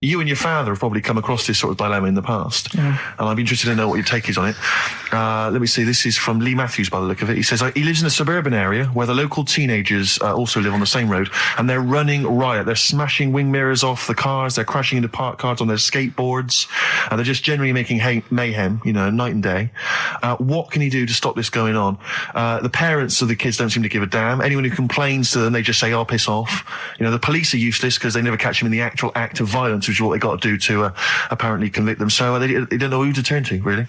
You and your father have probably come across this sort of dilemma in the past, and I'd be interested to know what your take is on it. Let me see. This is from Lee Matthews, by the look of it. He says he lives in a suburban area where the local teenagers also live on the same road, and they're running riot. They're smashing wing mirrors off the cars. They're crashing into parked cars on their skateboards, and they're just generally making mayhem, night and day. What can he do to stop this going on? The parents of the kids don't seem to give a damn. Anyone who complains to them, they just say, "Oh, piss off." The police are useless because they never catch them in the actual act of violence, which is what they got to do to apparently convict them. So they don't know who to turn to, really.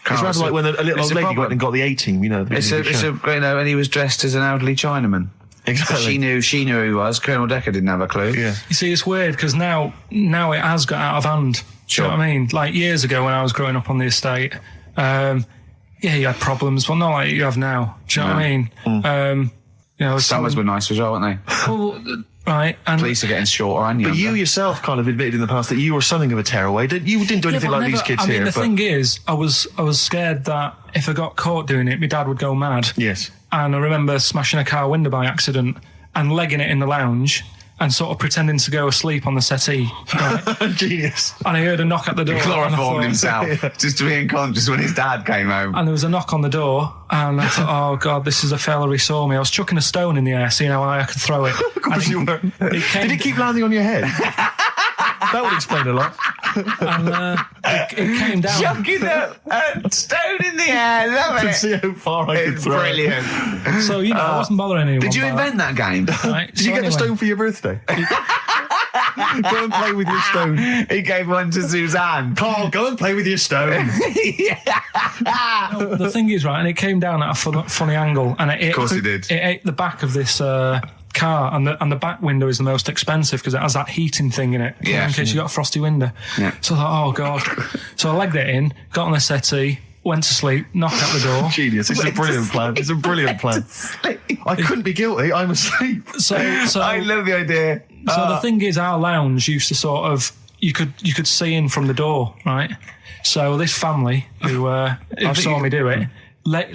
It's rather like when a little old lady went and got the A-team, and he was dressed as an elderly Chinaman. Exactly. She knew who he was. Colonel Decker didn't have a clue. Yeah. You see, it's weird because now it has got out of hand. Sure. Do you know what I mean? Like years ago when I was growing up on the estate, you had problems, but not like you have now. Do you know what I mean? Summers were nice as well, weren't they? Well, right. And police are getting shorter, and but you yourself kind of admitted in the past that you were something of a tearaway. You didn't do anything like these kids here. The thing is, I was scared that if I got caught doing it, my dad would go mad. Yes. And I remember smashing a car window by accident and legging it in the lounge and sort of pretending to go asleep on the settee. Right? Genius. And I heard a knock at the door. He chloroformed himself just to be unconscious when his dad came home. And there was a knock on the door, and I thought, oh God, this is a fella who saw me. I was chucking a stone in the air, seeing how high I could throw it. Of course you were. Did it keep landing on your head? That would explain a lot. And it came down. Chucking a stone in the air, love it. To see how far I could throw brilliant. It. So, I wasn't bothering anyone. Did you invent that game? Right, Did you get the stone for your birthday? Go and play with your stone. He gave one to Suzanne. Carl, go and play with your stone. No, the thing is, right, and it came down at a funny angle, and of course it did. It ate the back of this car, and the back window is the most expensive because it has that heating thing in it, in case you got a frosty window. Yeah. So I thought, oh God. So I legged it in, got on the settee, went to sleep, knocked at the door. Genius. It's a brilliant plan. It's a brilliant plan. I couldn't be guilty. I'm asleep. So I love the idea. So the thing is, our lounge used to sort of, you could see in from the door, right? So this family who saw me do it,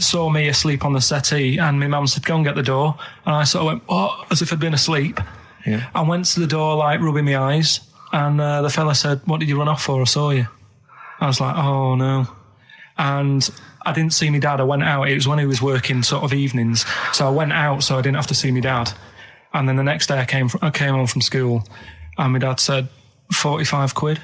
saw me asleep on the settee, and my mum said, go and get the door. And I sort of went, what? As if I'd been asleep. Yeah. I went to the door, like, rubbing my eyes, and the fella said, what did you run off for? I saw you. I was like, oh, no. And I didn't see my dad. I went out. It was when he was working sort of evenings. So I went out so I didn't have to see my dad. And then the next day I came home from school, and my dad said, 45 quid.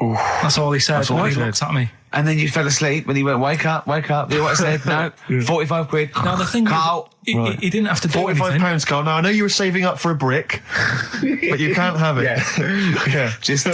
Ooh. That's all he said. He looked at me. And then you fell asleep when he went, wake up. You know what I said? No, 45 quid. Now the thing Carl. He didn't have to do £45, Carl. Now, I know you were saving up for a brick, but you can't have it. Yeah. Just So,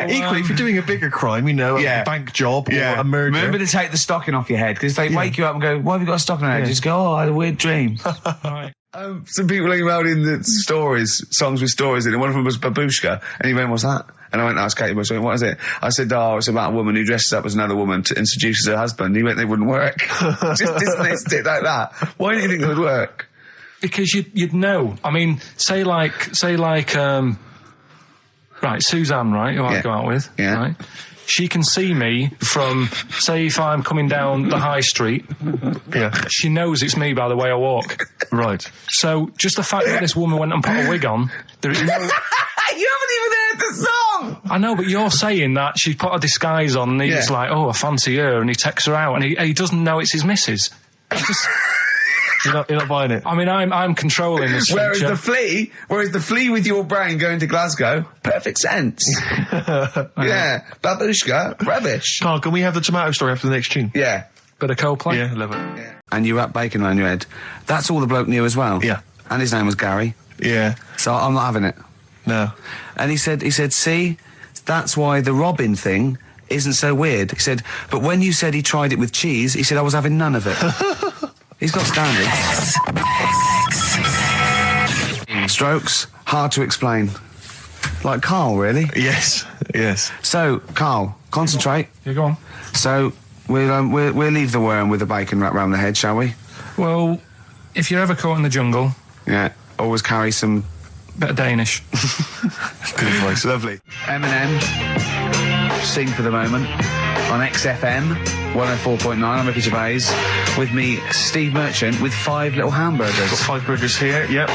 equally, if you're doing a bigger crime, a bank job or a murder. Remember to take the stocking off your head, because if they wake you up and go, why have you got a stocking on your head? Just go, oh, I had a weird dream. Right. Some people emailed in the songs with stories in it. One of them was Babushka, and he went, what's that? And I went to ask Katie, what is it? I said, it's about a woman who dresses up as another woman and seduces her husband. He went, they wouldn't work. Just dismissed it like that. Why do you think it would work? Because you'd know. I mean, say like, right, Suzanne, right, who I go out with, right? She can see me from, say, if I'm coming down the high street. Yeah. She knows it's me by the way I walk. Right. So just the fact that this woman went and put a wig on, there is no... You haven't even heard the song! I know, but you're saying that she put a disguise on and he's like, oh, I fancy her, and he takes her out, and he doesn't know it's his missus. You're not buying it. I mean, I'm controlling this. Whereas the flea with your brain going to Glasgow, perfect sense. Yeah, Babushka, rubbish. Carl, can we have the tomato story after the next tune? Yeah. Bit of Coldplay. Yeah, love it. Yeah. And you wrapped bacon around your head. That's all the bloke knew as well. Yeah. And his name was Gary. Yeah. So I'm not having it. No. And he said, see, that's why the Robin thing isn't so weird. He said, but when you said he tried it with cheese, he said I was having none of it. He's got standards. Strokes, hard to explain. Like Carl, really? Yes. So, Carl, concentrate. Yeah, go on. So, we'll leave the worm with the bacon wrapped round the head, shall we? Well, if you're ever caught in the jungle... Yeah, always carry some... Bit of Danish. Good advice. Lovely. Eminem, sing for the moment. on XFM 104.9. I'm Ricky Gervais. With me, Steve Merchant, with 5 little hamburgers. Got 5 burgers here, yep.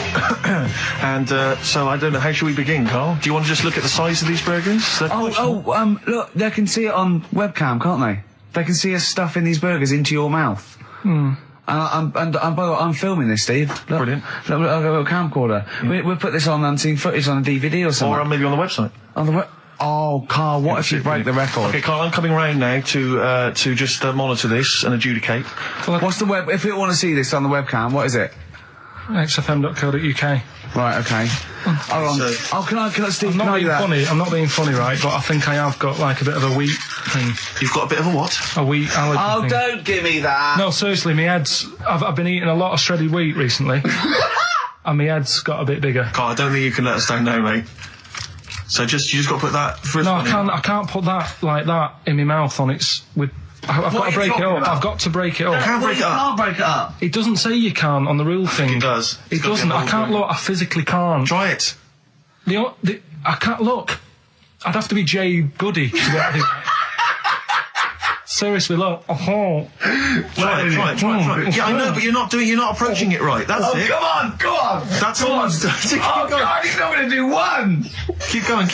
And so I don't know, how should we begin, Carl? Do you want to just look at the size of these burgers? Look, they can see it on webcam, can't they? They can see us stuffing these burgers into your mouth. And by the way, I'm filming this, Steve. Look, Brilliant. Look, I've got a little camcorder. We'll put this on unseen footage on a DVD or something. Or maybe on the website. Oh, Carl, what if you break the record? Okay, Carl, I'm coming round now to just monitor this and adjudicate. What's the web? If you want to see this on the webcam, what is it? xfm.co.uk. Right, okay. Hold on. Can I, Steve, I'm not being that? funny. I'm not being funny, right? But I think I have got like a bit of a wheat thing. You've got a bit of a what? A wheat allergy thing. Don't give me that. No, seriously, my head's... I've been eating a lot of shredded wheat recently. And my head's got a bit bigger. Carl, I don't think you can let us down now, mate. So you just got to put that... No, I can't put that like that in my mouth on its... I've got to break it up. I've got to break it up. You can't break it up. Can't break it up. It doesn't say you can on the rule thing. It does. It doesn't. I can't look. I physically can't. Try it. I can't look. I'd have to be Jay Goody to be able to do that. Seriously, look. Try it. Yeah, I know, but you're not approaching it right. That's it. Come on. That's all I'm doing. Oh, God, he's not going to do one. Keep going.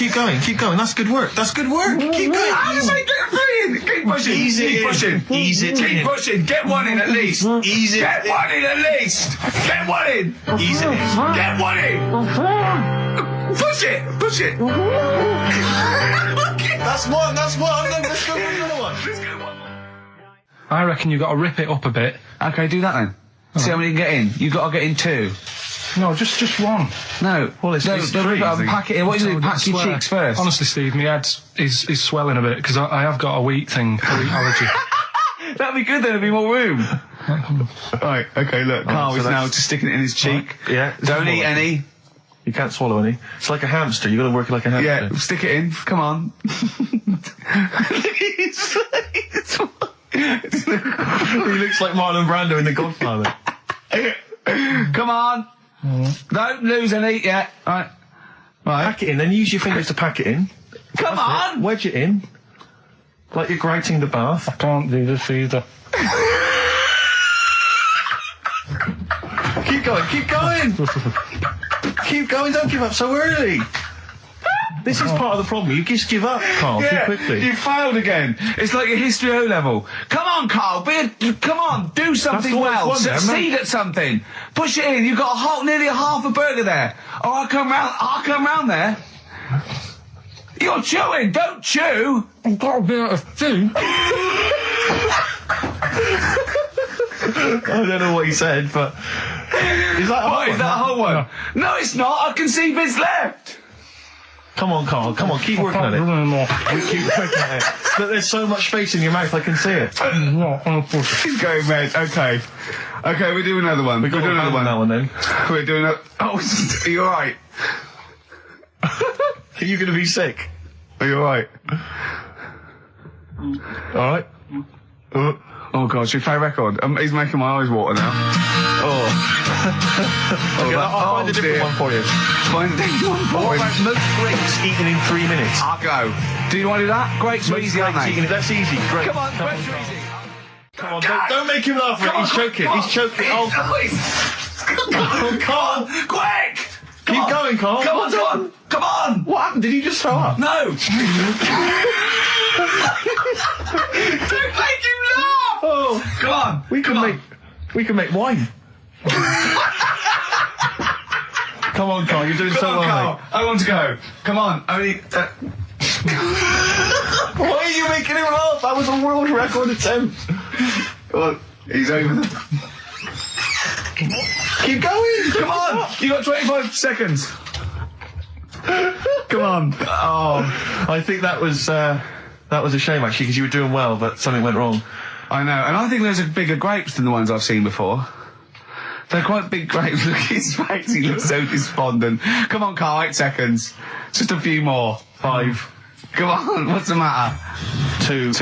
That's good work. Keep going. How does he get 3 in? Keep pushing. Ease it in. Ease it Keep in. pushing. Get 1 in at least. Ease it Get in. 1 in at least. Get 1 in. Ease it in. Get 1 in. Push it. That's one. Let's go for another one. I reckon you've got to rip it up a bit. Okay, do that then. See how many you can get in. You've got to get in 2. No, just one. No. Well, it's Don't rip it up and pack it in. What is it? Pack your cheeks first. Honestly, Steve, my head is swelling a bit because I have got a wheat thing, a wheat allergy. That'd be good, then there'd be more room. Right, okay, look. Carl is now just sticking it in his cheek. Yeah. Don't eat any. You can't swallow any. It's like a hamster. You've got to work it like a hamster. Yeah, stick it in. Come on. He looks like Marlon Brando in The Godfather. Come on. Don't lose any yet. Right. Pack it in, then use your fingers to pack it in. Come on. Wedge it in. Like you're grating the bath. I can't do this either. Keep going. Keep going, don't give up so early. This is part of the problem. You just give up, Carl, too quickly. You failed again. It's like a history O level. Come on, Carl. Come on. Do something well. Succeed at something. Push it in. You've got nearly a half a burger there. Oh, I'll come round there. You're chewing. Don't chew. I've got a bit of food. I don't know what he said, but... Is that a whole one? No, it's not. I can see bits left. Come on, Carl. Come on, keep working at it. Keep working at it. But there's so much space in your mouth, I can see it. He's going red. Okay, we'll do another one. We'll do another one. That one then. We're doing a... Oh, are you alright? Are you going to be sick? Are you alright? Alright. Oh God, should we play a record? He's making my eyes water now. I'll find a different one for you. Find a different one for What him. about most grapes eaten in 3 minutes? I'll go. Do you want to do that? Grapes are easy, aren't they? That's easy. Great. Come on, grapes are easy. Come on, don't make him laugh. He's choking. He's choking. Oh, Carl. Quick! Keep going, Carl. Come on! What happened? Did he just throw up? No! Don't make him laugh! Oh, Come on! we can make wine. Come on, Carl. You're doing so well, mate. I want to go. Come on. Only... Why are you making him laugh? That was a world record attempt. Come on. He's over. Keep going. Come on. You got 25 seconds. Come on. Oh, I think that was a shame actually because you were doing well, but something went wrong. I know, and I think those are bigger grapes than the ones I've seen before. They're quite big grapes. Look at his face. He looks so despondent. Come on, Carl. 8 seconds. Just a few more. 5. Come on. What's the matter? 2,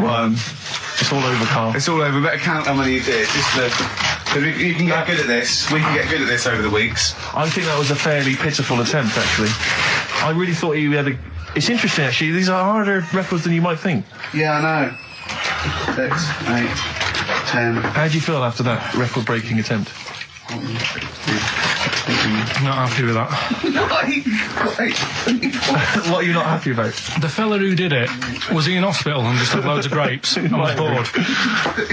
1. It's all over, Carl. It's all over. Better count how many you did. You can get good at this. We can get good at this over the weeks. I think that was a fairly pitiful attempt, actually. I really thought you had a... It's interesting, actually. These are harder records than you might think. Yeah, I know. 6, 8, 10. How do you feel after that record-breaking attempt? Not happy with that. What are you not happy about? The fella who did it, was he in hospital and just had loads of grapes and was bored?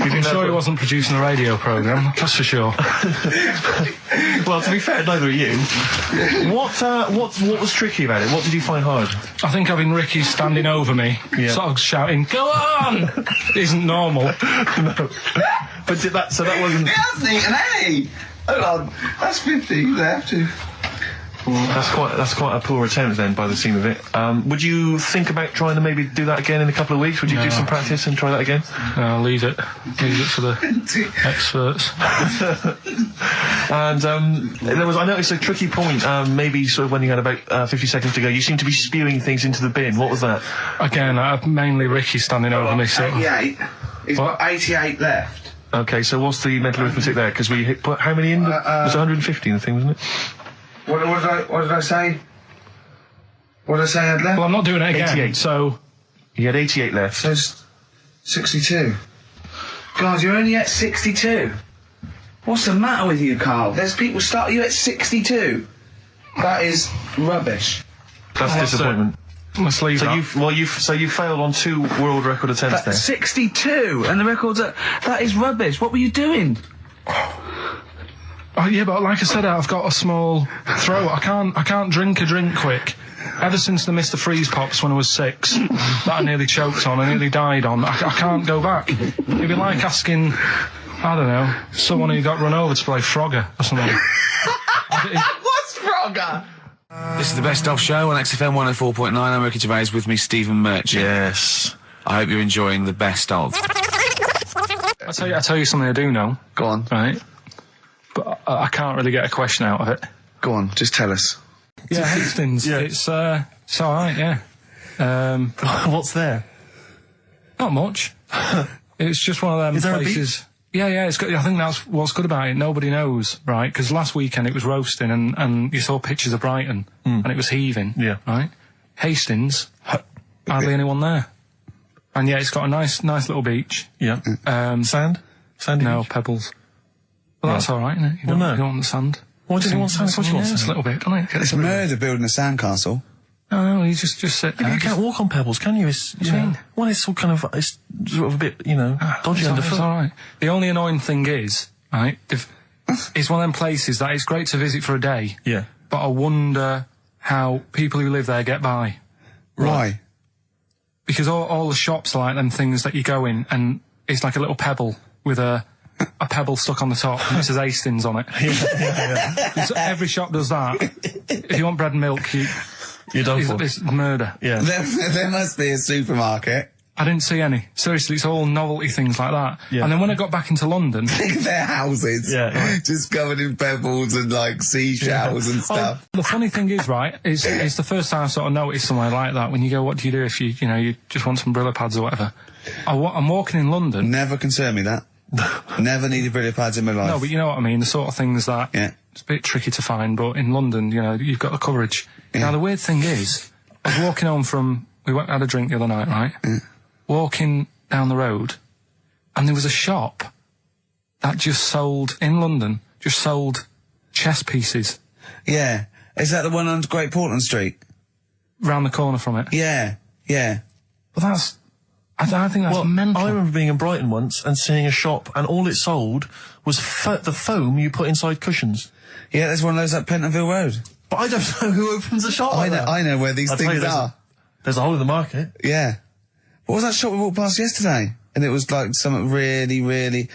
I'm sure he wasn't producing a radio programme, that's for sure. Well, to be fair, neither are you. What was tricky about it? What did you find hard? I think having Ricky standing over me, sort of shouting, "Go on!" isn't normal. No. But that wasn't... He hasn't eaten any! Hold on, that's 50, you have to. That's quite a poor attempt then, by the seam of it. Would you think about trying to maybe do that again in a couple of weeks? Would you do some practice and try that again? No, leave it for the experts. And I noticed a tricky point, maybe sort of when you had about 50 seconds to go, you seemed to be spewing things into the bin. What was that? Again, mainly Ricky standing over me. So 88. He's got 88 left. Okay, so what's the mental arithmetic there? Because we put how many in? It was 150 in the thing, wasn't it? What did I say? What did I say I had left? Well, I'm not doing it again. 88. So you had 88 left. So 62. God, you're only at 62. What's the matter with you, Carl? There's people start you at 62. That is rubbish. That's disappointment. Let's leave that. So you failed on 2 world record attempts there. 62, and the record's that is rubbish. What were you doing? Oh yeah, but like I said, I've got a small throat. I can't drink a drink quick. Ever since the Mr. Freeze Pops when I was 6, that I nearly choked on, I nearly died on. I can't go back. It'd be like asking, I don't know, someone who got run over to play Frogger or something. What's Frogger? This is the Best Of Show on XFM 104.9. I'm Ricky Gervais, with me Stephen Merchant. Yes. I hope you're enjoying the Best Of. I'll tell you something I do know. Go on. Right? But I can't really get a question out of it. Go on, just tell us. Yeah, Hastings. Yeah. It's alright, yeah. What's there? Not much. It's just one of them Is there places. Yeah, it's good. I think that's what's good about it. Nobody knows, right? Because last weekend it was roasting, and you saw pictures of Brighton, and it was heaving. Yeah. Right. Hastings, hardly anyone there, and yeah, it's got a nice little beach. Yeah. Sand? Sandy No beach? pebbles. Well, that's all right, isn't it? You don't want the sand. Why doesn't he want sand? Of course he wants Just a sand. little bit, doesn't it? It's a murder building a sandcastle. No, you just sit there. You can't walk on pebbles, can you? It's, What do you mean? Well, it's all kind of, it's sort of a bit, dodgy It's underfoot. all right. The only annoying thing is, right, it's one of them places that it's great to visit for a day. Yeah. But I wonder how people who live there get by. Why? Because all the shops are like them things that you go in and it's like a little pebble with a pebble stuck on the top and it says Hastings on it. Yeah. So every shop does that. If you want bread and milk, You're done for. it's murder. Yeah. There must be a supermarket. I didn't see any. Seriously, it's all novelty things like that. Yeah. And then when I got back into London... Their houses. Yeah. Just covered in pebbles and, like, seashells and stuff. The funny thing is, right, it's the first time I sort of noticed somewhere like that when you go, what do you do if you just want some Brillo pads or whatever? I'm walking in London. Never concerned me, that. Never needed Brillo pads in my life. No, but you know what I mean, the sort of things that... Yeah. It's a bit tricky to find, but in London, you've got the coverage. Yeah. Now, the weird thing is, I was walking home from... We went had a drink the other night, right? Yeah. Walking down the road, and there was a shop that just sold, in London, chess pieces. Yeah. Is that the one on Great Portland Street? Round the corner from it. Yeah. Yeah. Well, that's... I think that's mental. I remember being in Brighton once and seeing a shop, and all it sold was the foam you put inside cushions. Yeah, there's one of those at Pentonville Road. But I don't know who opens a shop like that. I know where these I'll tell you, things are. There's a hole in the market. Yeah. What was that shop we walked past yesterday? And it was like something really, really...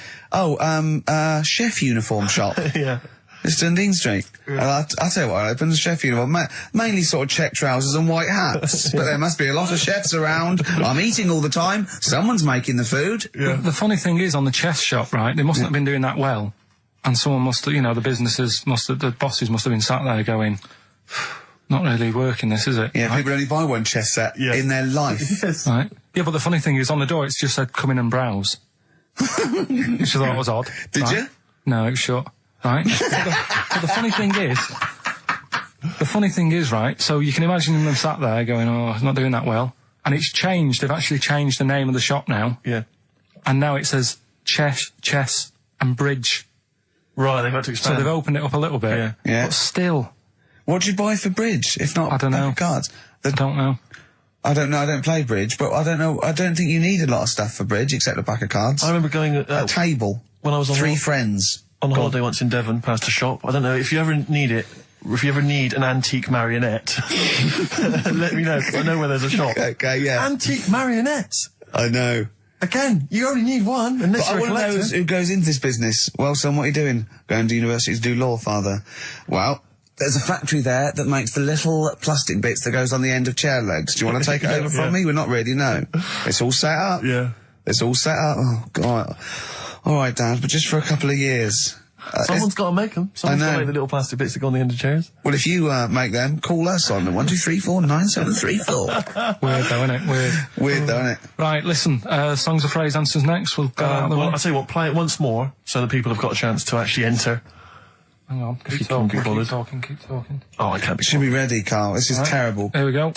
chef uniform shop. Yeah. It's Dundee Street. Yeah. I'll tell you what, I opened a chef uniform. Mainly sort of check trousers and white hats. But there must be a lot of chefs around. I'm eating all the time. Someone's making the food. Yeah. The funny thing is, on the chess shop, right, they mustn't have been doing that well. And someone must have, the bosses must have been sat there going, not really working this, is it? Yeah, right? people only buy one chess set in their life. Yes. Right. Yeah, but the funny thing is, on the door, it's just said, come in and browse. Which I thought was odd. Did right? you? No, it was shut. Right? But the funny thing is, the funny thing is, right, so you can imagine them sat there going, oh, it's not doing that well. And it's changed. They've actually changed the name of the shop now. Yeah. And now it says chess and bridge. Right, they've had to expand. So they've opened it up a little bit. Yeah. Yeah. But still, What do you buy for bridge, if not I don't know. cards? I don't know. I don't know, I don't play bridge, but I don't know, I don't think you need a lot of stuff for bridge, except a pack of cards. I remember going A table. when I was on Three friends. on holiday once in Devon, past a shop. I don't know if you ever need it. If you ever need an antique marionette, let me know, 'cause I know where there's a shop. Okay, yeah. Antique marionettes. I know. Again, you only need one, unless But I you're a want to know collector. who goes into this business. Well, son, what are you doing? Going to university to do law, father. Well, there's a factory there that makes the little plastic bits that goes on the end of chair legs. Do you want to take it over from me? We're not ready, no. It's all set up. Yeah. It's all set up. Oh, God. All right, Dad, but just for a couple of years. Someone's got to make them. Someone's got know. to make the little plastic bits that go on the end of chairs. Well, if you make them, call us on 123497734. Weird though, isn't it? Weird. Weird, though, isn't it? Right, listen, songs of phrase answers next. We'll go out the Well, way. I'll tell you what, play it once more so that people have got a chance to actually enter. Hang on, you keep can't be talking, bothered. keep talking. Oh, I can't be Should be ready, Carl. This is terrible. Here we go.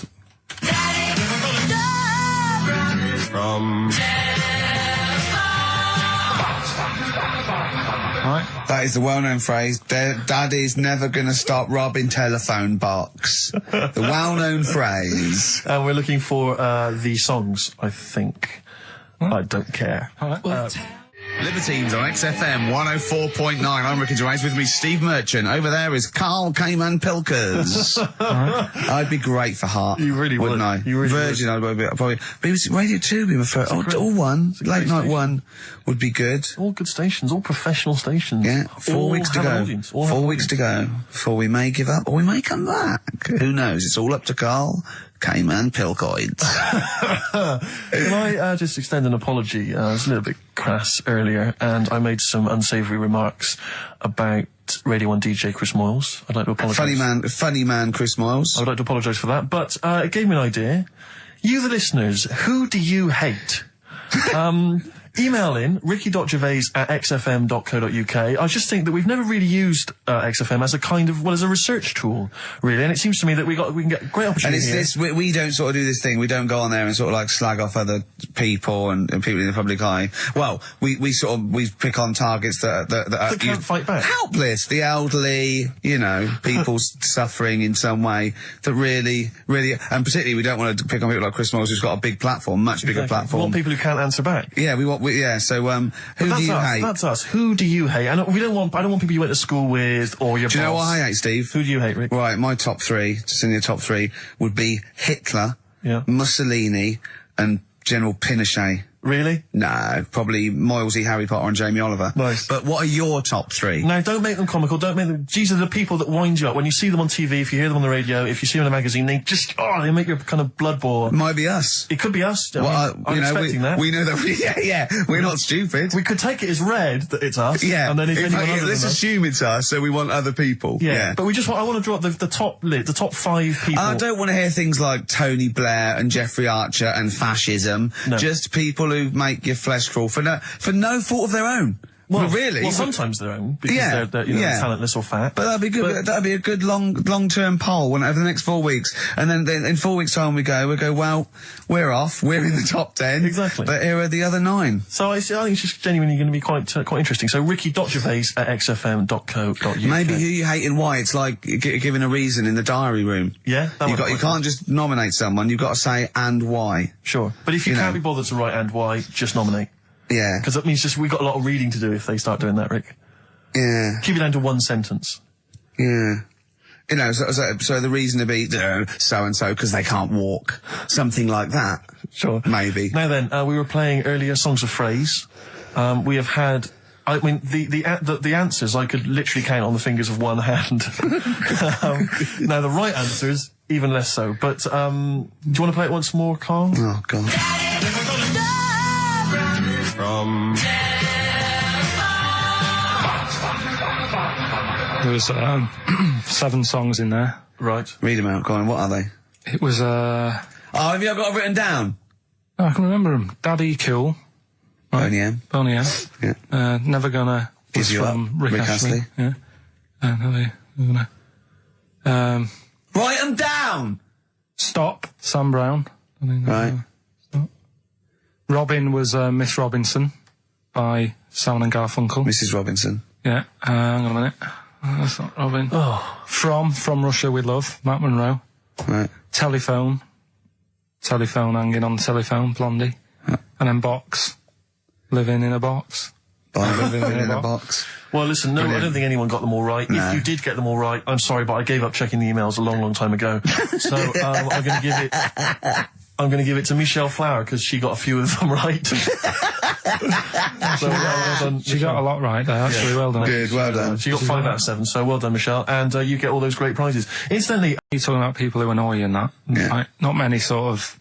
Right. That is the well-known phrase, Daddy's never gonna stop robbing telephone box. The well-known phrase. And we're looking for the songs, I think. I don't care. All right. Libertines on XFM 104.9. I'm Ricky Gervais, with me Steve Merchant. Over there is Karl Pilkington. I'd be great for Heart. You really would. Wouldn't I? You really Virgin, I'd probably. BBC Radio 2 would be my first. All one. Late night one would be good. All good stations, all professional stations. Yeah, 4 weeks to have an go. audience, all have 4 an weeks to go before we may give up or we may come back. Who knows? It's all up to Karl Pilkington. Can I just extend an apology? I was a little bit crass earlier, and I made some unsavoury remarks about Radio 1 DJ Chris Moyles. I'd like to apologise. Funny man, Chris Moyles. I would like to apologise for that, but it gave me an idea. You, the listeners, who do you hate? Email in ricky.gervais@xfm.co.uk. I just think that we've never really used XFM as a kind of, well, as a research tool, really, and it seems to me that we can get great And opportunity it's here. this, we don't sort of do this thing, we don't go on there and sort of like slag off other people and people in the public eye. Well, we pick on targets that That can't fight back. helpless, the elderly, you know, people suffering in some way that really, and particularly we don't want to pick on people like Chris Moyles, who's got a big platform, much bigger We platform. want people who can't answer back. Yeah, who do you hate? That's us. Who do you hate? I don't want people you went to school with or your Do you know what boss. I hate, Steve? Who do you hate, Rick? Right, my top three, just in the top three, would be Hitler, Yeah. Mussolini, and General Pinochet. Really? No, probably Moylesy, Harry Potter, and Jamie Oliver. Nice. But what are your top three? No, don't make them comical. Don't make them. These are the people that wind you up when you see them on TV. If you hear them on the radio, if you see them in a magazine, they make your kind of blood boil. Might be us. It could be us. I'm you know, expecting that. we know that. We're not stupid. We could take it as read that it's us. Yeah, And then if anyone other let's than us- assume it's us, so we want other people. Yeah. But I want to drop the top 5 people. I don't want to hear things like Tony Blair and Jeffrey Archer and fascism. No. Just people who make your flesh crawl for no fault of their own. Well, really? Well, sometimes their own because Yeah, they're yeah. talentless or fat. But that'd be good. That'd be a good long-term poll over the next 4 weeks, and then in 4 weeks' time we go. Well, we're off. We're in the top 10. Exactly. But here are the other 9. So I think it's just genuinely going to be quite interesting. So ricky.gervais@xfm.co.uk. Maybe who you hate and why. It's like giving a reason in the diary room. Yeah, that You would work. can't just nominate someone. You've got to say and why. Sure. But if you You can't know. be bothered to write and why, just nominate. Yeah. Because that means we've got a lot of reading to do if they start doing that, Rick. Yeah. Keep it down to one sentence. Yeah. You know, so the reason to be so and so because they can't walk, something like that. Sure. Maybe. Now then, we were playing earlier songs of phrase. We have had. I mean, the answers I could literally count on the fingers of one hand. Now the right answers even less so. But do you want to play it once more, Karl? Oh God. There was 7 songs in there. Right. Read them out, Colin. What are they? It was Oh, have you got it written down? I can remember them. Daddy Cool. Boney M. Boney M. Yeah. Never Gonna Give was You from Up, Rick Rick Astley. Astley. Yeah. Never Gonna. Write them down! Stop, Sam Brown. Right. Stop. Robin was Miss Robinson by Simon and Garfunkel. Mrs. Robinson. Yeah, hang on a minute. That's not Robin. Oh. From Russia with Love, Matt Monro. Right. Telephone hanging on the telephone, Blondie. Yeah. And then Box, living in a box. Living in a box. Well, listen, no, I don't think anyone got them all right. No. If you did get them all right, I'm sorry, but I gave up checking the emails a long time ago. So I'm going to give it to Michelle Flower because she got a few of them right. So well done, She got a lot right there, actually. Well done. Good, well done. She got 5 out of 7, so well done, Michelle. And you get all those great prizes. Incidentally, You're talking about people who annoy you and that. Yeah. Right? Not many sort of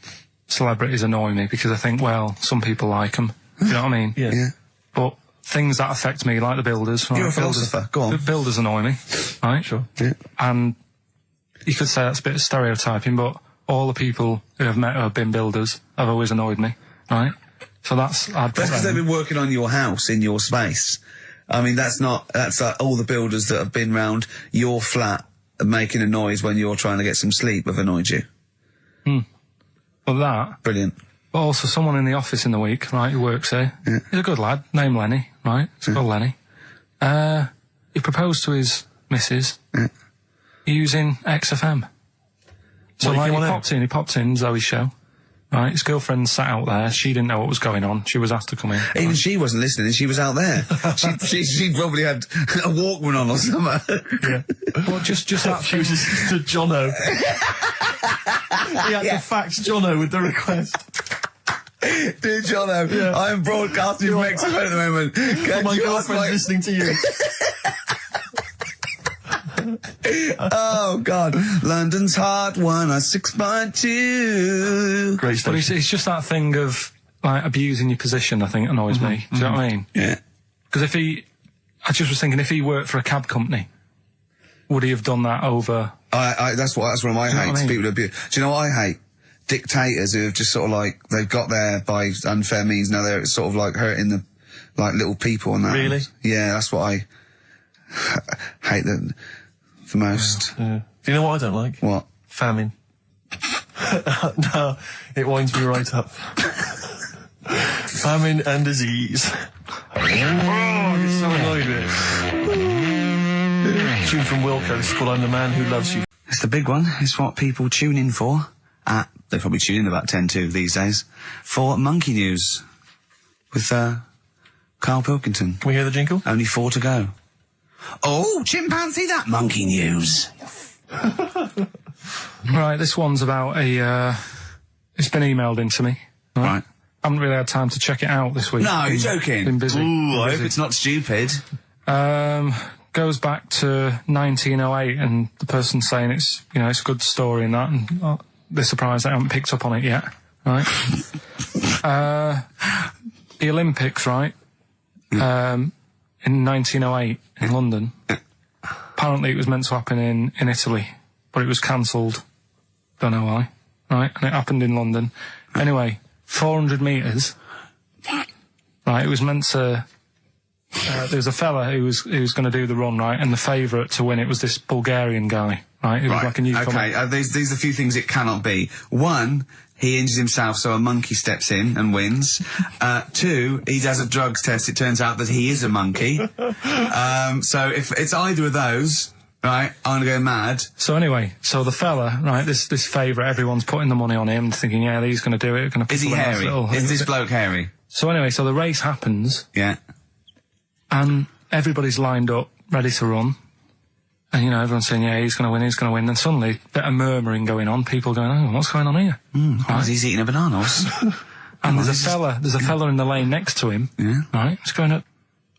celebrities annoy me because I think, well, some people like them. You know what I mean? yeah. Yeah. But things that affect me, like the builders. Right? You're a philosopher. Go on. The builders annoy me, right? Sure. Yeah. And you could say that's a bit of stereotyping, but all the people who I've met who have been builders have always annoyed me, right? So that's because they've been working on your house in your space. I mean, that's like all the builders that have been round your flat making a noise when you're trying to get some sleep have annoyed you. Well, that, Brilliant. but also someone in the office in the week, right, who works here. Yeah. He's a good lad, named Lenny, right? It's called Lenny. He proposed to his missus using XFM. So What, like, he he popped in Zoe's show. Right, his girlfriend sat out there. She didn't know what was going on. She was asked to come in. Even she wasn't listening. She was out there. she probably had a Walkman on or something. Yeah. Well, just that. She was just to Jono. He had to fax Jono with the request. Dear Jono, I am broadcasting from XFM at the moment. Can My you ask girlfriend's listening to you. Oh, God. London's Hot 106.2. Great But stuff. it's just that thing of, like, abusing your position, I think, annoys me. Do you know what I mean? Yeah. Because I just was thinking, if he worked for a cab company, would he have done that over... That's one of my know what hates. I mean? People abuse. Do you know what I hate? Dictators who have just sort of like, they've got there by unfair means. Now they're sort of like hurting the, like, little people and that. Really? Yeah, that's what I hate the most. Yeah. Do you know what I don't like? What? Famine. No, it winds me right up. Famine and disease. Oh, you're so annoyed with it. Tune from Wilco. This is called I'm the Man Who Loves You. It's the big one. It's what people tune in for. They probably tune in about 10 to these days. For Monkey News. With, Karl Pilkington. Can we hear the jingle? Only 4 to go. Oh, chimpanzee, that Monkey News. Right, this one's about it's been emailed into me. Right. I haven't really had time to check it out this week. No, you're joking. Been busy. Ooh, I hope it's not stupid. Goes back to 1908, and the person's saying it's a good story and that, and they're surprised they haven't picked up on it yet. Right. The Olympics, right? In 1908 in London. Apparently it was meant to happen in Italy, but it was cancelled. Don't know why. Right? And it happened in London. Anyway, 400 metres. Right, it was meant to... there was a fella who was going to do the run, right? And the favourite to win it was this Bulgarian guy, right? Who was like a newcomer. Okay, these are a few things it cannot be. One, he injures himself, so a monkey steps in and wins. 2, he does a drugs test. It turns out that he is a monkey. So if it's either of those, right, I'm gonna go mad. So anyway, the fella, right, this favourite, everyone's putting the money on him, thinking, yeah, he's going to do it. Is he hairy? Is this bloke hairy? So anyway, the race happens, Yeah. and everybody's lined up, ready to run. And, everyone's saying, yeah, he's going to win, he's going to win. Then suddenly, a bit of murmuring going on, people going, oh, what's going on here? Right. He's eating a banana. And there's a fella in the lane next to him, Yeah. right, he's going up,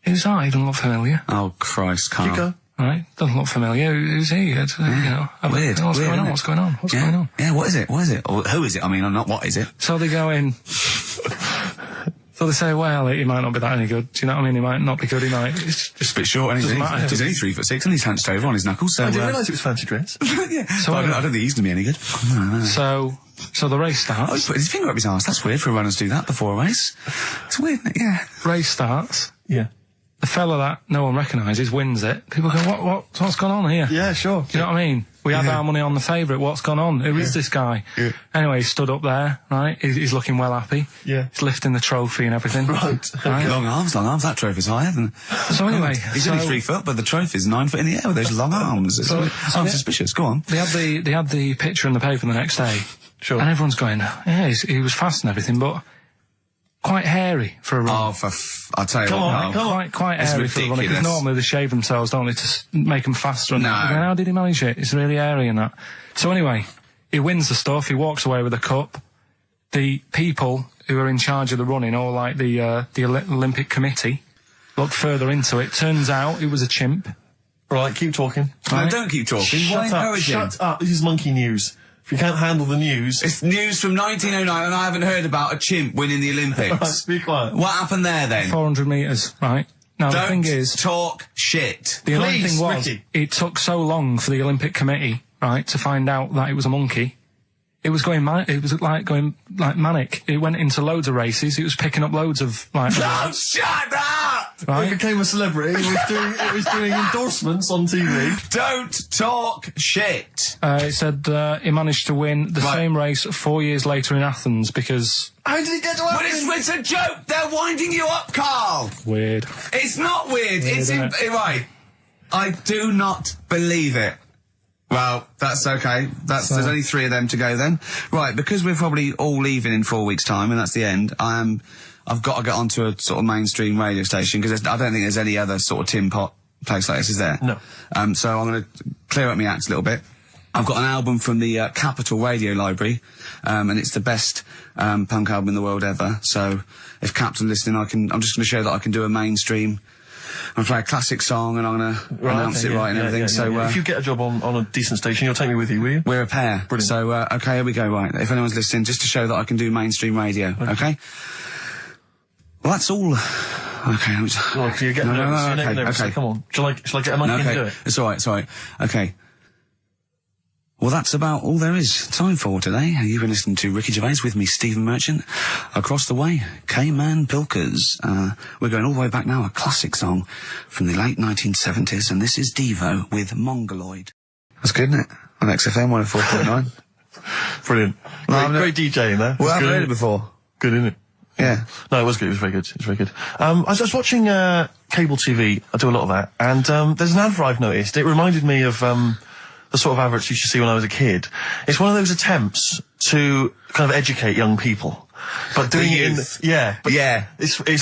who's that? He doesn't look familiar. Oh, Christ, Carl. You go. Right, doesn't look familiar. Who's he? Weird. What's going on? What's going on? What's going on? Yeah, what is it? What is it? Or who is it? I mean, not what is it? So they go in. So they say, well, he might not be that any good. Do you know what I mean? He might not be good. He might. It's Just a bit short, doesn't matter. He's only 3'6", and he's hunched over on his knuckles. So, I didn't realise it was fancy dress. yeah. So But I don't think he's going to be any good. No. So the race Oh, he's starts. put his finger up his arse. That's weird for a runner to do that before a race. It's weird, isn't it? Yeah. Race starts. Yeah. The fella that no one recognises wins it. People go, what's going on here? Yeah, sure. Do you know what I mean? We had our money on the favourite. What's gone on? Who is this guy? Yeah. Anyway, he stood up there, right? He's looking well happy. Yeah. He's lifting the trophy and everything. Right. Long arms. That trophy's higher than... So anyway... He's only 3 foot, but the trophy's 9 foot in the air with those long arms. I'm suspicious. Go on. They had the picture in the paper the next day. Sure. And everyone's going, yeah, he was fast and everything, but quite hairy for a run. I'll tell you what. Quite hairy for a runner, because normally they shave themselves, don't they, to make them faster. And how did he manage it? It's really hairy and that. So anyway, he wins the stuff, he walks away with a cup. The people who are in charge of the running, or like the Olympic Committee, looked further into it. Turns out it was a chimp. Right, keep talking. No, don't keep talking. Shut up. This is monkey news. If you can't handle the news... It's news from 1909 and I haven't heard about a chimp winning the Olympics. Be quiet. What happened there then? 400 metres, right? Now the thing is... talk shit. The only thing was, Ricky. it took so long for the Olympic Committee, right, to find out that it was a monkey. It was going going manic. It went into loads of races. It was picking up loads of like. Don't shut up! Right? He became a celebrity. It was doing endorsements on TV. Don't talk shit. It said he managed to win the same race 4 years later in Athens because. How did he get to Athens? But it's a joke. They're winding you up, Carl. Weird. It's not weird. It's right. I do not believe it. Well, that's okay. There's only 3 of them to go then. Right, because we're probably all leaving in 4 weeks' time, and that's the end, I've got to get onto a sort of mainstream radio station, because I don't think there's any other sort of tin pot place like this, is there? No. So I'm going to clear up my act a little bit. I've got an album from the Capital Radio Library, and it's the best punk album in the world ever. So if Cap's listening, I'm just going to show that I can do a mainstream. I'm play a classic song and I'm going to announce it right and everything. So if you get a job on a decent station, you'll take me with you, will you? We're a pair. Brilliant. So, okay, here we go, right. If anyone's listening, just to show that I can do mainstream radio, okay? Well, that's all. Okay. Well, you're getting nervous. Okay. Come on. Shall I get a monkey and do it? It's alright. Okay. Well, that's about all there is time for today. You've been listening to Ricky Gervais with me, Stephen Merchant. Across the way, K-Man Pilkers. We're going all the way back now, a classic song from the late 1970s, and this is Devo with Mongoloid. That's good, isn't it? On XFM 104.9. Brilliant. Great DJing there. Well, I've heard it before. Good, isn't it? Yeah. No, it was good. It was very good. It was very good. I was watching cable TV. I do a lot of that, and there's an advert I've noticed. It reminded me of the sort of adverts you used to see when I was a kid. It's one of those attempts to kind of educate young people, but doing it in It's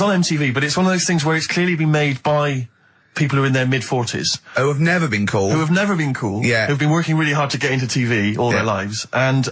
on MTV, but it's one of those things where it's clearly been made by people who are in their mid-40s. Who have never been cool. Yeah. Who've been working really hard to get into TV all their lives, and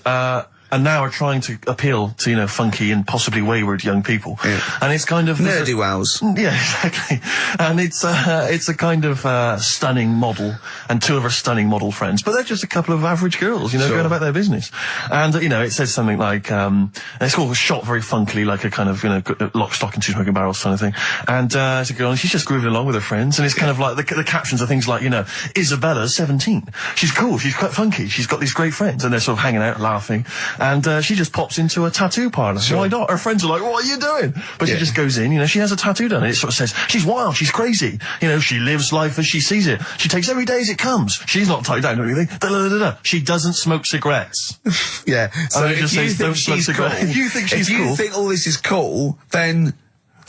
now are trying to appeal to, you know, funky and possibly wayward young people. Yeah. And it's kind of... Nerdy wells. Yeah, exactly. And it's a kind of stunning model, and 2 of her stunning model friends, but they're just a couple of average girls, you know, going about their business. And, you know, it says something like, it's all shot very funkily, like a kind of, you know, lock, stock and 2 smoking barrels kind of thing. And it's a girl, and she's just grooving along with her friends, and it's kind of like, the captions are things like, you know, Isabella's 17. She's cool, she's quite funky, she's got these great friends, and they're sort of hanging out, laughing. And she just pops into a tattoo parlour. Why not? Her friends are like, what are you doing? But she just goes in, you know, she has a tattoo done. And it sort of says, she's wild, she's crazy. You know, she lives life as she sees it. She takes every day as it comes. She's not tied down or anything. She doesn't smoke cigarettes. Yeah. So if if you think she's cool, if you think she's cool, if you think all this is cool, then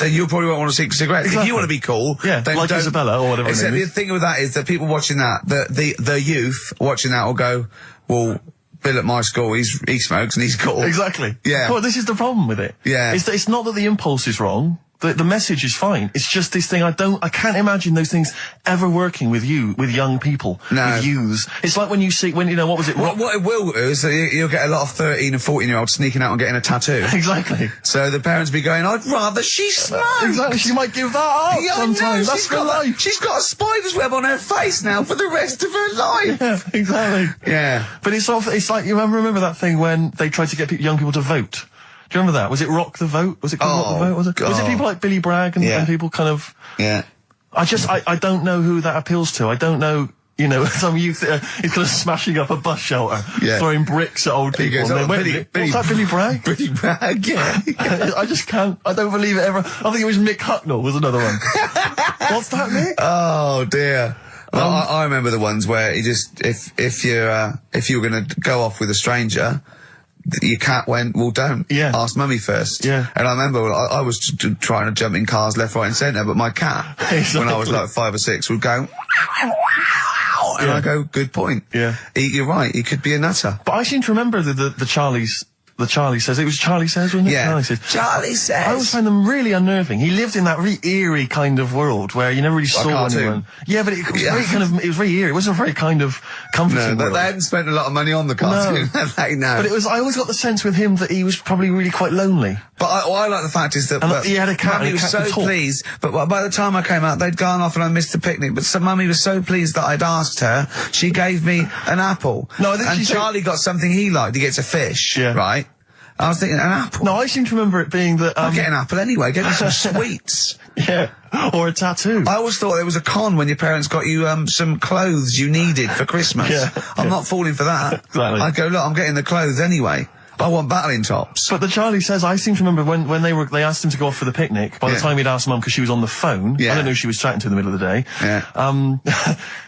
you probably won't want to smoke cigarettes. Exactly. If you want to be cool, then like Isabella or whatever. Except the thing with that is that people watching that, the youth watching that will go, well, Bill at my school, he smokes and he's cool. Exactly. Yeah. Well, this is the problem with it. Yeah. It's not that the impulse is wrong. The message is fine. It's just this thing I can't imagine those things ever working with young people. No. With youths. It's like when you know, what was it? What it will do is that you'll get a lot of 13 and 14-year-olds sneaking out and getting a tattoo. Exactly. So the parents be going, I'd rather she smoked. Exactly. She might give that up sometimes. That's her life. She's got a spider's web on her face now for the rest of her life. Yeah, exactly. Yeah. But it's like, you remember that thing when they tried to get young people to vote? Do you remember that? Was it Rock the Vote? Was it called Rock the Vote? Was it people like Billy Bragg and people kind of... Yeah. I don't know who that appeals to. I don't know, you know, some youth is kind of smashing up a bus shelter, throwing bricks at old people. Goes, what's that, Billy Bragg? Billy Bragg, yeah. I just can't, I don't believe it ever. I think it was Mick Hucknall was another one. What's that, Mick? Oh, dear. I remember the ones where he just, if you were going to go off with a stranger, your cat went, well, don't. Yeah. Ask mummy first. Yeah. And I remember I was trying to jump in cars left, right and centre, but my cat, when I was like 5 or 6, would go, and I go, good point. Yeah. You're right, he could be a nutter. But I seem to remember the Charlie's. The Charlie Says. It was Charlie Says, wasn't it? Yeah. Charlie Says. Charlie Says. I always find them really unnerving. He lived in that really eerie kind of world where you never really saw cartoon. anyone. Yeah, but it was very kind of, it was very eerie. It wasn't a very kind of comforting No, world. they hadn't spent a lot of money on the cartoon. No. But it was, I always got the sense with him that he was probably really quite lonely. But what I like the fact is that And he had a cat, Mummy and the was cat so could talk. pleased, but by the time I came out, they'd gone off and I missed the picnic. But Mummy was so pleased that I'd asked her, she gave me an apple. No, I think and she said- Charlie got something he liked. He gets a fish, Yeah. right? I was thinking, an apple? No, I seem to remember it being that, I'll get an apple anyway. Get me some sweets. yeah, or a tattoo. I always thought there was a con when your parents got you some clothes you needed for Christmas. Yeah. I'm not falling for that. Exactly. I'd go, look, I'm getting the clothes anyway. I want battling tops. But the Charlie Says, I seem to remember when they asked him to go off for the picnic, by the Yeah. time he'd asked Mum, because she was on the phone, Yeah. I don't know who she was chatting to in the middle of the day, Yeah.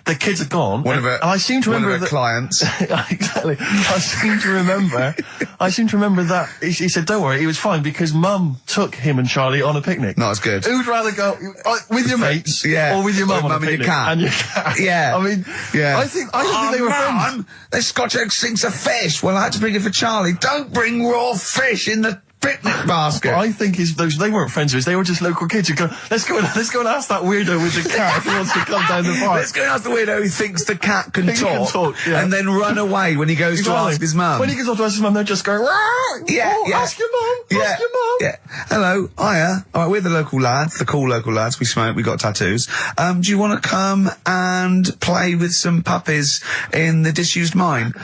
the kids had gone, One of her, and I seem to one remember of her that, clients. exactly, I seem to remember that, he said, don't worry, it was fine, because Mum took him and Charlie on a picnic. Not as good. Who'd rather go, with your mates, Yeah. or with your mum Or on a mum and your picnic? cat. And your cat. Yeah. I mean, Yeah. I think they were friends. Mum, this Scotch egg sinks of fish. Well, I had to bring it for Charlie. Don't bring raw fish in the picnic basket. I think they weren't friends of his, they were just local kids who go, let's go and ask that weirdo with the cat if he wants to come down the park. Let's go and ask the weirdo who thinks the cat can He can talk, yeah. and then run away when he goes to Exactly. ask his mum. When he goes off to ask his mum, they're just going, Yeah, oh, yeah. ask your mum, ask your mum. Yeah. Hello, hiya. All right, we're the local lads, the cool local lads. We smoke, we got tattoos. Do you want to come and play with some puppies in the disused mine?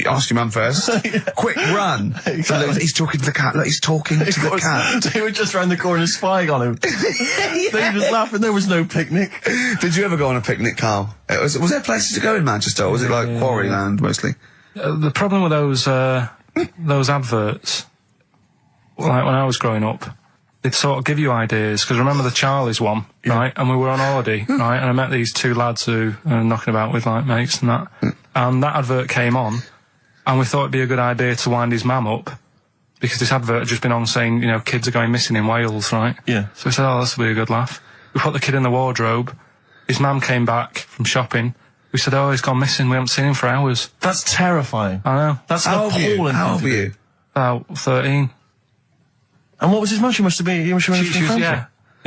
Ask your mum first. Quick, run. Exactly. He's talking to the cat. Look, he's talking to the cat. They were just round the corner spying on him. They were just laughing. There was no picnic. Did you ever go on a picnic, Carl? Was there places to go in Manchester, or was it like Quarryland mostly? The problem with those adverts, like when I was growing up, they'd sort of give you ideas, because remember the Charlie's one, right? And we were on holiday, right? And I met these two lads who are knocking about with like mates and that. And that advert came on, and we thought it'd be a good idea to wind his mum up, because this advert had just been on saying, you know, kids are going missing in Wales, right? Yeah. So we said, oh, this will be a good laugh. We put the kid in the wardrobe. His mum came back from shopping. We said, oh, he's gone missing. We haven't seen him for hours. That's terrifying. I know. That's How old were you? appalling. How old were you? About 13. And what was his mum? She must have been. She was, yeah,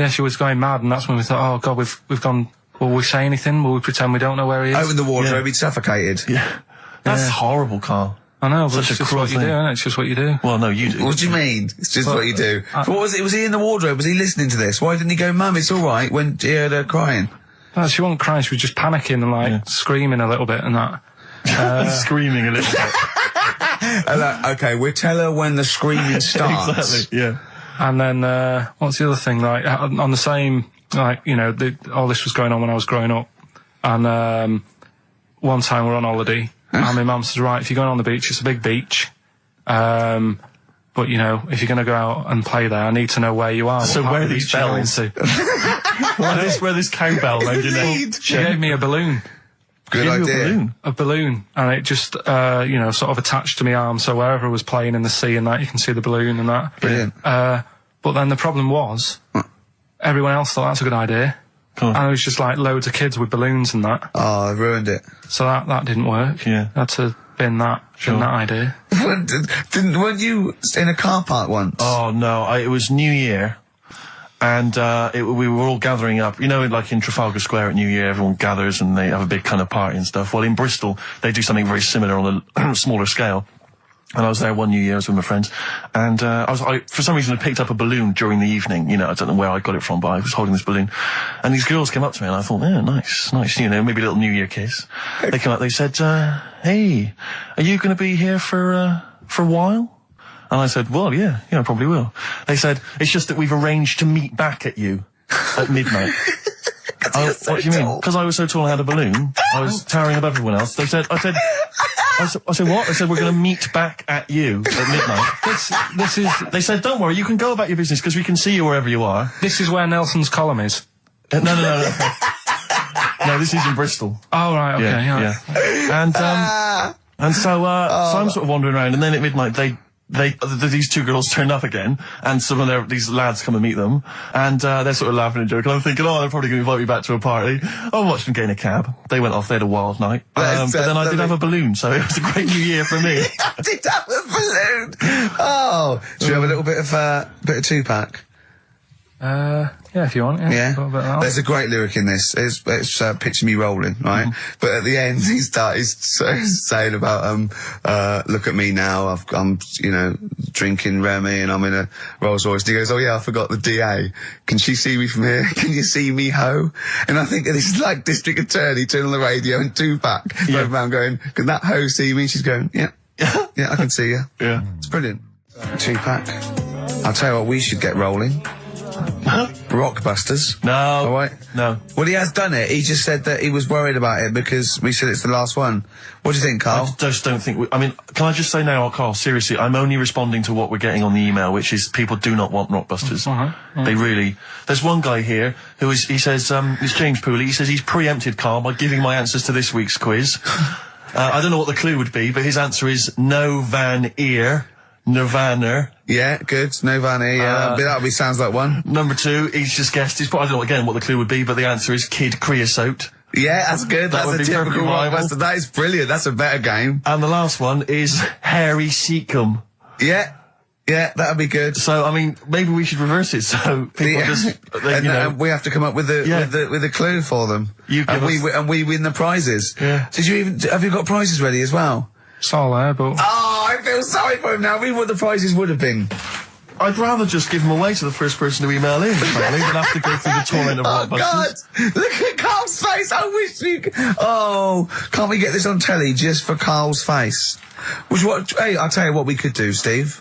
she was going mad, and that's when we thought, oh God, we've gone. Will we say anything? Will we pretend we don't know where he is? Open the wardrobe, Yeah. he'd suffocated. Yeah. That's Yeah. horrible, Carl. I know, but Such a it's just cruel what you do, thing. isn't it? It's just what you do. Well, no, you do. What do you mean? It's just Well, what you do. What was it? Was he in the wardrobe? Was he listening to this? Why didn't he go, Mum, it's all right, when he heard her crying? No, she wasn't crying, she was just panicking and like screaming a little bit and that. Screaming a little bit. Okay, we'll tell her when the screaming starts. Exactly. Yeah. And then, what's the other thing? Like, on the same, like, you know, all this was going on when I was growing up. And, one time we're on holiday, and my mum says, right, if you're going on the beach, it's a big beach. But, you know, if you're going to go out and play there, I need to know where you are. So what part where of the these beach you're going bells? to. where this cowbell round your neck. She gave me a balloon. Good Give you a idea. balloon. A balloon, and it just, you know, sort of attached to my arm, so wherever I was playing in the sea and that, you can see the balloon and that. Brilliant. But then the problem was, everyone else thought that's a good idea. Cool. And it was just like loads of kids with balloons and that. Oh, I ruined it. So that didn't work. Yeah. Had to bin that idea. Weren't you in a car park once? Oh no! It was New Year, and we were all gathering up. You know, like in Trafalgar Square at New Year, everyone gathers and they have a big kind of party and stuff. Well, in Bristol, they do something very similar on a smaller scale. And I was there one New Year, I was with my friends, and I for some reason I picked up a balloon during the evening. You know, I don't know where I got it from, but I was holding this balloon, and these girls came up to me, and I thought, yeah, nice, you know, maybe a little New Year kiss. They came up, they said, hey, are you going to be here for a while? And I said, well, yeah, I probably will. They said, it's just that we've arranged to meet back at you at midnight. What do you mean? Because I was so tall, I had a balloon. I was towering above everyone else. I said, what? I said, we're going to meet back at you at midnight. They said, don't worry, you can go about your business because we can see you wherever you are. This is where Nelson's column is. No. No, this is in Bristol. Oh, right, okay, yeah. And so I'm sort of wandering around, and then at midnight these two girls turn up again, and some of these lads come and meet them, and they're sort of laughing and joking. I'm thinking, they're probably going to invite me back to a party. I watched them get in a cab. They went off. They had a wild night. But then I did have a balloon, so it was a great New Year for me. I did have a balloon. Oh, should we have a little bit of Tupac? Yeah, if you want. Yeah. There's a great lyric in this. It's picture me rolling, right? But at the end, he starts saying about look at me now. I'm drinking Remy and I'm in a Rolls Royce. And he goes, oh yeah, I forgot the DA. Can she see me from here? Can you see me, ho? And I think this is like District Attorney turning on the radio and Tupac going around going, can that ho see me? She's going, yeah, I can see you. Yeah, it's brilliant. Tupac. I'll tell you what, we should get rolling. Rockbusters. No. All right. No. Well, he has done it. He just said that he was worried about it because we said it's the last one. What do you think, Carl? I just don't think can I just say now, Carl, seriously, I'm only responding to what we're getting on the email, which is people do not want Rockbusters. They really... There's one guy here he says, it's James Pooley, he says he's preempted Carl by giving my answers to this week's quiz. I don't know what the clue would be, but his answer is no Van Ear. Nirvana. Yeah, good. Nirvana, yeah. That sounds like one. Number 2, he's just guessed. I don't know again what the clue would be, but the answer is Kid Creosote. Yeah, that's good. That's a typical Rockbuster. That is brilliant. That's a better game. And the last one is Harry Seacombe. Yeah, that'd be good. So, maybe we should reverse it. So people we have to come up with the clue for them. And we win the prizes. Yeah. Have you got prizes ready as well? It's all there, but... Oh, I feel sorry for him now. Read what the prizes would have been. I'd rather just give them away to the first person to email in, frankly, than have to go through the torrent of Rockbusters. God! Look at Carl's face! I wish we could... Oh, can't we get this on telly just for Carl's face? Hey, I'll tell you what we could do, Steve.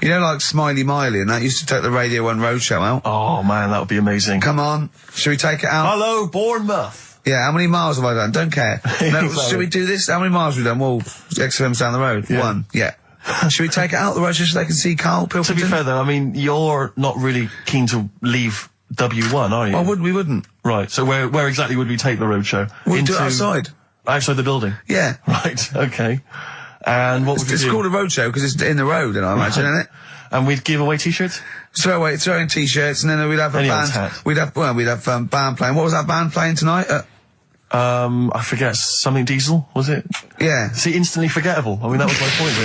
You know, like Smiley Miley and that used to take the Radio 1 Roadshow out? Oh, man, that would be amazing. Come on. Should we take it out? Hello, Bournemouth. Yeah, how many miles have I done? Don't care. No, should we do this? How many miles have we done? Well, XFM's down the road. Yeah. 1. Yeah. Should we take it out the road just so they can see Karl Pilkington? To be fair, though, you're not really keen to leave W1, are you? Well, we wouldn't. Right, so where exactly would we take the roadshow? We'd do it outside. Outside the building? Yeah. Right, okay. And what would we do? It's called a roadshow because it's in the road, I imagine, isn't it? And we'd give away T-shirts? Throw in T-shirts, and then we'd have a band. We'd have band playing. What was that band playing tonight? I forget, something Diesel, was it? Yeah. See, instantly forgettable. That was my point,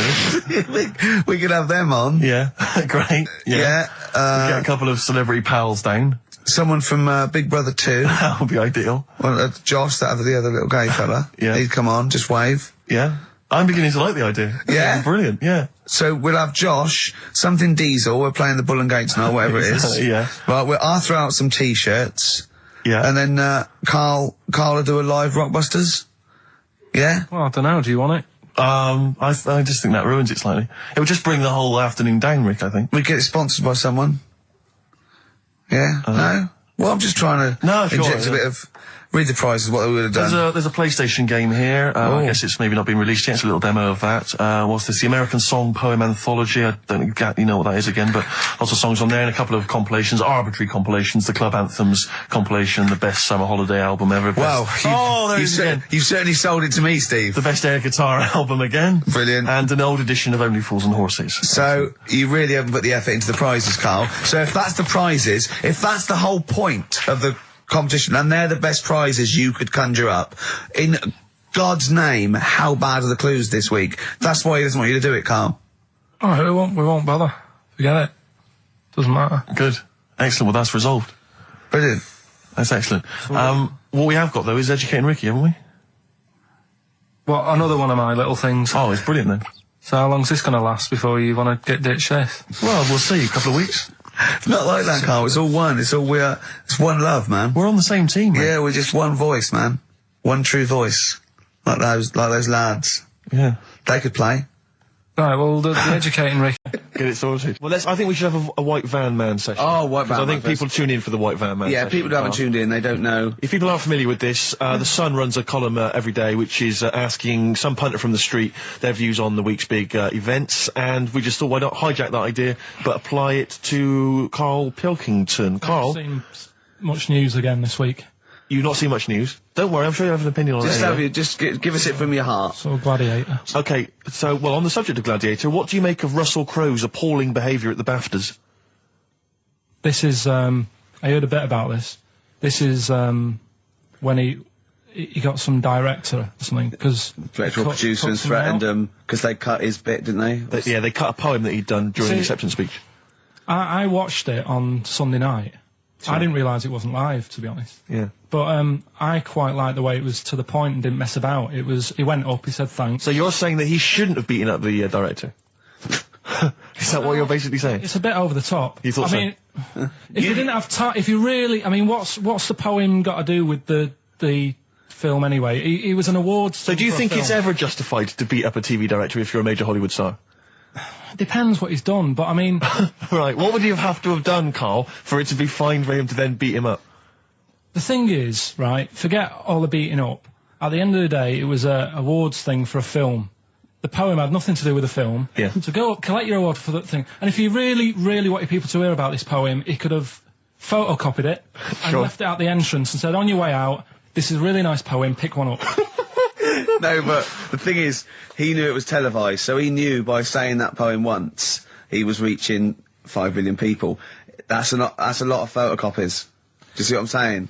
really. we could have them on. Yeah, great. Yeah. Get a couple of celebrity pals down. Someone from Big Brother 2. That would be ideal. Well, Josh, the other little gay fella. Yeah. He'd come on, just wave. Yeah. I'm beginning to like the idea. Yeah. Brilliant, yeah. So we'll have Josh, something Diesel, we're playing the Bull and Gates tonight, whatever it is. Yeah. Right, I'll throw out some T-shirts. Yeah. And then, Karl will do a live Rockbusters. Yeah? Well, I don't know. Do you want it? I just think that ruins it slightly. It would just bring the whole afternoon down, Rick, I think. We get it sponsored by someone. Yeah? No? Well, I'm just trying to inject a bit of... Read the prizes, what they would have done. There's a PlayStation game here. I guess it's maybe not been released yet. It's a little demo of that. What's this? The American Song Poem Anthology. I don't exactly know what that is again, but lots of songs on there and a couple of compilations, arbitrary compilations, the Club Anthems compilation, the best summer holiday album ever. Wow. You've certainly sold it to me, Steve. The best air guitar album again. Brilliant. And an old edition of Only Fools and Horses. So, you really haven't put the effort into the prizes, Karl. So if that's the prizes, if that's the whole point of the competition, and they're the best prizes you could conjure up, in God's name, how bad are the clues this week? That's why he doesn't want you to do it, Karl. Oh, we won't bother. Forget it. Doesn't matter. Good. Excellent. Well, that's resolved. Brilliant. That's excellent. What we have got, though, is Educating Ricky, haven't we? Well, another one of my little things. Oh, it's brilliant, then. So how long's this going to last before you want to get ditched this? Well, we'll see. A couple of weeks. It's not like that, Karl. It's all one. It's one love, man. We're on the same team, man. Yeah, we're just one voice, man. One true voice. Like those lads. Yeah. They could play. Right, well, the Educating Ricky. Get it sorted. Well, I think we should have a White Van Man session. Oh, White Van Man. I think people tune in for the White Van Man Yeah, session. people who haven't tuned in, they don't know. If people aren't familiar with this, The Sun runs a column every day which is asking some punter from the street their views on the week's big events, and we just thought, why not hijack that idea, but apply it to Karl Pilkington. Karl? I've seen much news again this week. You've not seen much news. Don't worry, I'm sure you have an opinion on it. Just give us it from your heart. So Gladiator. Okay, so, well, on the subject of Gladiator, what do you make of Russell Crowe's appalling behaviour at the BAFTAs? This is, I heard a bit about this. This is, when he got some director or something, because... Director or producer and threatened him, because they cut his bit, didn't they? They cut a poem that he'd done during the acceptance speech. I watched it on Sunday night. Sure. I didn't realise it wasn't live, to be honest. Yeah. But I quite liked the way it was to the point and didn't mess about. He went up, he said thanks. So you're saying that he shouldn't have beaten up the director? Is that what you're basically saying? It's a bit over the top. You thought I mean, if you didn't have time, if you really, I mean, what's the poem got to do with the film anyway? He was an awards. So do you think it's ever justified to beat up a TV director if you're a major Hollywood star? Depends what he's done, but I mean... Right, what would you have to have done, Carl, for it to be fine for him to then beat him up? The thing is, right, forget all the beating up. At the end of the day, it was a awards thing for a film. The poem had nothing to do with the film. Yeah. So go up, collect your award for that thing. And if he really, really wanted people to hear about this poem, he could have photocopied it and left it at the entrance and said, on your way out, this is a really nice poem, pick one up. No, but the thing is, he knew it was televised, so he knew by saying that poem once, he was reaching 5 billion people. That's a lot of photocopies. Do you see what I'm saying?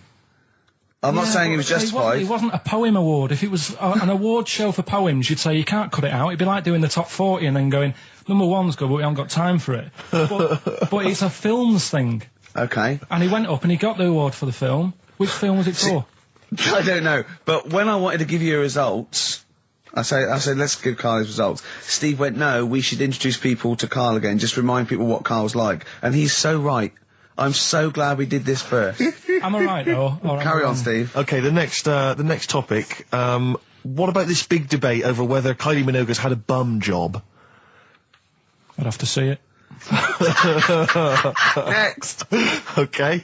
I'm not saying he was justified. It wasn't a poem award. If it was an award show for poems, you'd say you can't cut it out. It'd be like doing the top 40 and then going, number one's good, but we haven't got time for it. But it's a films thing. Okay. And he went up and he got the award for the film. Which film was it for? I don't know, but when I wanted to give you results, I said, let's give Carl his results. Steve went, no, we should introduce people to Carl again, just remind people what Carl's like. And he's so right. I'm so glad we did this first. Am I right, though? Carry on, Steve. Okay, the next topic, what about this big debate over whether Kylie Minogue's had a bum job? I'd have to see it. Next. Okay.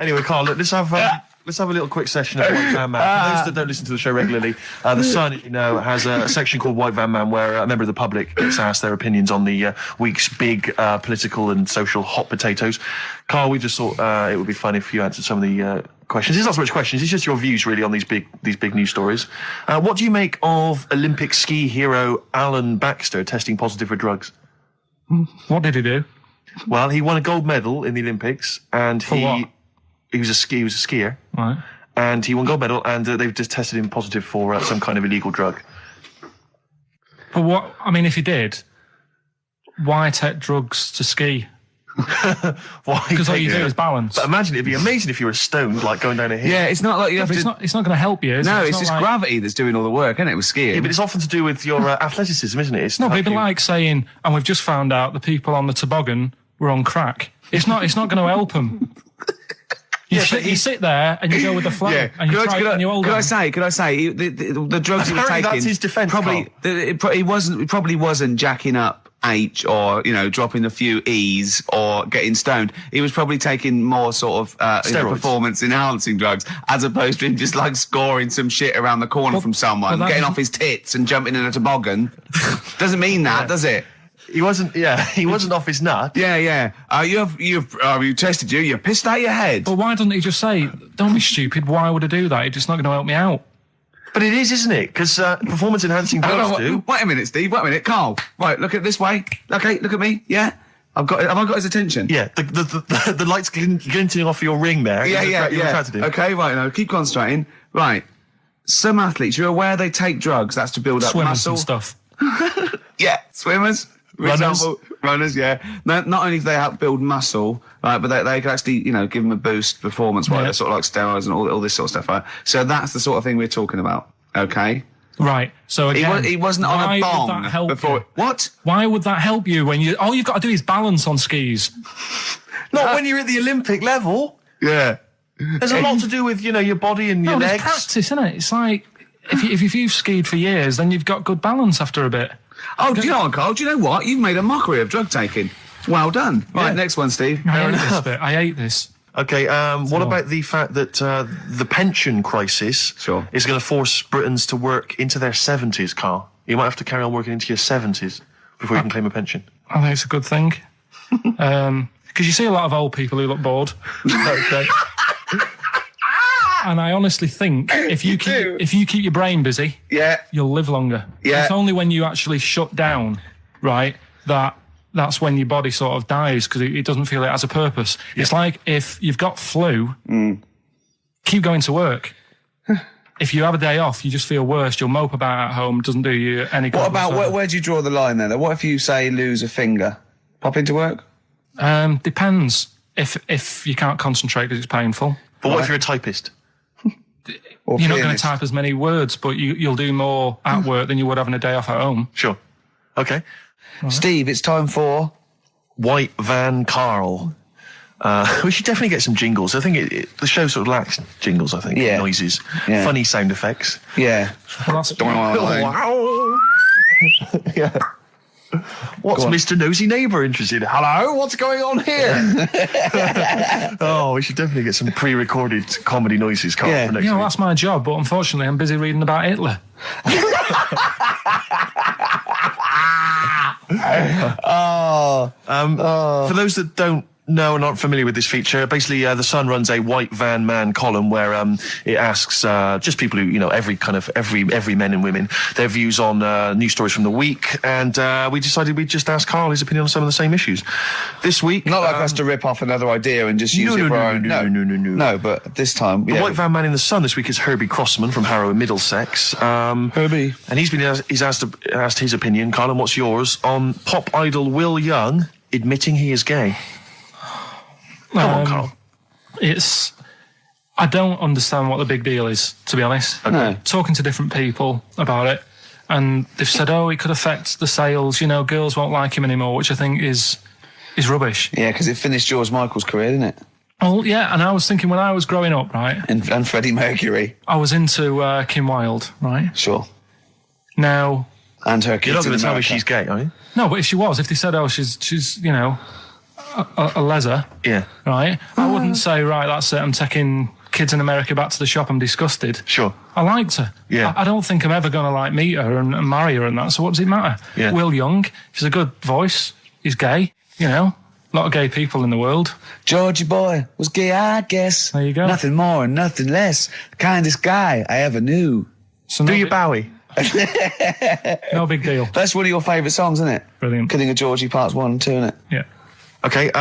Anyway, Carl, let's have a little quick session of White Van Man. For those that don't listen to the show regularly, The Sun, as you know, has a section called White Van Man where a member of the public gets asked their opinions on the week's big political and social hot potatoes. Carl, we just thought it would be fun if you answered some of the questions. It's not so much questions, it's just your views really on these big news stories. What do you make of Olympic ski hero Alan Baxter testing positive for drugs? What did he do? Well, he won a gold medal in the Olympics, and what? He was a skier. Right. And he won gold medal, and they've just tested him positive for some kind of illegal drug. But what, I mean, if he did, why take drugs to ski? Why? Because all you do is balance. But imagine, it'd be amazing if you were stoned, like going down a hill. Yeah, it's not like you have to... It's not going to help you, is it? No, it's just like... gravity that's doing all the work, isn't it, with skiing? Yeah, but it's often to do with your athleticism, isn't it? It's no, but it'd be like saying, and we've just found out the people on the toboggan were on crack. It's not going to help them. You sit there and you go with the flow, and you try and you hold on. Could I say, the drugs he was taking... that's his defence, He probably wasn't jacking up H or, dropping a few E's or getting stoned. He was probably taking more sort of performance-enhancing drugs, as opposed to him just, like, scoring some shit around the corner from someone, getting off his tits and jumping in a toboggan. Doesn't mean that, does it? He wasn't off his nut. Yeah. You tested you? You pissed out your head. But why doesn't he just say, don't be stupid, why would I do that? It's just not going to help me out. But it is, isn't it? Because performance-enhancing drugs do. Wait a minute, Steve, wait a minute. Carl, right, look at this way. Okay, look at me, yeah? Have I got his attention? Yeah, the light's glinting off your ring there. Yeah. Okay, right, now, keep concentrating. Right, some athletes, you're aware they take drugs, that's to build up muscle. Swimmers and stuff. Yeah, swimmers. Runners, yeah. Not only do they help build muscle, right, but they can actually, give them a boost performance-wise. They're sort of like steroids and all this sort of stuff, right? So that's the sort of thing we're talking about, okay? Right. So again, he wasn't on a bong before. What? Why would that help you when all you've got to do is balance on skis? Not when you're at the Olympic level. Yeah. There's a lot to do with, your body and your legs. It's practice, isn't it? It's like, if you've skied for years, then you've got good balance after a bit. Oh, do you know what, Carl? Do you know what? You've made a mockery of drug taking. Well done. Right, next one, Steve. I hate this. Okay, what about the fact that the pension crisis is going to force Britons to work into their 70s, Carl? You might have to carry on working into your 70s before you can claim a pension. I think it's a good thing. Because you see a lot of old people who look bored. Okay. And I honestly think if you keep your brain busy, you'll live longer. Yeah. It's only when you actually shut down, right, that's when your body sort of dies because it doesn't feel it has a purpose. Yeah. It's like if you've got flu, keep going to work. If you have a day off, you just feel worse. You'll mope about at home. Doesn't do you any good. What about where do you draw the line then? What if you say lose a finger? Pop into work? Depends. If you can't concentrate because it's painful. But what if you're a typist? You're not going to type as many words, but you'll do more at work than you would having a day off at home. Sure. Okay. Right. Steve, it's time for White Van Karl. We should definitely get some jingles. I think the show sort of lacks jingles, I think. Yeah. Noises. Yeah. Funny sound effects. Yeah. Wow. Yeah. What's Mr. Nosy Neighbour interested in? Hello? What's going on here? Oh, we should definitely get some pre-recorded comedy noises, Carl, for next week. That's my job, but unfortunately I'm busy reading about Hitler. For those that don't know and aren't familiar with this feature, basically The Sun runs a White Van Man column where it asks just people who, every men and women, their views on news stories from the week, and we decided we'd just ask Carl his opinion on some of the same issues. This week... Not like us to rip off another idea and just use it for our own... No, but this time... The White Van Man in The Sun this week is Herbie Crossman from Harrow in Middlesex. Herbie. And he's asked his opinion, Carl, and what's yours, on pop idol Will Young admitting he is gay. Come on, Carl. I don't understand what the big deal is, to be honest. Okay. No. Talking to different people about it, and they've said, it could affect the sales, girls won't like him anymore, which I think is rubbish. Yeah, because it finished George Michael's career, didn't it? Oh, yeah, and I was thinking when I was growing up, right? And Freddie Mercury. I was into Kim Wilde, right? Sure. Now... And her kids. You're not going to tell me she's gay, are you? No, but if they said, she's a leather, right? I wouldn't say, right, that's it, I'm taking kids in America back to the shop, I'm disgusted. Sure. I liked her. Yeah. I don't think I'm ever going to meet her and marry her and that, so what does it matter? Yeah. Will Young, he's a good voice, he's gay, a lot of gay people in the world. Georgie boy was gay, I guess. There you go. Nothing more and nothing less. The kindest guy I ever knew. So Do you Bowie? No big deal. That's one of your favourite songs, isn't it? Brilliant. Killing a Georgie Parts 1 and 2, isn't it? Yeah. Okay,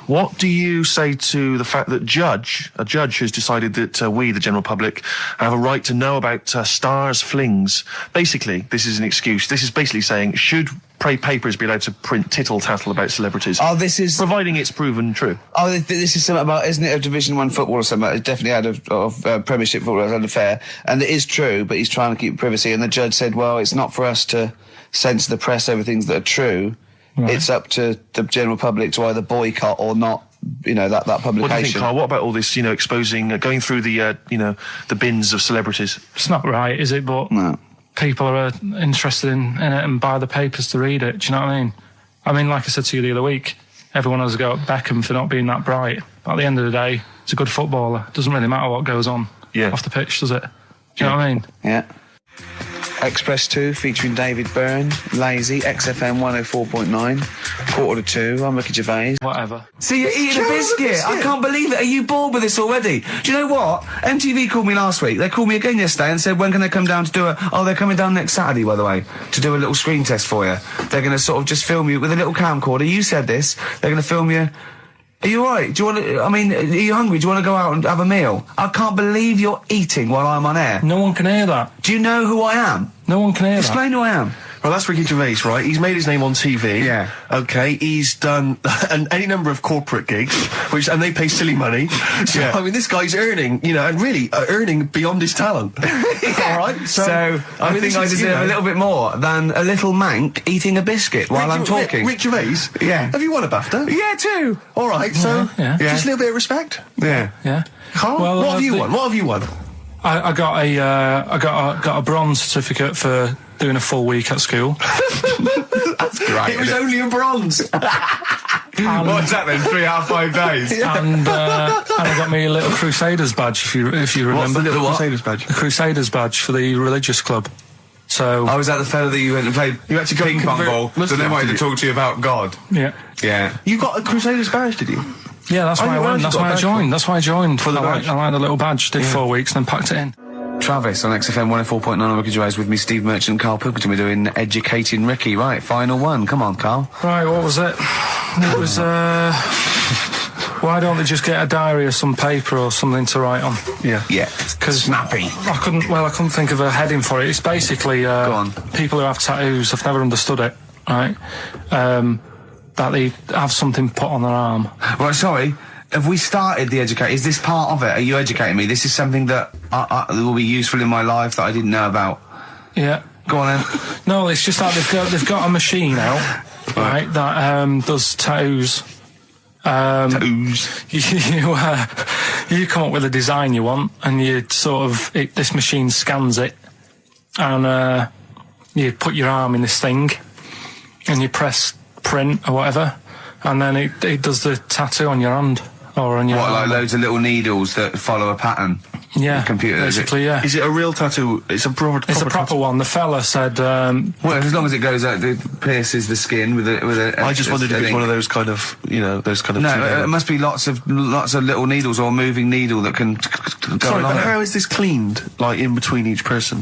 what do you say to the fact that a judge has decided that we, the general public, have a right to know about stars' flings? Basically, this is an excuse. This is basically saying, should papers be allowed to print tittle-tattle about celebrities? Oh, this is... Providing it's proven true. Oh, this is something about, isn't it, a Division 1 football or something? It's definitely had Premiership football, had an affair. And it is true, but he's trying to keep privacy. And the judge said, well, it's not for us to censor the press over things that are true. Right. It's up to the general public to either boycott or not, that publication. What do you think, Carl? What about all this, exposing, going through the, the bins of celebrities? It's not right, is it? But no. People are interested in it and buy the papers to read it. Do you know what I mean? Like I said to you the other week, everyone has a go at Beckham for not being that bright. But at the end of the day, he's a good footballer. It doesn't really matter what goes on off the pitch, does it? Do you know what I mean? Yeah. Express 2 featuring David Byrne, Lazy, XFM 104.9, 1:45. I'm Ricky Gervais. Whatever. See, you're eating a biscuit. I can't believe it. Are you bored with this already? Do you know what? MTV called me last week. They called me again yesterday and said, when can they come down to do they're coming down next Saturday, by the way, to do a little screen test for you. They're going to sort of just film you with a little camcorder. You said this. They're going to film you. Are you alright? Do you want to, are you hungry? Do you want to go out and have a meal? I can't believe you're eating while I'm on air. No one can hear that. Do you know who I am? No one can hear Explain who I am. Well, that's Ricky Gervais, right? He's made his name on TV. Yeah. Okay, he's done any number of corporate gigs, and they pay silly money. So, this guy's earning, and really earning beyond his talent. All right? So I think I deserve a little bit more than a little mank eating a biscuit while I'm talking. Rick Gervais? Yeah. Have you won a BAFTA? Yeah, too. All right, so just a little bit of respect. Yeah. Yeah. Carl, well, what have you won? What have you won? I got a bronze certificate for doing a full week at school. That's great. It was only a bronze. What's that then? 3.5 days. And I got me a little Crusaders badge, if you remember. What's the little Crusaders badge? The Crusaders badge for the religious club. So I was at the fella that you went and played. You had to ping pong ball. So they wanted to talk to you about God. Yeah. Yeah. You got a Crusaders badge, did you? Yeah, that's why I went. That's why I joined. That's why I joined. For the badge. I like the little badge. Did 4 weeks, then packed it in. Travis on XFM 104.9 on Ricky Gervais with me, Steve Merchant and Karl Pilkington. We're doing Educating Ricky. Right, final one. Come on, Karl. Right, what was it? It was, why don't they just get a diary or some paper or something to write on? Yeah. Because snappy. I couldn't think of a heading for it. It's basically, Go on. people who have tattoos, I've never understood it, right? That they have something put on their arm. Right, sorry. Have we started the educate? Is this part of it? Are you educating me? This is something that will be useful in my life that I didn't know about. Yeah. Go on then. No, it's just that they've got a machine out, right, that does tattoos. Tattoos. You come up with a design you want, and you this machine scans it, and you put your arm in this thing, and you press print or whatever, and then it does the tattoo on your hand. Or on your what, arm. like loads of little needles that follow a pattern? Yeah, the computer, basically, yeah. Is it a real tattoo? It's a proper proper one. The fella said... well, as long as it goes out, it pierces the skin with a I just wondered if it's one of those kind of, those kind of... No, it must be lots of little needles or a moving needle that can go Sorry, along but it. how is this cleaned, like, in between each person?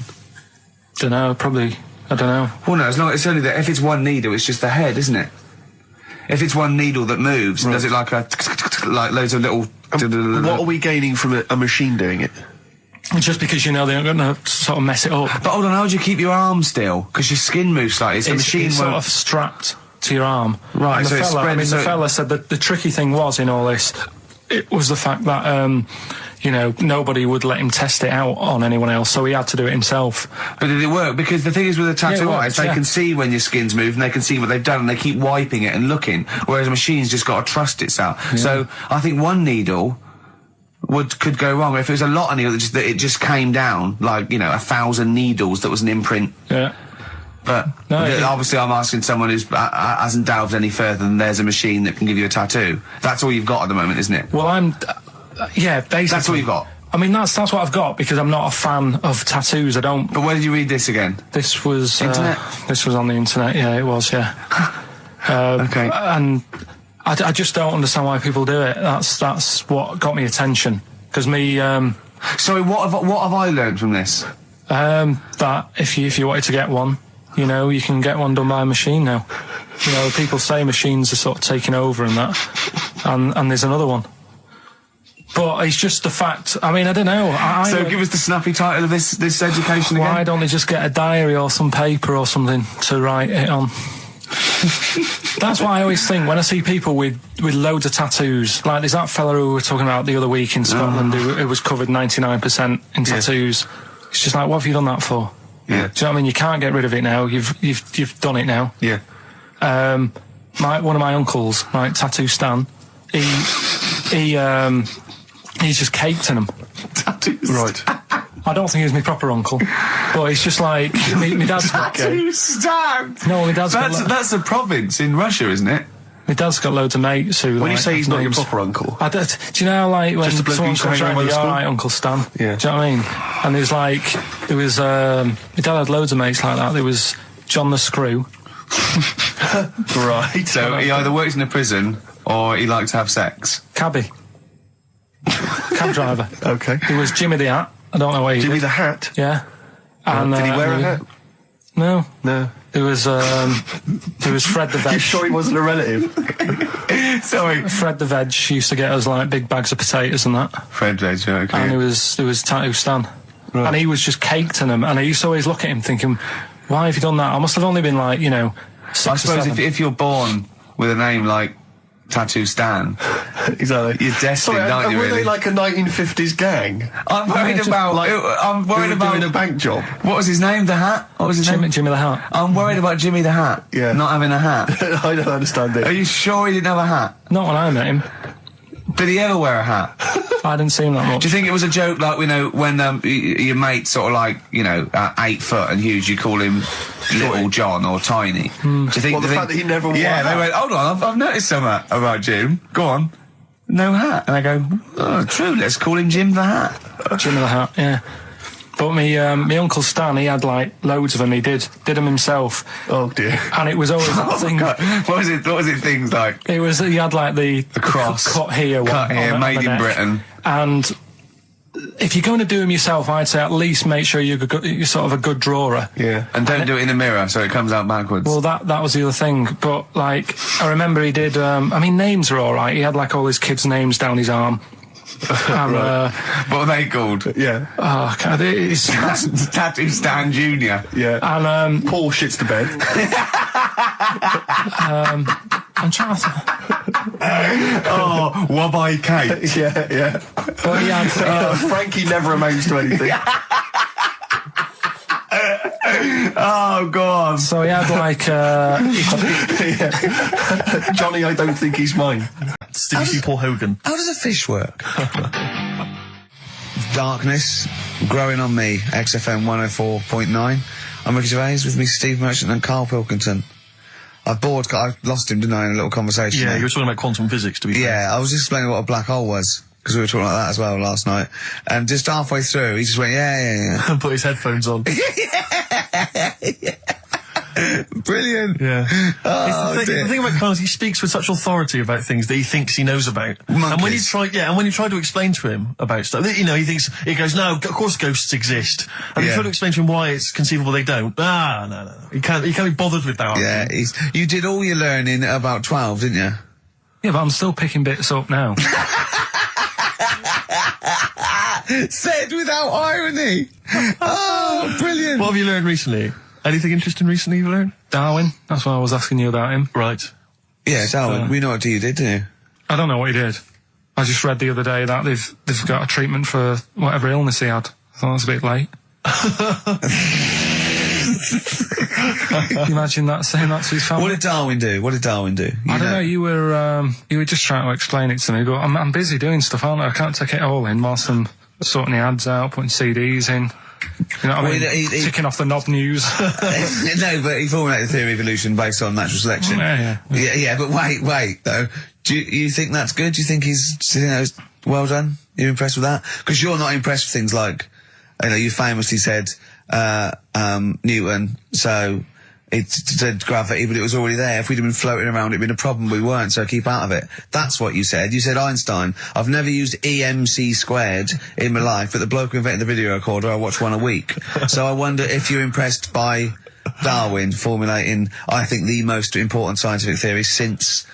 Dunno, probably... I don't know. Well, no, it's only that if it's one needle, it's just the head, isn't it? If it's one needle that moves and does it like loads of little... What are we gaining from a machine doing it? Just because they're not going to sort of mess it up. But hold on, how do you keep your arm still? Because your skin moves slightly. So the machine it's won't... sort of strapped to your arm. Right, And so it's spread... the fella said that the tricky thing was in all this, it was the fact that, nobody would let him test it out on anyone else, so he had to do it himself. But did it work? Because the thing is with a tattoo artist, they can see when your skin's moved and they can see what they've done and they keep wiping it and looking, whereas a machine's just got to trust itself. Yeah. So I think one needle could go wrong. If it was a lot of needles that it just came down, like, 1,000 needles that was an imprint. Yeah. But obviously I'm asking someone who hasn't delved any further than there's a machine that can give you a tattoo. That's all you've got at the moment, isn't it? Well, yeah, basically. That's all you've got? I mean, that's what I've got, because I'm not a fan of tattoos. I don't... But where did you read this again? This was... Internet? This was on the internet, yeah, it was, yeah. Okay. And I just don't understand why people do it. That's what got me attention. Because me... Sorry, what have I learned from this? That if you wanted to get one, you can get one done by a machine now. People say machines are sort of taking over and that. And there's another one. But it's just the fact. I mean, I don't know. So give us the snappy title of this education again. Why don't they just get a diary or some paper or something to write it on? That's why I always think when I see people with loads of tattoos, like there's that fella who we were talking about the other week in Scotland who was covered 99% in tattoos. It's just like, what have you done that for? Yeah. Do you know what I mean? You can't get rid of it now. You've done it now. Yeah. One of my uncles, right, Tattoo Stan, he's just caked in them. Tattoos. Right. I don't think he's my proper uncle, but it's just like my dad's got... Tattoo Stan! No, my dad's got... That's a province in Russia, isn't it? My dad's got loads of mates who... When you say he's not your proper uncle... do you know, like, when someone comes around, you're alright, Uncle Stan? Yeah. Do you know what I mean? And there's like... my dad had loads of mates like that. There was John the Screw. Right. So he either works in a prison or he likes to have sex. Cabbie. Cab driver. Okay. There was Jimmy the Hat. I don't know where he Jimmy did. the Hat? Yeah. And, did he wear a hat? No. No. There was Fred the Veg. You sure he wasn't a relative? Sorry. Fred the Veg used to get us like big bags of potatoes and that. Fred Veg, okay. And there was Tattoo Stan. Right. And he was just caked in them. And I used to always look at him thinking, why have you done that? I must have only been like, 6 I suppose or 7. if you're born with a name like Tattoo Stan, Exactly. you're destined, aren't you, were really? they like a 1950s gang? I'm worried about... I'm worried about... doing a bank job. What was his name? The Hat? What was his name? Jimmy the Hat. I'm worried about Jimmy the Hat. Yeah. Not having a hat. I don't understand it. Are you sure he didn't have a hat? Not when I met him. Did he ever wear a hat? I didn't see him that much. Do you think it was a joke, like, when your mate's sort of like, 8 foot and huge, you call him Little John or Tiny? Do you think... Well, the fact that he never wore a Yeah, hat. they went, hold on, I've noticed something about Jim. Go on. No hat. And I go, oh, true, let's call him Jim the Hat. Jimmy the Hat, yeah. But my Uncle Stan, he had like loads of them. He did them himself. Oh dear. And it was always that thing. God. What was it? Things like He had like the cross, cut here, made in Britain. And if you're going to do them yourself, I'd say at least make sure you're sort of a good drawer. Yeah. And don't do it in the mirror so it comes out backwards. Well, that was the other thing. But like, I remember he did. Names are all right. He had like all his kids' names down his arm. Right. What are they called? Yeah. Oh, God, it's Tattoo Stan Jr. Yeah. And Paul shits the bed. I'm trying to. Oh, Wabbai Kate. Yeah. But he had, Frankie never amounts to anything. Oh, God. so he had like. Johnny, I don't think he's mine. Stevie Paul Hogan. How does a fish work? Darkness, growing on me, XFM 104.9. I'm Ricky Gervais, with me Steve Merchant and Karl Pilkington. I lost him, didn't I, in a little conversation? Yeah, there. you were talking about quantum physics, to be fair. Yeah, I was explaining what a black hole was, because we were talking like that as well last night. And just halfway through, he just went, yeah. And put his headphones on. Brilliant. Yeah. Oh, the thing about Karl is he speaks with such authority about things that he thinks he knows about. Monkeys. And when you try to explain to him about stuff, he he goes, no, of course ghosts exist. And you try to explain to him why it's conceivable they don't. No. He can't be bothered with that. Yeah, you did all your learning at about 12, didn't you? Yeah, but I'm still picking bits up now. Said without irony. Oh, brilliant. What have you learned recently? Anything interesting recently you've learned? Darwin. That's why I was asking you about him. Right. Yeah, Darwin. We know what you did, didn't you? I don't know what he did. I just read the other day that they've got a treatment for whatever illness he had. I thought it was a bit late. Can you imagine that, saying that to his family? What did Darwin do? I don't know. You were just trying to explain it to me, but I'm busy doing stuff, aren't I? I can't take it all in whilst I'm sorting the ads out, putting CDs in. You know what I mean? Ticking off the knob news. No, but he formulated the theory of evolution based on natural selection. Yeah, but wait, though. Do you think that's good? Do you think he's well done? You're impressed with that? Because you're not impressed with things like, you famously said, Newton, so it said gravity, but it was already there. If we'd have been floating around, it'd been a problem. We weren't, so keep out of it. That's what you said. You said Einstein. I've never used EMC squared in my life, but the bloke who invented the video recorder, I watch one a week. So I wonder if you're impressed by Darwin formulating, I think, the most important scientific theory since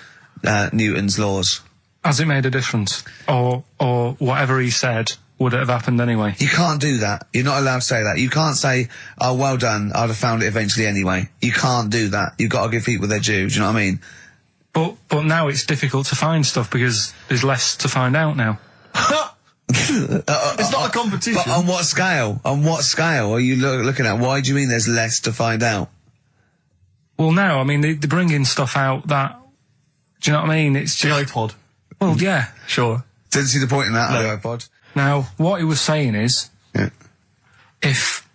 Newton's laws. Has it made a difference? Or whatever he said, would it have happened anyway? You can't do that. You're not allowed to say that. You can't say, oh, well done, I'd have found it eventually anyway. You can't do that. You've got to give people their due, do you know what I mean? But now it's difficult to find stuff because there's less to find out now. It's not a competition. But on what scale? On what scale are you looking at? Why do you mean there's less to find out? Well, now, I mean, they're bringing stuff out that... Do you know what I mean? It's just... The iPod. Well, yeah. Sure. Didn't see the point in that, No. the iPod. Now, what he was saying is, if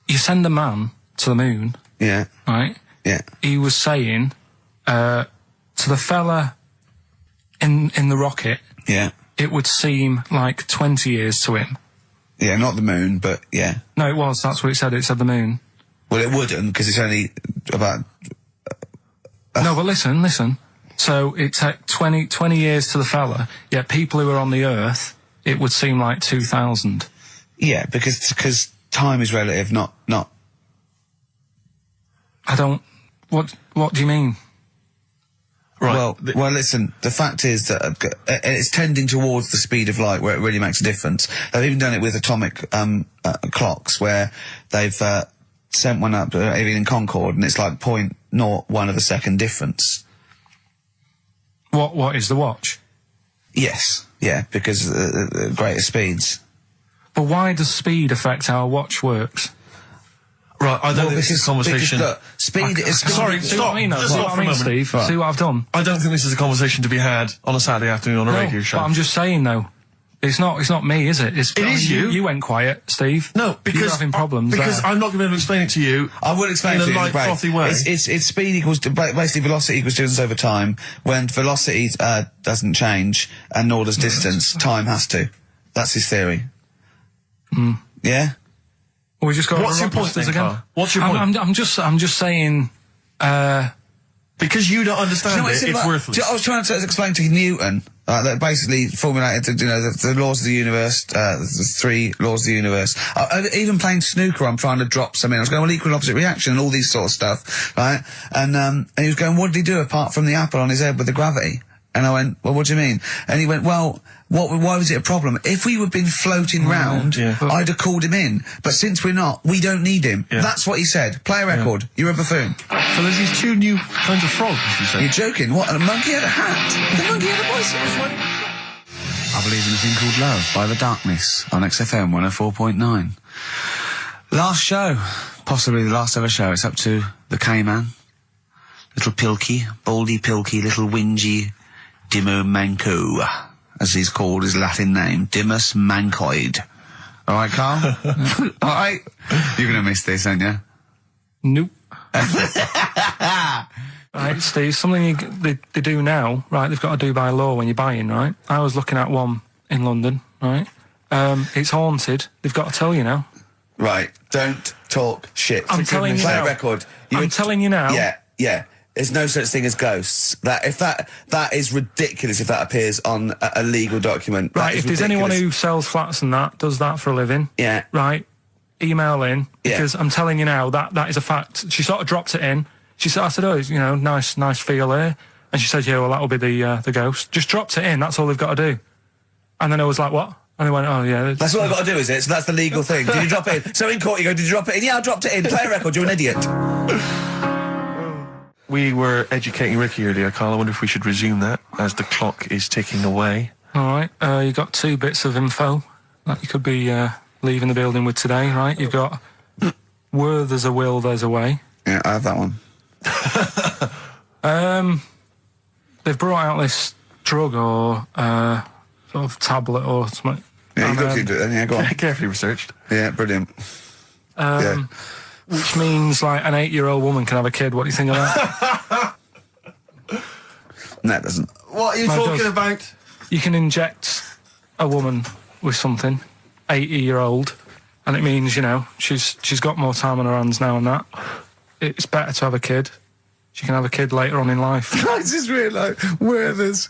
you send a man to the moon, right? Yeah. He was saying to the fella in the rocket, it would seem like 20 years to him. Yeah, not the moon, but yeah. No, it was. That's what it said. It said the moon. Well, it wouldn't, because it's only about... No, but listen. So it took 20 years to the fella, yet people who are on the Earth, it would seem like 2000. Yeah, because time is relative, not... I don't... What do you mean? Right. Well, listen, the fact is that it's tending towards the speed of light where it really makes a difference. They've even done it with atomic clocks, where they've sent one up, even in Concorde, and it's like 0.01 of a second difference. What is the watch? Yes, yeah, because greater speeds. But why does speed affect how a watch works? Right, I don't think this is a conversation... Because, look, speed is... Sorry, See stop. what I mean, though? Just See stop what for I a mean, moment. Steve? See what I've done? I don't think this is a conversation to be had on a Saturday afternoon on a radio show. But I'm just saying, though. It's not me, is it? It is you. You went quiet, Steve. No, because... You're having problems Because I'm not going to be able to explain it to you. I will explain in it to a you light, frothy way. It's speed equals... Basically, velocity equals distance over time. When velocity doesn't change, and nor does distance, time has to. That's his theory. Yeah? Or we just got What's your point then, Carl? What's your point? I'm just saying. Because you don't understand it's worthless. I was trying to explain to Newton that basically formulated, the laws of the universe, the 3 laws of the universe. Even playing snooker, I'm trying to drop something. I was going, well, equal and opposite reaction and all these sort of stuff, right? And he was going, what did he do apart from the apple on his head with the gravity? And I went, well, what do you mean? And he went, well, why was it a problem? If we had been floating round, I'd have called him in. But since we're not, we don't need him. Yeah. That's what he said. Play a record. You're a buffoon. So there's these 2 new kinds of frogs, you say? You're joking. What? And a monkey had a hat. The monkey had a voice. I Believe in a Thing Called Love by The Darkness on XFM 104.9. Last show. Possibly the last ever show. It's up to the K-Man. Little Pilky. Baldy Pilky. Little Whingy. Dimmo Manco, as he's called his Latin name, Dimmus Mancoid. All right, Carl? All right? You're going to miss this, aren't you? Nope. Right, Steve, something they do now, right, they've got to do by law when you're buying, right? I was looking at one in London, right? It's haunted. They've got to tell you now. Right, don't talk shit. I'm telling you now. Play a record. I'm telling you now. Yeah. There's no such thing as ghosts. That is ridiculous if that appears on a legal document. Right, if there's anyone who sells flats and does that for a living. Yeah. Right, email in, because I'm telling you now, that is a fact. She sort of dropped it in. I said, oh, nice feel here. And she said, yeah, well, that'll be the ghost. Just dropped it in, that's all they've got to do. And then I was like, what? And they went, oh, yeah. That's all I've got to do, is it? So that's the legal thing. Did you drop it in? So in court you go, did you drop it in? Yeah, I dropped it in. Play a record, you're an idiot. We were educating Ricky earlier, Carl. I wonder if we should resume that as the clock is ticking away. All right. You got 2 bits of info that you could be leaving the building with today, right? You've got where there's a will, there's a way. Yeah, I have that one. They've brought out this drug or sort of tablet or something. Yeah, you looked into it then. Yeah, go on. Carefully researched. Yeah, brilliant. Which means, like, an 8-year-old woman can have a kid. What do you think of that? No, it doesn't. What are you talking about? You can inject a woman with something, 80-year-old, and it means, she's got more time on her hands now and that. It's better to have a kid. She can have a kid later on in life. I just realised where there's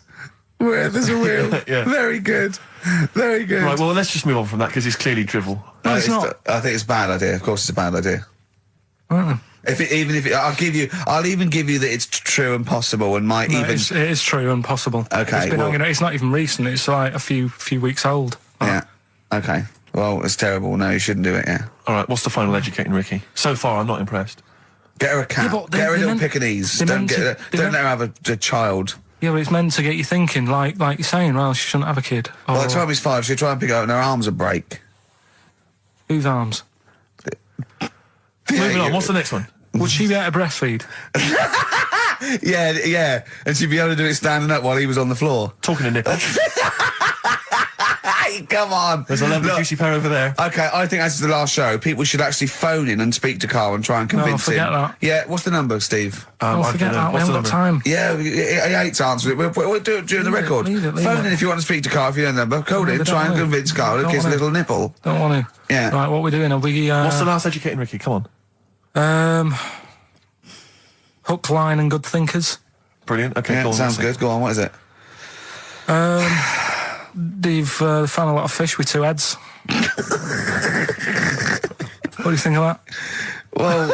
a will. Yeah. Very good. Very good. Right, well, let's just move on from that, because it's clearly drivel. No, it's not. I think it's a bad idea. Of course it's a bad idea. Right. I'll even give you that it's true and possible, and it is true and possible. Okay, it's not even recent. It's like a few weeks old. Yeah. Okay. Well, it's terrible. No, you shouldn't do it. Yeah. All right. What's the final educating Ricky? So far, I'm not impressed. Get her a cat. Get her a little Pekingese. Don't let her have a child. Yeah, but it's meant to get you thinking, like you're saying. Well, she shouldn't have a kid. By the time he's 5, she'll try and pick it up, and her arms will break. Whose arms? Moving on, what's the next one? Would she be able to breastfeed? Yeah. And she'd be able to do it standing up while he was on the floor. Talking to nipple. Come on. There's a lovely juicy pair over there. Okay, I think that's the last show. People should actually phone in and speak to Carl and try and convince him. Forget that. Yeah, what's the number, Steve? Forget that. We haven't got time. Yeah, he hates answering it. We'll do it during the record. Phone in if you want to speak to Carl, if you know the number. Call in, try and convince Carl to kiss a little nipple. Don't want to. Yeah. Right, what are we doing? Are we... What's the last educating Ricky? Come on. Hook, line and good thinkers. Brilliant. Okay, yeah, cool. Sounds good. Go on, what is it? They've found a lot of fish with 2 heads. What do you think of that? Well,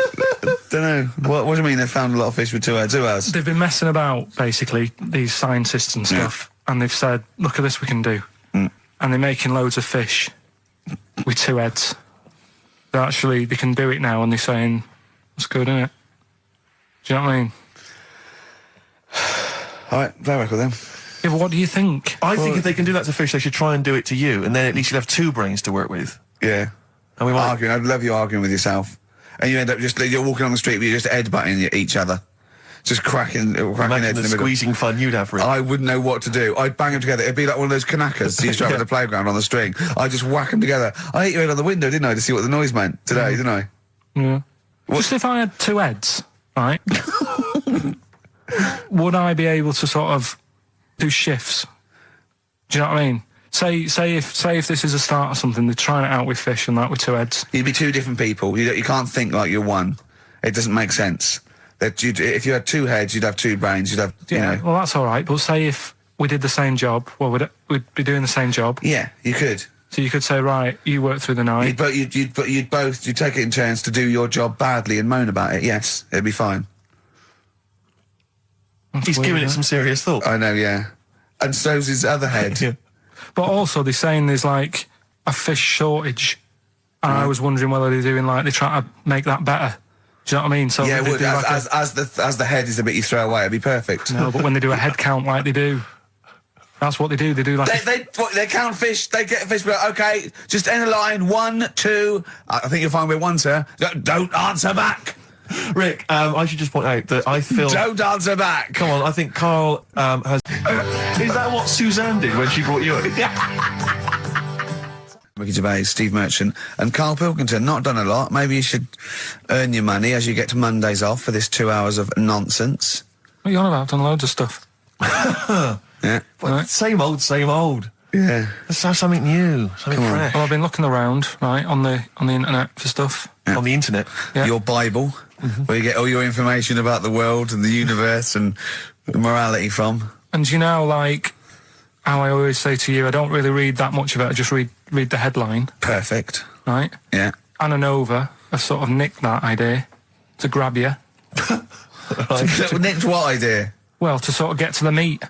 don't know. What do you mean they found a lot of fish with 2 heads? Who else? They've been messing about, basically, these scientists and stuff, and they've said, look at this we can do. And they're making loads of fish with 2 heads. They can do it now, and they're saying, that's good, isn't it? Do you know what I mean? All right, play a record then. Yeah, but what do you think? I think if they can do that to fish, they should try and do it to you, and then at least you'll have 2 brains to work with. Yeah. And we might... Arguing. I'd love you arguing with yourself. And you end up you're walking on the street, but you're just headbutting each other. Just cracking heads in the middle. Squeezing fun you'd have for it. I wouldn't know what to do. I'd bang them together. It'd be like one of those kanakas you used to have at the playground on the string. I'd just whack them together. I hit your head on the window, didn't I, to see what the noise meant today, didn't I? Yeah. Just if I had 2 heads, right, would I be able to sort of do shifts? Do you know what I mean? Say if this is a start or something, they're trying it out with fish and that with two heads. You'd be two different people. You can't think like you're one. It doesn't make sense. If you had two heads, you'd have two brains. You'd have, you know. Well, that's all right. But say if we did the same job, well, we'd be doing the same job. Yeah, you could. So you could say, right, you work through the night. You'd take it in turns to do your job badly and moan about it. Yes, it'd be fine. He's giving it some serious thought. I know, yeah. And so's his other head. Yeah. But also, they're saying there's like a fish shortage, and I was wondering whether they're doing like they're trying to make that better. Do you know what I mean? So Yeah, they do as the head is the bit you throw away, it'd be perfect. No, but when they do a head count like they do, that's what they do. They do like They count fish. They get fish. Okay, just end the line. 1, 2. I think you'll find we're 1, sir. Don't answer back. Rick, I should just point out that I feel... Don't answer back. Come on, I think Carl has... Is that what Suzanne did when she brought you in? Ricky Gervais, Steve Merchant, and Karl Pilkington. Not done a lot. Maybe you should earn your money as you get to Mondays off for this 2 hours of nonsense. What are you on about? I've done loads of stuff. Yeah. Right. Same old, same old. Yeah. Let's have something new, something fresh. Well, I've been looking around, right, on the internet for stuff. Yeah. On the internet. Yeah. Your Bible, where you get all your information about the world and the universe and morality from. And you know, like how I always say to you, I don't really read that much of it. I just read the headline. Perfect. Right? Yeah. Anna Nova have sort of nicked that idea to grab you. Nicked what idea? Well, to sort of get to the meat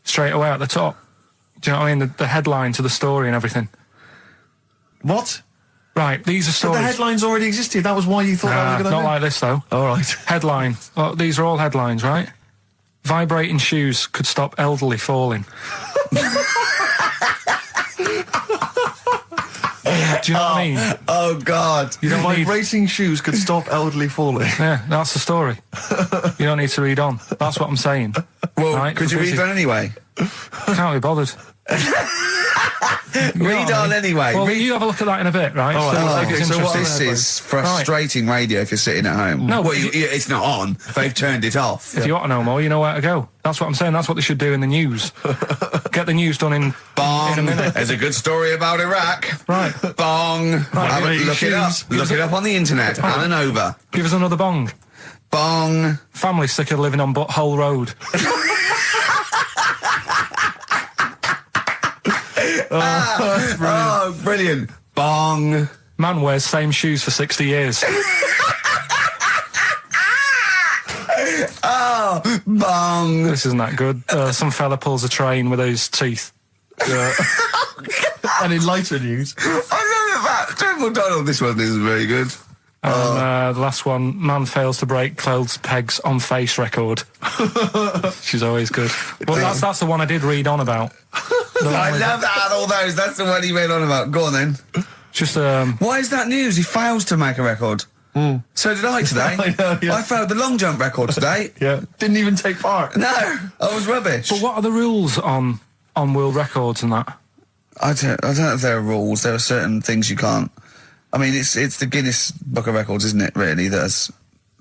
straight away at the top. Do you know what I mean? The headline to the story and everything. What? Right, these are But stories. the headlines already existed. That was why you thought that was a good not idea? like this, though. All right. Headline. Well, these are all headlines, right? Vibrating shoes could stop elderly falling. Do you know what I mean? Oh, God. You don't need... Vibrating shoes could stop elderly falling. Yeah, that's the story. You don't need to read on. That's what I'm saying. Well, right? could you read on anyway? Can't be bothered. Read on anyway. Well, you have a look at that in a bit, right? So what this is frustrating radio if you're sitting at home. No, well, it's not on. They've turned it off. If you want to know more, you know where to go. That's what I'm saying. That's what they should do in the news. Get the news done in a minute. There's a good story about Iraq. Right. Bong. Right. Look it up. Look it up on the internet. Anna Nova. Give us another bong. Bong. Family sick of living on Butthole Road. Oh, brilliant. Bong. Man wears same shoes for 60 years. Oh, bong. This isn't that good. Some fella pulls a train with his teeth. And in lighter news. I know that. Triple Donald, this one isn't very good. And the last one, man fails to break clothes pegs on face record. She's always good. Well, that's the one I did read on about. I love that out of all those. That's the one he read on about. Go on then. Just Why is that news? He fails to make a record. So did I today. I know, yeah. I failed the long jump record today. Yeah. Didn't even take part. No, I was rubbish. But what are the rules on world records and that? I don't know if there are rules. There are certain things you can't. I mean, it's the Guinness Book of Records, isn't it? Really, that's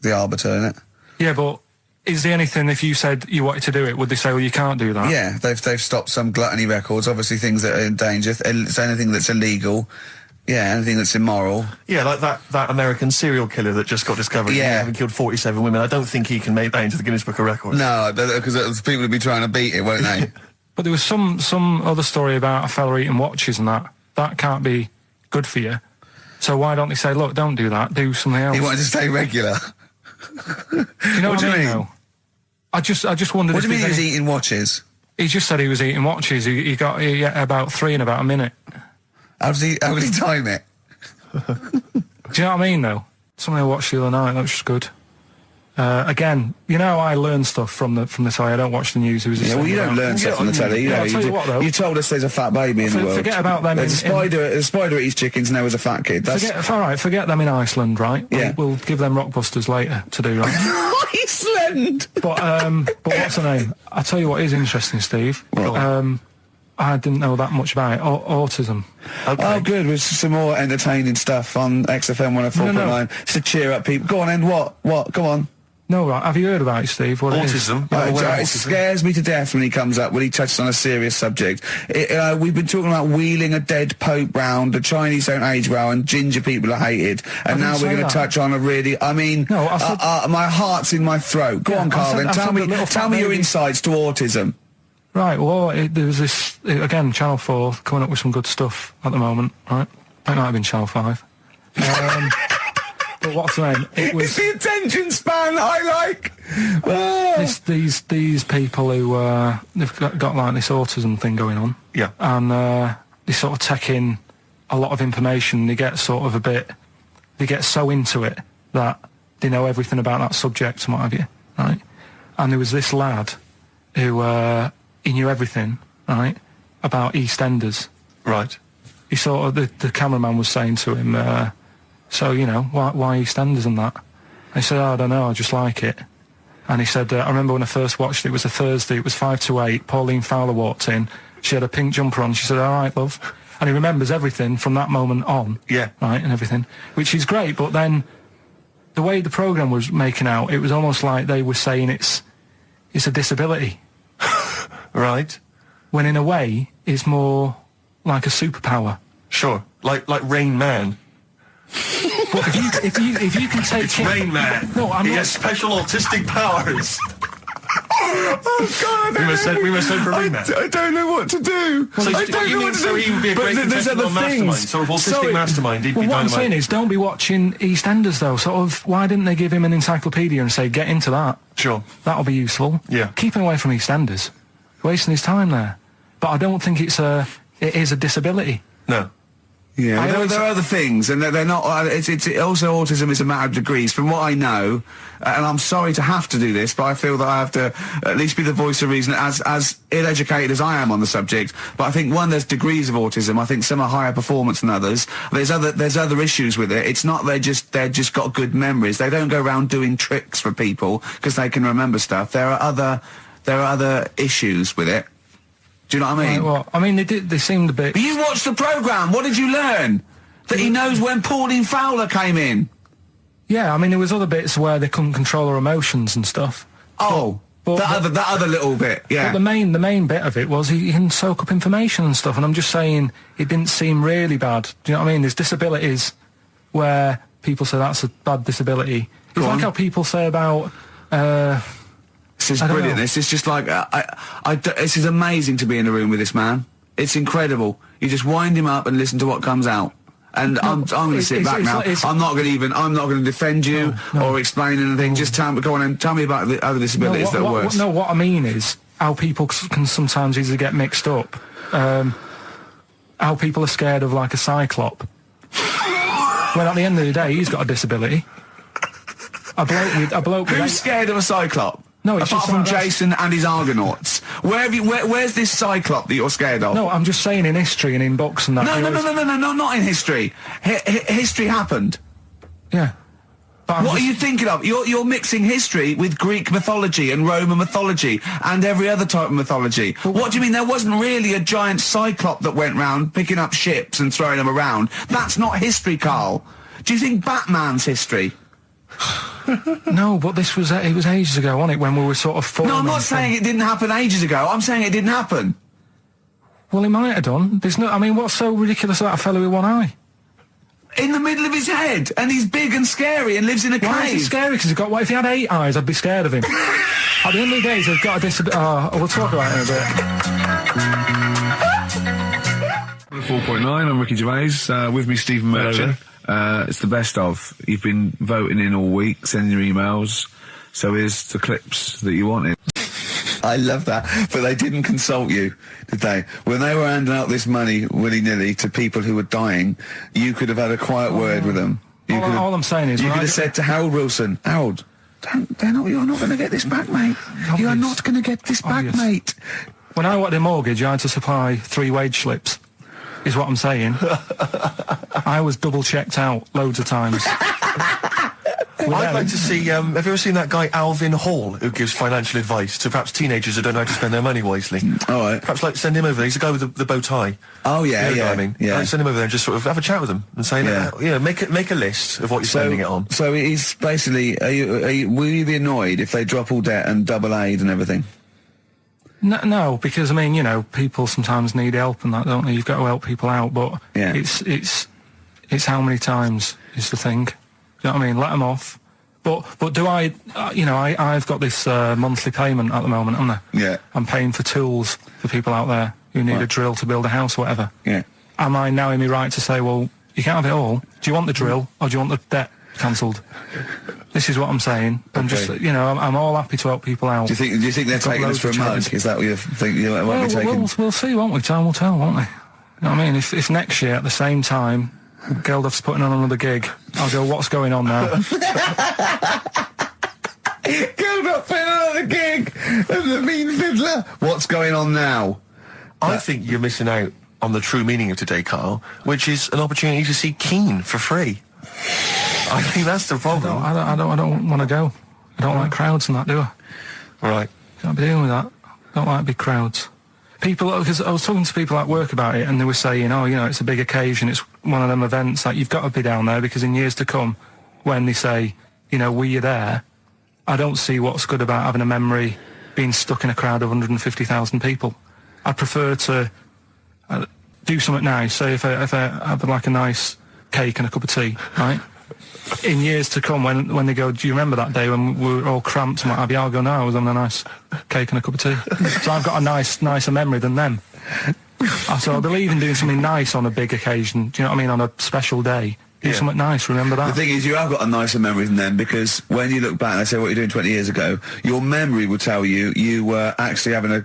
the arbiter, isn't it? Yeah, but is there anything, if you said you wanted to do it, would they say, well, you can't do that? Yeah, they've stopped some gluttony records. Obviously, things that are in danger. It's anything that's illegal. Yeah, anything that's immoral. Yeah, like that American serial killer that just got discovered. Yeah. Having killed 47 women. I don't think he can make that into the Guinness Book of Records. No, because people would be trying to beat it, won't they? But there was some other story about a fella eating watches and that. That can't be good for you. So why don't they say, look, don't do that, do something else? He wanted to stay regular. Do you know what I mean? Though? I just wondered. What do you mean he was eating watches? He just said he was eating watches. He got about 3 in about a minute. How did he time it? Do you know what I mean, though? Something I watched the other night, that was just good. Again, you know, I learn stuff from the telly. I don't watch the news. Yeah, well, you don't learn stuff from the telly. I'll tell you what, though. You told us there's a fat baby in the world. Forget about them. There's a spider eats chickens and there was a fat kid. Forget them in Iceland, right? Yeah. We'll give them Rockbusters later to do, right? Iceland! But what's the name? I'll tell you what is interesting, Steve. I didn't know that much about it. Autism. Okay. Oh, good. With some more entertaining stuff on XFM 104.9 to cheer up people. Go on, End. What? Go on. No, right. Have you heard about it, Steve? What Autism. It scares me to death when he comes up, when he touches on a serious subject. We've been talking about wheeling a dead pope round, the Chinese don't age well, and ginger people are hated. And now we're going to touch on a really, I mean, No, I said- my heart's in my throat. Go on, Carl, then. Tell me your insights to autism. Right, well, there was this, again, Channel 4 coming up with some good stuff at the moment, right? It might have been Channel 5. But what's the name? It was It's the attention span that I like. Oh. these people who, they've got like this autism thing going on. Yeah. And they sort of take in a lot of information. They get sort of they get so into it that they know everything about that subject and what have you, right? And there was this lad who, he knew everything, right, about EastEnders. Right. He sort of, the cameraman was saying to him, so, you know, why EastEnders and that? And he said, I don't know, I just like it. And he said, I remember when I first watched it, it was a Thursday, it was 5 to 8, Pauline Fowler walked in, she had a pink jumper on, she said, all right, love. And he remembers everything from that moment on. Yeah. Right, and everything, which is great, but then the way the programme was making out, it was almost like they were saying it's a disability. Right. When in a way, it's more like a superpower. Sure. Like Rain Man. But if you can take It's Rain Man. No, I'm he not. has special autistic powers. Oh, God, we must send for Rain Man. I don't know what to do. So I don't know what to do. So he would be a great contestant on Mastermind. Sort of autistic Mastermind. He'd Well, be what I'm dynamite. saying is, don't be watching EastEnders though. Sort of, why didn't they give him an encyclopedia and say, get into that? Sure. That'll be useful. Yeah. Keep him away from EastEnders. Wasting his time there. But I don't think it is a disability. No. Yeah, there are other things, and they're not. It's also autism is a matter of degrees. From what I know, and I'm sorry to have to do this, but I feel that I have to at least be the voice of reason, as ill-educated as I am on the subject. But I think there's degrees of autism. I think some are higher performance than others. There's other issues with it. It's not they're just got good memories. They don't go around doing tricks for people because they can remember stuff. There are other issues with it. Do you know what I mean? Right, well, I mean, they seemed a bit... But you watched the programme. What did you learn? That he knows when Pauline Fowler came in. Yeah, I mean, there was other bits where they couldn't control their emotions and stuff. Oh, that other little bit, yeah. But the main bit of it was he can soak up information and stuff, and I'm just saying it didn't seem really bad. Do you know what I mean? There's disabilities where people say that's a bad disability. It's like how people say about... This is brilliant. This is just like this is amazing to be in a room with this man. It's incredible. You just wind him up and listen to what comes out. And I'm going to sit back now. I'm not going to defend you or explain anything. Just go on and tell me about the other disabilities that are worse. What I mean is how people can sometimes easily get mixed up. How people are scared of like a cyclop. When at the end of the day, he's got a disability. A bloke with Who's scared of a cyclop? No, it's apart just from like Jason and his Argonauts. Where's this cyclop that you're scared of? No, I'm just saying in history and in books and that. No, not in history. History happened. Yeah. What are you thinking of? You're mixing history with Greek mythology and Roman mythology and every other type of mythology. What do you mean there wasn't really a giant cyclop that went round picking up ships and throwing them around? That's not history, Carl. Do you think Batman's history? No, but it was ages ago, wasn't it, when we were sort of forming. No, I'm not saying it didn't happen ages ago. I'm saying it didn't happen. Well, it might have done. I mean, what's so ridiculous about a fellow with one eye? In the middle of his head, and he's big and scary and lives in a cave. Why is he scary? Because if he had 8 eyes, I'd be scared of him. At the end of the day, he's got a disability. We'll talk about it in a bit. 4.9, I'm Ricky Gervais, with me Stephen Merchant. It's the best of. You've been voting in all week, sending your emails, so here's the clips that you wanted. I love that, but they didn't consult you, did they? When they were handing out this money willy-nilly to people who were dying, you could have had a quiet word with them. All I'm saying is... You could have said to Harold Wilson, Harold, you're not going to get this back, mate. You are not going to get this back, mate. When I wanted a mortgage, I had to supply 3 wage slips, is what I'm saying. I was double-checked out loads of times. I'd like to see, have you ever seen that guy Alvin Hall, who gives financial advice to perhaps teenagers who don't know how to spend their money wisely? All right. Perhaps like send him over there. He's the guy with the bow tie. Oh, yeah, You know yeah. what I mean? Yeah. I'd send him over there and just sort of have a chat with him and say, make a list of what you're spending it on. So he's basically, will you be annoyed if they drop all debt and double aid and everything? No, because I mean, you know, people sometimes need help and that, don't they? You've got to help people out, but Yeah. it's how many times is the thing. Do you know what I mean? Let them off. But do I? I've got this monthly payment at the moment, haven't I? Yeah. I'm paying for tools for people out there who need a drill to build a house, or whatever. Yeah. Am I now in my right to say, well, you can't have it all? Do you want the drill or do you want the debt cancelled? This is what I'm saying. I'm just, I'm all happy to help people out. Do you think they're taking us for a mug? Is that what you think? You won't be taking? We'll see, won't we? Time will tell, won't we? You know what I mean? If next year at the same time, Geldof's putting on another gig, I'll go, what's going on now? Geldof putting on another gig and the mean fiddler. What's going on now? I think you're missing out on the true meaning of today, Carl, which is an opportunity to see Keane for free. I think that's the problem. I don't want to go. I don't like crowds and that, do I? Right. Can't be dealing with that. Don't like big crowds. People, because I was talking to people at work about it, and they were saying, it's a big occasion, it's one of them events, like, you've got to be down there, because in years to come, when they say, were you there, I don't see what's good about having a memory being stuck in a crowd of 150,000 people. I prefer to do something nice. Say if I have like a nice cake and a cup of tea, right? In years to come, when they go, do you remember that day when we were all cramped and what have you? I'll go, no, I was having a nice cake and a cup of tea. So I've got a nicer memory than them. So I believe in doing something nice on a big occasion. Do you know what I mean? On a special day. Do something nice, remember that? The thing is, you have got a nicer memory than them, because when you look back and they say what you're doing 20 years ago, your memory will tell you you were actually having a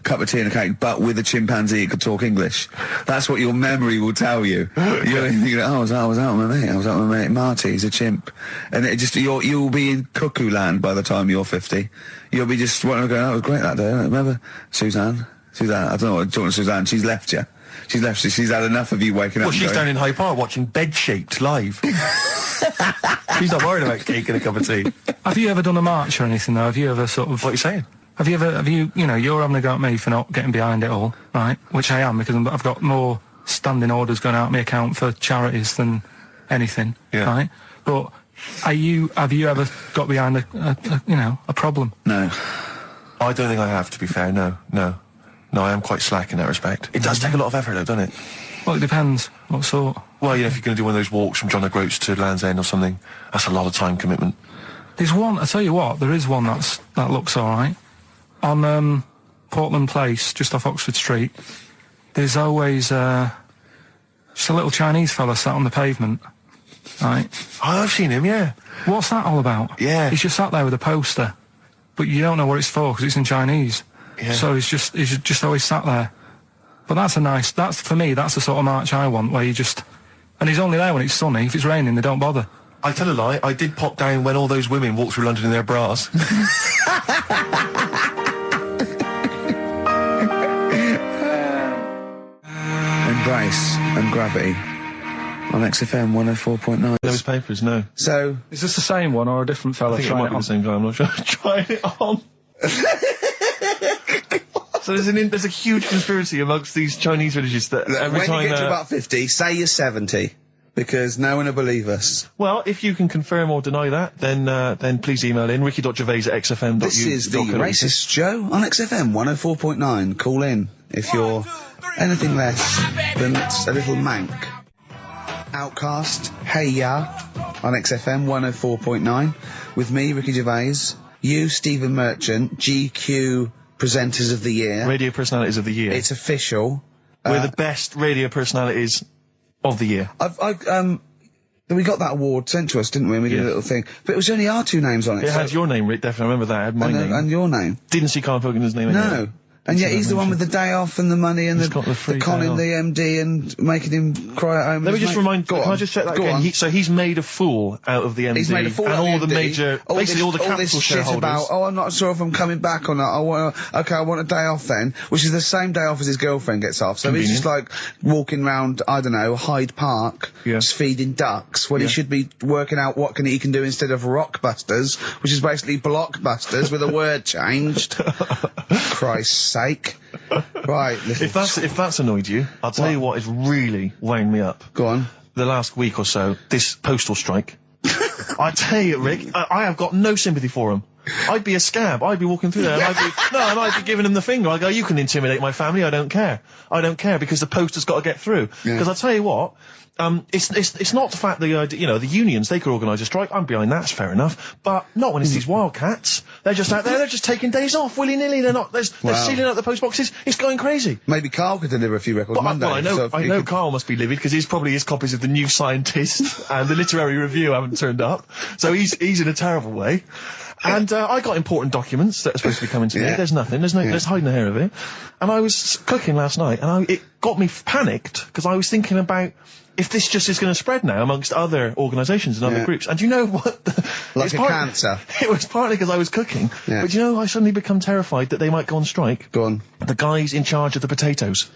cup of tea and a cake, but with a chimpanzee that could talk English. That's what your memory will tell you. You're thinking, I was out with my mate. I was out with my mate Marty. He's a chimp. And it just you'll be in cuckoo land by the time you're 50. You'll be just wanting to go, it was great that day. Remember Suzanne? I don't know what talking to Suzanne. She's left you. She's left. She's had enough of you waking up. Well, she's down in Hyde Park watching Bed Shaped live. She's not worried about cake and a cup of tea. Have you ever done a march or anything, though? Have you ever sort of... What are you saying? Have you, you're having a go at me for not getting behind it all, right? Which I am, because I've got more standing orders going out of my account for charities than anything, right? But have you ever got behind a problem? No. I don't think I have, to be fair, no. No, I am quite slack in that respect. It does take a lot of effort, though, doesn't it? Well, it depends. What sort? Well, if you're going to do one of those walks from John O'Groats to Land's End or something, that's a lot of time commitment. There's one, I tell you what, there is one that looks all right. On Portland Place, just off Oxford Street, there's always just a little Chinese fella sat on the pavement, right? Oh, I've seen him, yeah. What's that all about? Yeah. He's just sat there with a poster, but you don't know what it's for because it's in Chinese. Yeah. So he's just always sat there. But that's for me, that's the sort of march I want, where you just... And he's only there when it's sunny. If it's raining, they don't bother. I tell a lie, I did pop down when all those women walked through London in their bras. Embrace and Gravity on XFM 104.9. Those papers, no. So, Is this the same one or a different fella I think it trying might it be on? the same guy, I'm not sure. Trying it on. So there's a huge conspiracy amongst these Chinese villages that every when time... you get to about 50, say you're 70, because no one will believe us. Well, if you can confirm or deny that, then please email in ricky.gervais@xfm.uk. This is the Racist Joe on XFM 104.9. Call in if you're anything less than a little mank. Outcast, Hey Ya, on XFM 104.9, with me, Ricky Gervais, you, Stephen Merchant, GQ Presenters of the Year. Radio Personalities of the Year. It's official. We're the best radio personalities of the year. We got that award sent to us, didn't we? And we did a little thing. But it was only our two names on it. It had your name, Rick, definitely. I remember that. It had my name. And your name. Didn't see Karl Pilkington's name in No. And yet he's the one with the day off and the money and the conning the MD and making him cry at home. Let me just remind. Can I just check that again? So he's made a fool out of the MD. He's made a fool and out all of the MD. major, basically all the capital shareholders. About, I'm not sure if I'm coming back or not. I want a day off then, which is the same day off as his girlfriend gets off. So he's just like walking round, I don't know, Hyde Park, just feeding ducks when he should be working out what he can do instead of Rockbusters, which is basically Blockbusters with a word changed. Christ's sake. Right. If that's annoyed you, I'll tell you what is really weighing me up. Go on. The last week or so, this postal strike. I tell you, Rick, I have got no sympathy for him. I'd be a scab. I'd be walking through there and I'd be giving him the finger. I'd go, you can intimidate my family. I don't care. I don't care because the post has got to get through. Because I'll tell you what, it's not the fact that, the unions, they could organise a strike. I'm behind that, it's fair enough. But not when it's these wildcats. They're just out there, they're just taking days off willy-nilly. They're sealing out the post boxes. It's going crazy. Maybe Carl could deliver a few records Monday. Well, I know Carl must be livid because his copies of The New Scientist and the Literary Review haven't turned up. So he's in a terrible way. And I got important documents that are supposed to be coming to me. There's nothing. There's hiding a hair of it. And I was cooking last night, and it got me panicked because I was thinking about if this just is going to spread now amongst other organisations and other groups. And do you know what? Like a cancer. It was partly because I was cooking. Yeah. But do you know, I suddenly become terrified that they might go on strike. Go on. The guys in charge of the potatoes.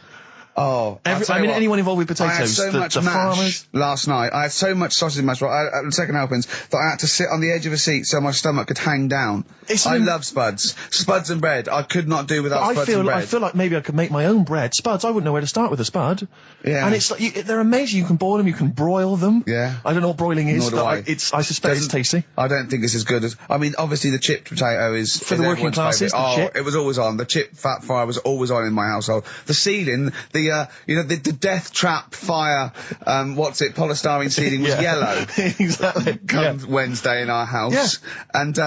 Oh, anyone involved with potatoes. I had so much the mash farmers. last night. I had so much sausage mash at the second helpings that I had to sit on the edge of a seat so my stomach could hang down. I love spuds. Spuds and bread. I could not do without spuds and bread. I feel like maybe I could make my own bread. Spuds, I wouldn't know where to start with a spud. Yeah. And it's like, they're amazing. You can boil them, you can broil them. Yeah. I don't know what broiling is, but I suspect it's tasty. I don't think it's as good as, obviously the chipped potato is... For the working classes, it was always on. The chip fat fire was always on in my household. The ceiling, the death trap fire, polystyrene ceiling was yellow. Exactly. Come Wednesday in our house. Yeah. And,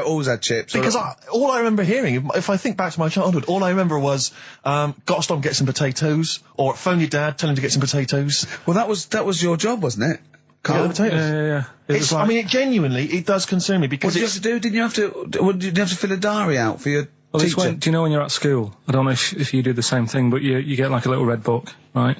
always had chips. Because all I remember hearing, if I think back to my childhood, all I remember was, gotta stop and get some potatoes, or phone your dad, tell him to get some potatoes. Well, that was your job, wasn't it? Carl? Yeah. It genuinely, it does concern me because what did you have to do? Didn't you have to fill a diary out for your teacher? Do you know when you're at school? I don't know if you do the same thing, but you get like a little red book, right?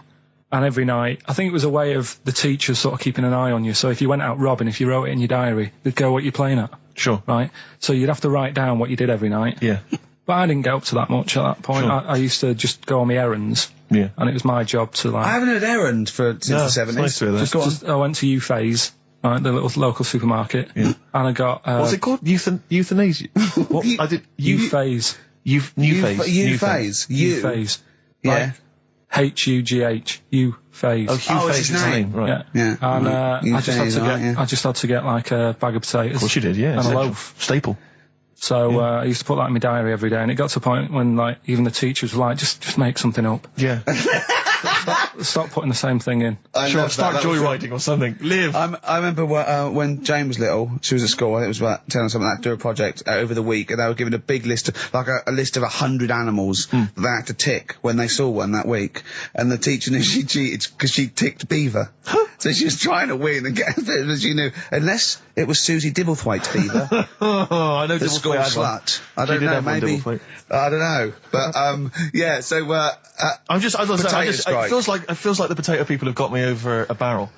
And every night, I think it was a way of the teachers sort of keeping an eye on you. So if you went out robbing, if you wrote it in your diary, they'd go what you're playing at. Sure. Right? So you'd have to write down what you did every night. Yeah. But I didn't get up to that much at that point. Sure. I used to just go on my errands. Yeah. And it was my job to like... I haven't heard errand since the 70s. Nice to hear that. I went to U-Phase, right, the little local supermarket. Yeah. And I got... what's it called? Euthanasia? What? I did... U-Phase. U-Phase. Yeah. H-U-G-H. U-Phase. Oh, Hugh Phase is his name, right. Yeah. And I just had to get like a bag of potatoes. Of course you did, yeah. And a loaf. Staple. So I used to put that in my diary every day, and it got to a point when like even the teachers were like, just make something up. Yeah. Stop putting the same thing in. Start joyriding or something. Live. I remember when Jane was little, she was at school, I think it was about 10 or something like that, do a project over the week, and they were given a big list, like a list of 100 animals that they had to tick when they saw one that week. And the teacher knew she cheated because she ticked beaver. So she was trying to win and get it, as you knew, unless it was Susie Dibblethwaite's beaver. I know the school slut. I don't know, maybe. I don't know. But, yeah, so, I'm just, as I say, it feels like the potato people have got me over a barrel.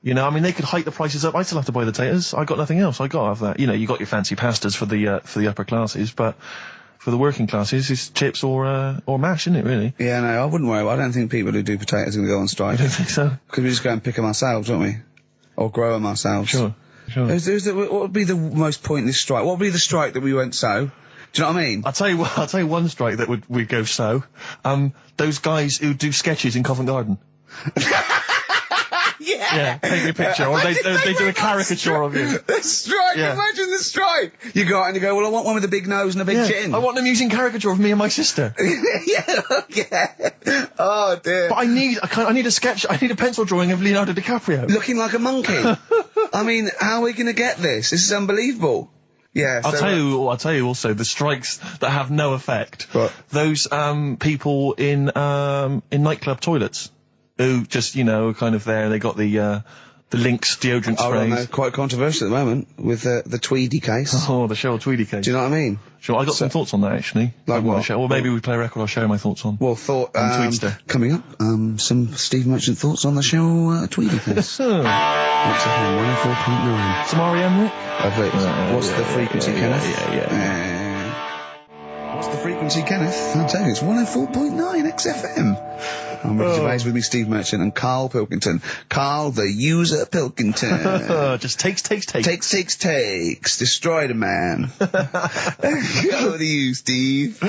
You know, I mean, they could hike the prices up. I still have to buy the potatoes. I got nothing else. I got to have that. You know, you got your fancy pastas for the upper classes, but for the working classes, it's chips or mash, isn't it, really? Yeah, no, I wouldn't worry. I don't think people who do potatoes are going to go on strike. I don't think so. Because we just go and pick them ourselves, don't we? Or grow them ourselves. Sure. What would be the most pointless strike? What would be the strike that we went so? Do you know what I mean? I'll tell you one strike that would go so. Those guys who do sketches in Covent Garden. Yeah, take me a picture, or they do a caricature of you. The strike, imagine the strike! You go out and you go, well, I want one with a big nose and a big chin. I want them using caricature of me and my sister. Yeah. Oh, dear. But I need a sketch, I need a pencil drawing of Leonardo DiCaprio. Looking like a monkey. I mean, how are we going to get this? This is unbelievable. Yeah, I'll tell you also, the strikes that have no effect. What? Those, people in nightclub toilets. Who just, you know, kind of there, they got the the Lynx deodorant Oh, sprays. no, quite controversial at the moment with the Tweedy case. Oh, the Cheryl Tweedy case. Do you know what I mean? Sure, I got some thoughts on that, actually. Like what? Well, maybe we play a record I'll share my thoughts on. Well, Tweedster. coming up, some Steve Merchant thoughts on the show Tweedy case. XFM 104.9. Some R.E.M., Rick? What's the frequency, Kenneth? Yeah. What's the frequency, Kenneth? I'll tell you, it's 104.9 XFM. I'm Ricky Gervais, with me, Steve Merchant and Karl Pilkington. Karl, the user Pilkington. Just takes. Takes. Destroy the man. Over to you, Steve.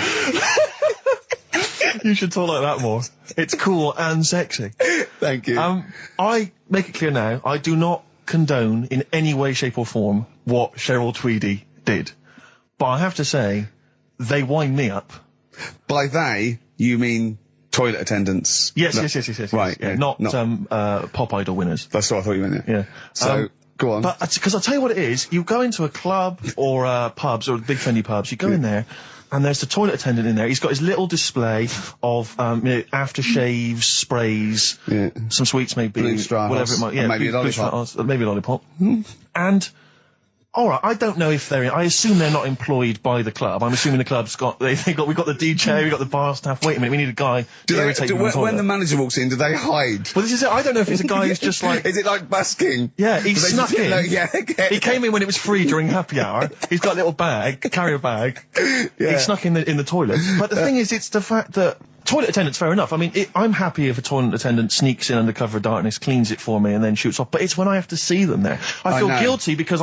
You should talk like that more. It's cool and sexy. Thank you. I make it clear now, I do not condone in any way, shape or form what Cheryl Tweedy did. But I have to say, they wind me up. By they, you mean toilet attendants? Yes. Right. Yeah, not Pop Idol winners. That's what I thought you meant, Yeah. So, go on. But, because I'll tell you what it is, you go into a club or pubs or big trendy pubs, you go in there, and there's the toilet attendant in there. He's got his little display of aftershaves, sprays, some sweets maybe, Blue Straw whatever it might. Yeah, maybe a lollipop. Maybe a lollipop. And all right, I don't know if I assume they're not employed by the club. I'm assuming the club's we've got the DJ, we've got the bar staff. Wait a minute, we need a guy to irritate them. When the manager walks in, do they hide? Well, this is it. I don't know if it's a guy who's just like... Is it like busking? Yeah, he snuck in. Okay. He came in when it was free during happy hour. He's got a little carrier bag. Yeah. He snuck in the toilet. But the thing is, it's the fact that toilet attendants, fair enough. I mean, I'm happy if a toilet attendant sneaks in under cover of darkness, cleans it for me, and then shoots off. But it's when I have to see them there. I feel guilty because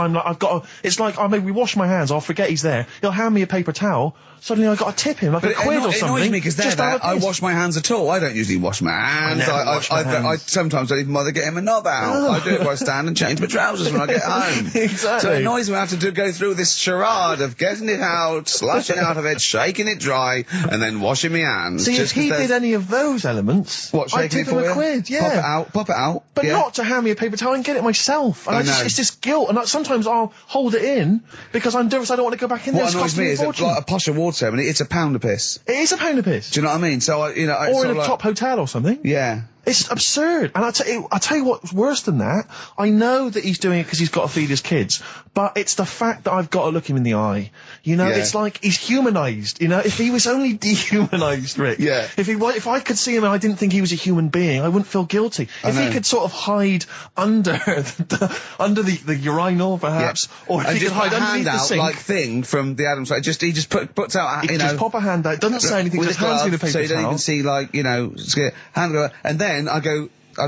it's like, I maybe wash my hands, I'll forget he's there. He'll hand me a paper towel. Suddenly I've got to tip him like a quid or something. It annoys me because I wash my hands at all. I don't usually wash my hands. I sometimes don't even bother getting my knob out. I do it while I stand and change my trousers when I get home. Exactly. So it annoys me I have to go through this charade of getting it out, slushing out of it, shaking it dry, and then washing my hands. See, if he did any of those elements, I'd tip him a quid, yeah. Pop it out. But not to hand me a paper towel and get it myself. And it's just guilt. And sometimes I'll hold it in because I'm nervous I don't want to go back in there. What annoys me is like a posh award ceremony, it's a pound a piss. It is a pound a piss. Do you know what I mean? So, or in a top hotel or something. Yeah. It's absurd. And I'll tell you what's worse than that. I know that he's doing it because he's got to feed his kids, but it's the fact that I've got to look him in the eye. You know, it's like he's humanised. You know, if he was only dehumanised, Rick. Yeah. If I could see him and I didn't think he was a human being, I wouldn't feel guilty. If he could sort of hide under the urinal, perhaps, or if he could hide underneath the sink. Like thing from the Adams side. He just puts out, just pop a hand out. Doesn't say anything. Just hands me the paper so you don't towel. even see hand go, and then I'd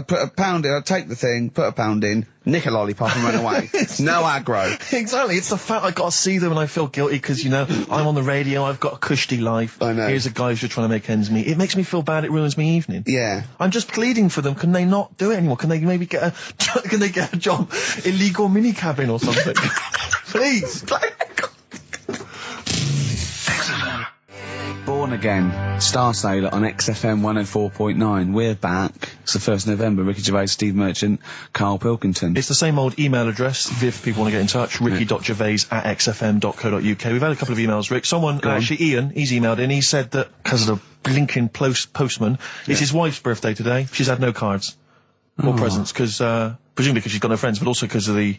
put a pound in, I'd take the thing, put a pound in, nick a lollipop and run away. No aggro. Exactly. It's the fact I got to see them and I feel guilty because, I'm on the radio, I've got a cushy life. I know. Here's a guy who's just trying to make ends meet. It makes me feel bad, it ruins my evening. Yeah. I'm just pleading for them. Can they not do it anymore? Can they maybe get a job? Illegal mini cabin or something? Please. Born Again, Star Sailor on XFM 104.9. We're back. It's the 1st of November. Ricky Gervais, Steve Merchant, Karl Pilkington. It's the same old email address if people want to get in touch. ricky.gervais@xfm.co.uk. We've had a couple of emails, Rick. Someone, actually Ian, he's emailed in. He said that because of the blinking postman, it's his wife's birthday today. She's had no cards or presents because, presumably because she's got no friends, but also because of the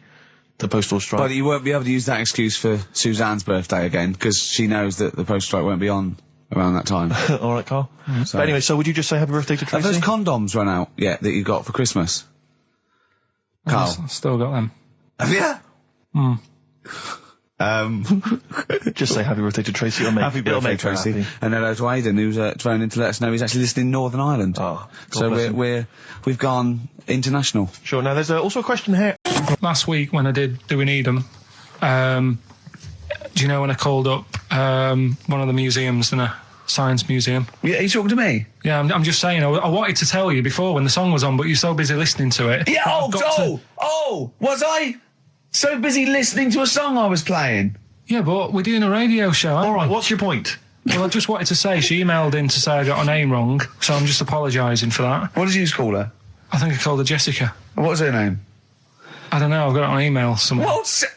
postal strike. But you won't be able to use that excuse for Suzanne's birthday again because she knows that the postal strike won't be on around that time. All right, Karl. But anyway, so would you just say happy birthday to Tracy? Have those condoms run out yet that you got for Christmas? Karl? I've still got them. Have you? Just say happy birthday to Tracy. Happy birthday, Tracy. Happy. And hello to Aidan, who's phoned in to let us know he's actually listening in Northern Ireland. Oh, so we've gone international. Sure. Now there's also a question here. Last week when I did Do We Need 'Em, do you know when I called up one of the museums in a science museum? Yeah, you talking to me? Yeah, I'm just saying, I wanted to tell you before when the song was on, but you're so busy listening to it. Yeah, was I so busy listening to a song I was playing? Yeah, but we're doing a radio show, aren't we? All right, what's your point? Well, I just wanted to say, she emailed in to say I got her name wrong, so I'm just apologising for that. What did you call her? I think I called her Jessica. What was her name? I don't know, I've got it on email somewhere.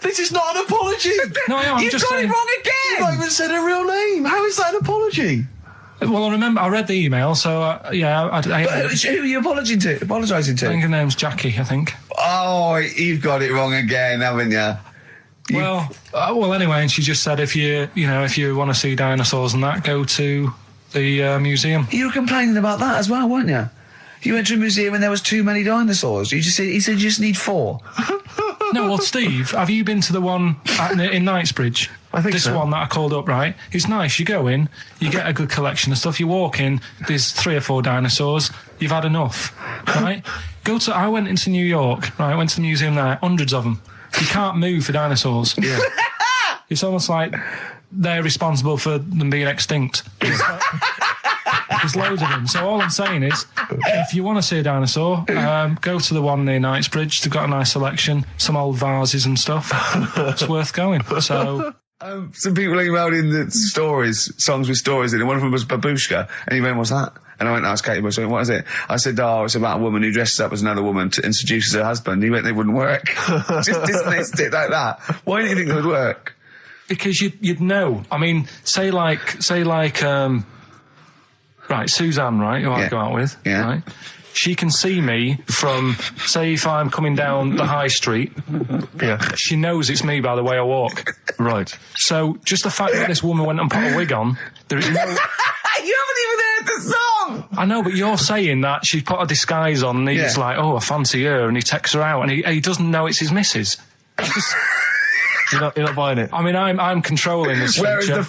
This is not an apology! No, I'm You've just got saying... it wrong again! You've not even said her real name! How is that an apology? Well, I remember I read the email, so yeah. Who are you apologising to? I think her name's Jackie. I think. Oh, you've got it wrong again, haven't you? Well, anyway, and she just said if you want to see dinosaurs and that, go to the museum. You were complaining about that as well, weren't you? You went to a museum and there was too many dinosaurs. He said you just need 4. No, well, Steve, have you been to the one in Knightsbridge? I think this so. one that I called up, right? It's nice. You go in, you get a good collection of stuff. You walk in, there's 3 or 4 dinosaurs. You've had enough, right? I went into New York, right? I went to the museum there, hundreds of them. You can't move for dinosaurs. Yeah. It's almost like they're responsible for them being extinct. There's loads of them. So all I'm saying is, if you want to see a dinosaur, go to the one near Knightsbridge. They've got a nice selection, some old vases and stuff. It's worth going. So. Some people emailed in the songs with stories in it. One of them was Babushka, and he went, "What's that?" And I went, "Ask Katie Bush, what is it?" I said, "Oh, it's about a woman who dresses up as another woman and seduces her husband." He went, "They wouldn't work." Just dismissed it like that. Why do you think it would work? Because you'd know. I mean, say like, right, Suzanne, right, who I go out with, right? She can see me from, say, if I'm coming down the high street. Yeah. She knows it's me by the way I walk. Right. So just the fact that this woman went and put a wig on, there is no... You haven't even heard the song! I know, but you're saying that she put a disguise on and he's like, oh, I fancy her, and he takes her out and he doesn't know it's his missus. You're not buying it. I mean, I'm controlling this. Whereas the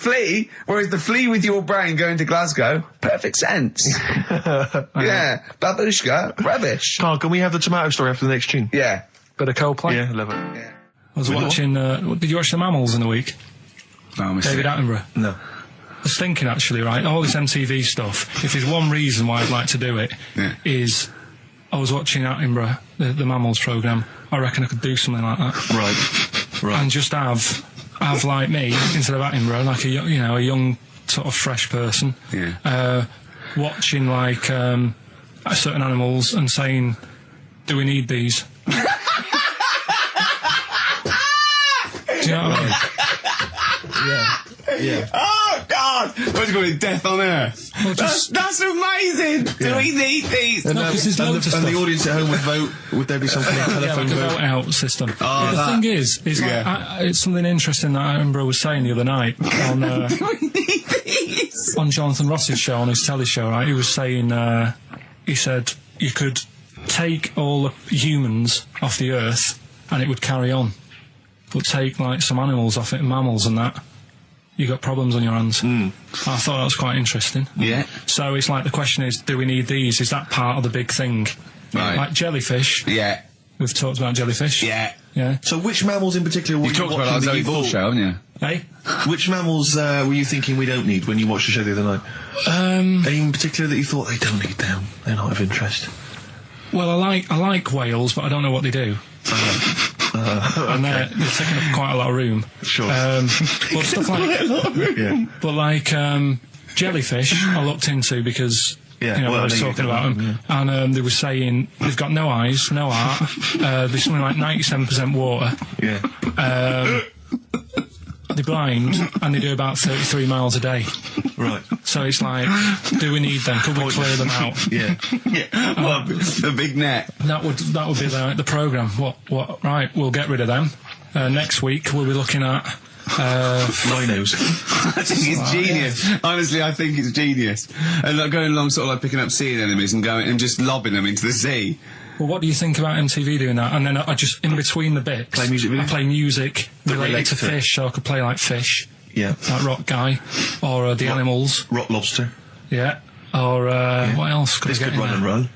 flea with your brain going to Glasgow, perfect sense. Yeah, Babushka, rubbish. Carl, can we have the tomato story after the next tune? Yeah. Bit of Coldplay. Yeah, love it. Yeah. I was watching. Did you watch The Mammals in the week? No, David Attenborough. No. I was thinking actually, right, all this MTV stuff. If there's one reason why I'd like to do it, is I was watching Attenborough, the Mammals programme. I reckon I could do something like that. Right. And just have like me instead of Attenborough, like a young sort of fresh person. Yeah. Watching like certain animals and saying, "Do we need these?" Do you know what I mean? Yeah. Oh God! What do you call it? Death on Earth. Well, that's amazing. Do we need these? No, 'cause there's loads of and the stuff. audience at home would vote. Would there be something like telephone like a vote? vote out system. Oh, the thing is like, it's something interesting that Attenborough was saying the other night on on Jonathan Ross's show, on his telly show. Right, he was saying, he said you could take all the humans off the earth and it would carry on, but take like some animals off it, mammals and that. You got problems on your hands. I thought that was quite interesting. Yeah. So it's like the question is, do we need these? Is that part of the big thing? Right. Like jellyfish. Yeah. We've talked about jellyfish. Yeah. Yeah. So which mammals in particular were You talked about watching our that Zoe you Ball thought- show, haven't you? Hey? Which mammals were you thinking we don't need when you watched the show the other night? Any in particular that you thought they don't need them? They're not of interest. Well, I like whales, but I don't know what they do. And they're taking up quite a lot of room. Sure. But stuff like, Yeah. but like jellyfish, I looked into because I was talking about them, and they were saying they've got no eyes, no heart. There's something like 97% water. Yeah. They're blind, and they do about 33 miles a day. Right. So it's like, do we need them? Could we clear them out? Yeah. Well, the big net. That would be the programme. What? Right, we'll get rid of them. Next week we'll be looking at Rhinos. I think it's genius. Honestly, I think it's genius. And like going along, sort of like picking up sea anemones and going and just lobbing them into the sea. Well, what do you think about MTV doing that? And then I just, in between the bits, Play music with I you? play music related relate to to it. fish, so I could play like fish, Yeah. like Rock Guy, or the animals, Rock lobster. yeah, or what else could This I get could in run and there? run.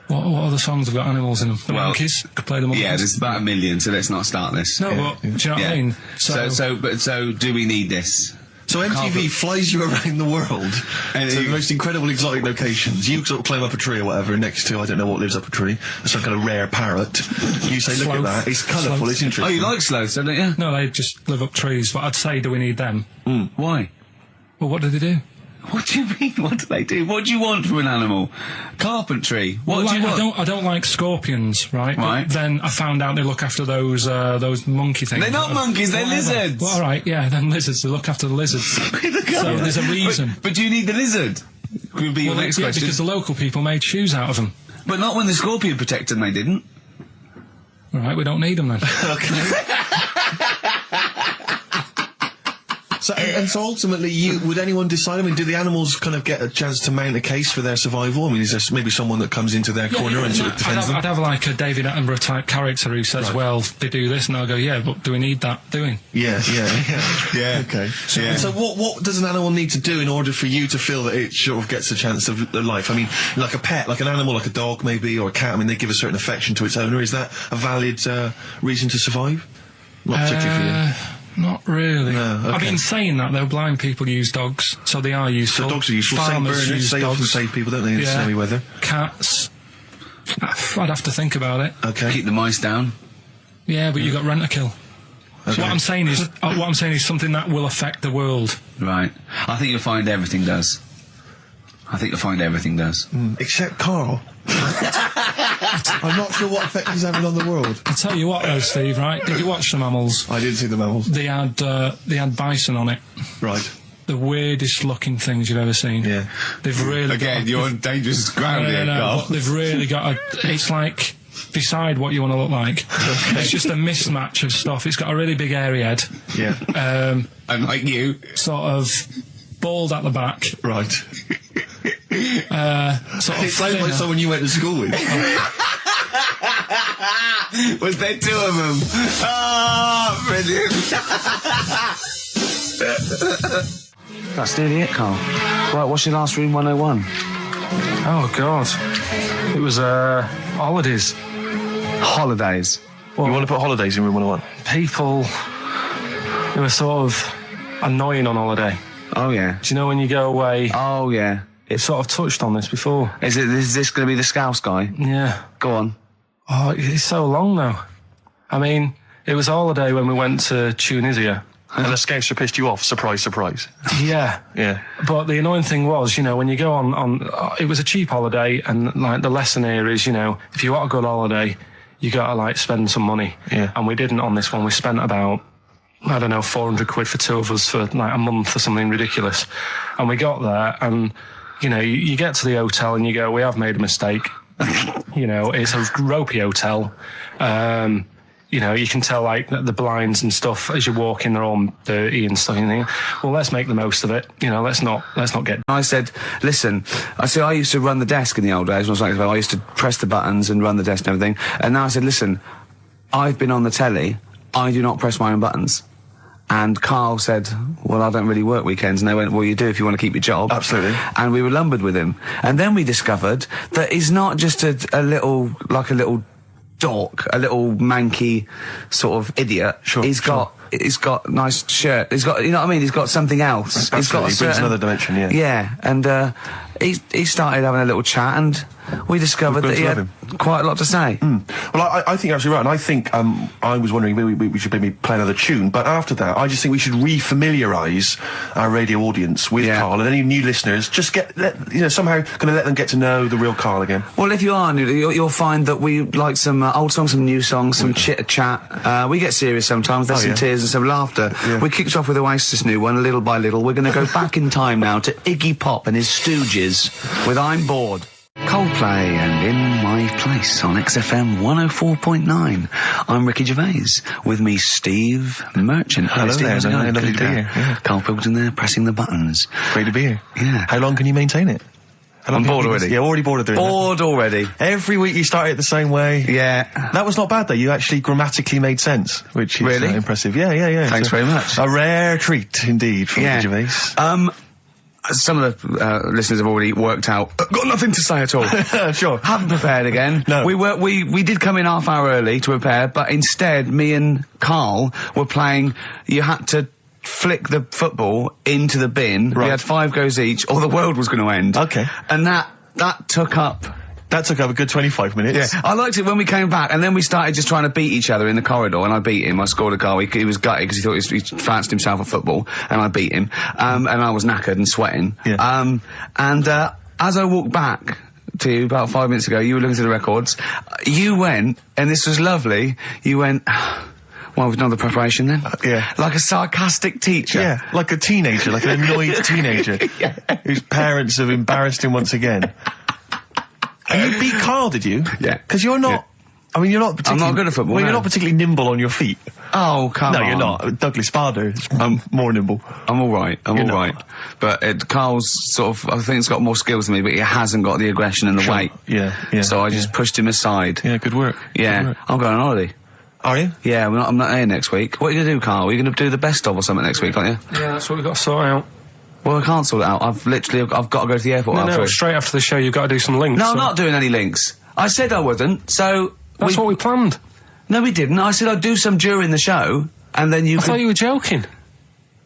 What other songs have got animals in them? The Well, monkeys, could play the monkeys. Yeah, there's about 1 million, so let's not start this. No, but do you know what I mean? So do we need this? So MTV flies you around the world And to you- the most incredible exotic locations. You sort of climb up a tree or whatever, and next to, I don't know what lives up a tree, some kind of rare parrot. You say, look at Sloth. that, it's colourful, Sloth. it's Oh, interesting. you like sloths, don't you? No, they just live up trees, but I'd say, do we need them? Why? Well, what do they do? What do you mean? What do they do? What do you want from an animal? Carpentry. What do you want? I don't like scorpions, right? Right. But then I found out they look after those monkey things. They're not monkeys, they're lizards. Well, all right, yeah, then lizards. They look after the lizards. So there's a reason. But do you need the lizard? Would be your next question. Because the local people made shoes out of them. But not when the scorpion protected them, they didn't. All right, we don't need them then. Okay. So ultimately, would anyone decide? I mean, do the animals kind of get a chance to mount a case for their survival? I mean, is there maybe someone that comes into their corner and sort of defends them? I'd have like a David Attenborough type character who says, well, they do this, and I'll go, yeah, but do we need that doing? Yeah. Okay. So what does an animal need to do in order for you to feel that it sort of gets a chance of life? I mean, like a pet, like an animal, like a dog maybe, or a cat, I mean, they give a certain affection to its owner. Is that a valid reason to survive? Not particularly for you. Not really. No, okay. I've been saying that, though. Blind people use dogs, so they are useful. So dogs are useful. Farmers use they dogs. often save people, don't they, in snowy weather? Cats. I'd have to think about it. Okay. Keep the mice down. Yeah, but you've got rent a kill. Okay. So what I'm saying is something that will affect the world. Right. I think you'll find everything does. Except Karl. I'm not sure what effect he's having on the world. I'll tell you what, though, Steve. Right? Did you watch the mammals? I didn't see the mammals. They had bison on it. Right. The weirdest looking things you've ever seen. Yeah. They've really you're on dangerous ground here, Karl. They've really got it's like, decide what you want to look like. It's just a mismatch of stuff. It's got a really big hairy head. Yeah. Unlike you. Sort of bald at the back. Right. It sounds like someone you went to school with. Was there two of them? Oh, brilliant. That's nearly it, Karl. Right, what's your last room 101? Oh, God. It was, holidays. Holidays. Well, you want to put holidays in room 101? People who are sort of annoying on holiday. Oh, yeah. Do you know when you go away? Oh, yeah. It's sort of touched on this before. Is this going to be the Scouse guy? Yeah. Go on. Oh, it's so long now. I mean, it was a holiday when we went to Tunisia. And the Scouser pissed you off, surprise, surprise. Yeah. Yeah. But the annoying thing was, when you go on it was a cheap holiday, and like the lesson here is, if you want a good holiday, you gotta like spend some money. Yeah. And we didn't on this one. We spent about, I don't know, 400 quid for two of us for like a month or something ridiculous. And we got there, and you get to the hotel and you go, we have made a mistake. It's a ropey hotel. You can tell like the blinds and stuff as you walk in, they're all dirty and stuff. And you think, well, let's make the most of it. Let's not get. I said, listen, I used to run the desk in the old days when I was like, I used to press the buttons and run the desk and everything. And now I said, listen, I've been on the telly. I do not press my own buttons. And Karl said, well, I don't really work weekends. And they went, well, you do if you want to keep your job. Absolutely. And we were lumbered with him. And then we discovered that he's not just a little dork, a little manky sort of idiot. Sure. He's got nice shirt. He's got, you know what I mean? He's got something else. Absolutely. He's got He brings another dimension, yeah. Yeah. And, he started having a little chat, and we discovered that he had quite a lot to say. Well, I think you're absolutely right, and I think I was wondering maybe we should maybe play another tune, but after that, I just think we should re-familiarise our radio audience with Karl, and any new listeners, just somehow going to let them get to know the real Karl again. Well, if you are new, you'll find that we like some old songs, some new songs, some chitter-chat. We get serious sometimes, there's some tears and some laughter. Yeah. We kicked off with Oasis' new one, Little by Little. We're going to go back in time now to Iggy Pop and his Stooges with I'm Bored. Coldplay and In My Place on XFM 104.9. I'm Ricky Gervais. With me, Steve Merchant. Hello Steve, there. Lovely to be here. Yeah. Karl Pilkington there, pressing the buttons. Great to be here. Yeah. How long can you maintain it? I'm bored already. Yeah, already bored of doing Bored already. Every week you start it the same way. Yeah. That was not bad, though. You actually grammatically made sense, which is really impressive. Yeah. Thanks very much. A rare treat, indeed, from Ricky Gervais. Some of the listeners have already worked out. Got nothing to say at all. Sure. Haven't prepared again. No. We did come in half hour early to prepare, but instead, me and Karl were playing. You had to flick the football into the bin. Right. We had 5 goes each, or the world was going to end. Okay. And that took up That took up a good 25 minutes. Yeah, I liked it when we came back, and then we started just trying to beat each other in the corridor, and I beat him. I scored a goal. He was gutted because he thought he fancied himself at football, and I beat him. And I was knackered and sweating. Yeah. As I walked back to you about 5 minutes ago, you were looking through the records. You went, and this was lovely, you went... Well, we've done the preparation then. Yeah. Like a sarcastic teacher. Yeah, like a teenager, like an annoyed teenager whose parents have embarrassed him once again. And you beat Karl, did you? Yeah. Because you're not... Yeah. I mean, you're not particularly... I'm not good at football, Well, no. you're not particularly nimble on your feet. Oh, come on. No, you're not. Douglas Bader is more nimble. I'm all right. I'm You're all not. right. But Carl's sort of, I think he's got more skills than me, but he hasn't got the aggression and the weight. Yeah. So I just pushed him aside. Yeah, good work. Yeah. Good work. I'm going on holiday. Are you? Yeah, I'm not here next week. What are you going to do, Carl? Are you going to do the best of or something next week, aren't you? Yeah, that's what we've got to sort out. Well, I can't sort it out. I've got to go to the airport after. No, straight after the show you've got to do some links. No, I'm not doing any links. I said I wouldn't, so... That's what we planned. No, we didn't. I said I'd do some during the show, and then you I thought you were joking.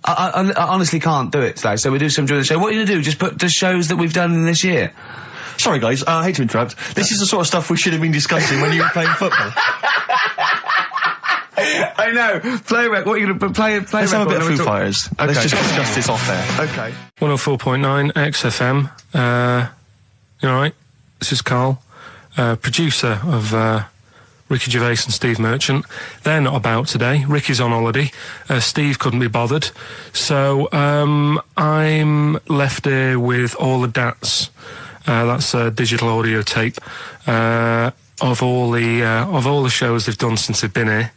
I honestly can't do it today, so we do some during the show. What are you going to do? Just put the shows that we've done in this year? Sorry, guys. I hate to interrupt. This is the sort of stuff we should have been discussing when you were playing football. I know. Play what are you going to play? Let's have a bit of Foo Fighters. Okay. Let's just discuss this off there. Okay. 104.9 XFM. You alright? This is Karl, producer of Ricky Gervais and Steve Merchant. They're not about today. Ricky's on holiday. Steve couldn't be bothered. So I'm left here with all the DATs. That's a digital audio tape of all the shows they've done since they've been here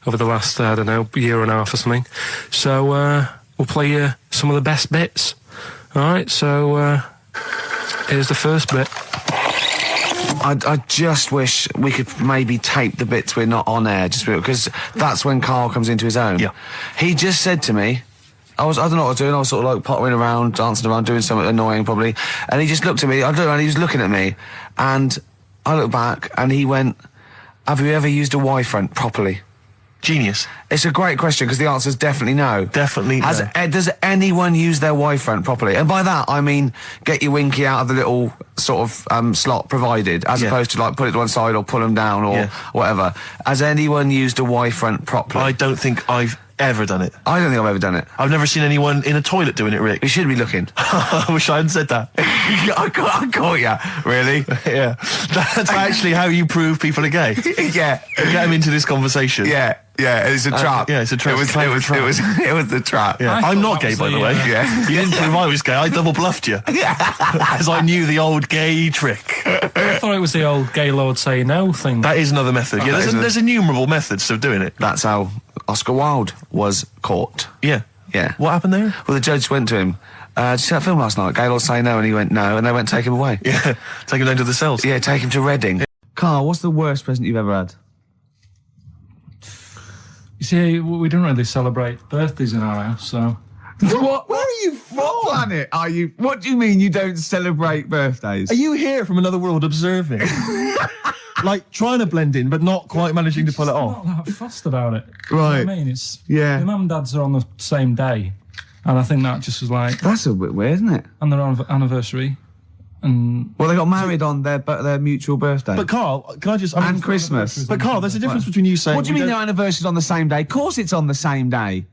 over the last, I don't know, year and a half or something. So we'll play you some of the best bits. Alright, so here's the first bit. I just wish we could maybe tape the bits we're not on air, just because that's when Karl comes into his own. Yeah. He just said to me, I don't know what I was doing, I was sort of like pottering around, dancing around, doing something annoying probably, and he just looked at me, I don't know, and he was looking at me, and I looked back, and he went, have you ever used a Y-front properly? Genius. It's a great question, because the answer is definitely no. Definitely no. Does anyone use their Y-front properly? And by that, I mean, get your winky out of the little sort of slot provided, as opposed to like put it to one side or pull them down or whatever. Has anyone used a Y-front properly? I don't think I've ever done it. I don't think I've ever done it. I've never seen anyone in a toilet doing it, Rick. You should be looking. I wish I hadn't said that. I caught ya. Really? Yeah. That's actually how you prove people are gay. Yeah. Get them into this conversation. Yeah. It's a trap. Yeah, it's a trap. It was the trap. Yeah. I'm not gay, by the way. Yeah. You didn't prove I was gay. I double bluffed you. As I knew the old gay trick. I thought it was the old gay lord say no thing. That is another method. Yeah, there's innumerable methods of doing it. That's how Oscar Wilde was caught. Yeah. Yeah. What happened there? Well, the judge went to him. Did you see that film last night? Gaylord say no, and he went no, and they went take him away. Yeah. Take him down to the cells. Yeah, take him to Reading. Karl, what's the worst present you've ever had? You see, we don't really celebrate birthdays in our house, so... What? Where are you from? What planet are you? What do you mean you don't celebrate birthdays? Are you here from another world observing? Like, trying to blend in, but not quite managing to pull it off? I'm not that fussed about it. Right. You know what I mean? It's... Yeah. My mum and dad's are on the same day, and I think that just was like... That's a bit weird, isn't it? And their anniversary, and... Well, they got married on their mutual birthday. But Carl, can I just... And Christmas. But Carl, there's a difference between you saying... What do you mean their anniversary's on the same day? Of course it's on the same day.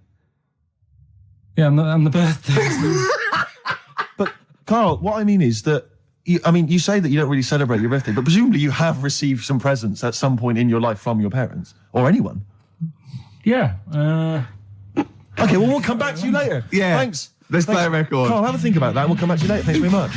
Yeah, and the birthday. But Carl, what I mean is that you say that you don't really celebrate your birthday, but presumably you have received some presents at some point in your life from your parents or anyone. Yeah. Okay, well, we'll come back to you later. Yeah. Thanks. Let's play a record. Carl, have a think about that and we'll come back to you later. Thanks very much.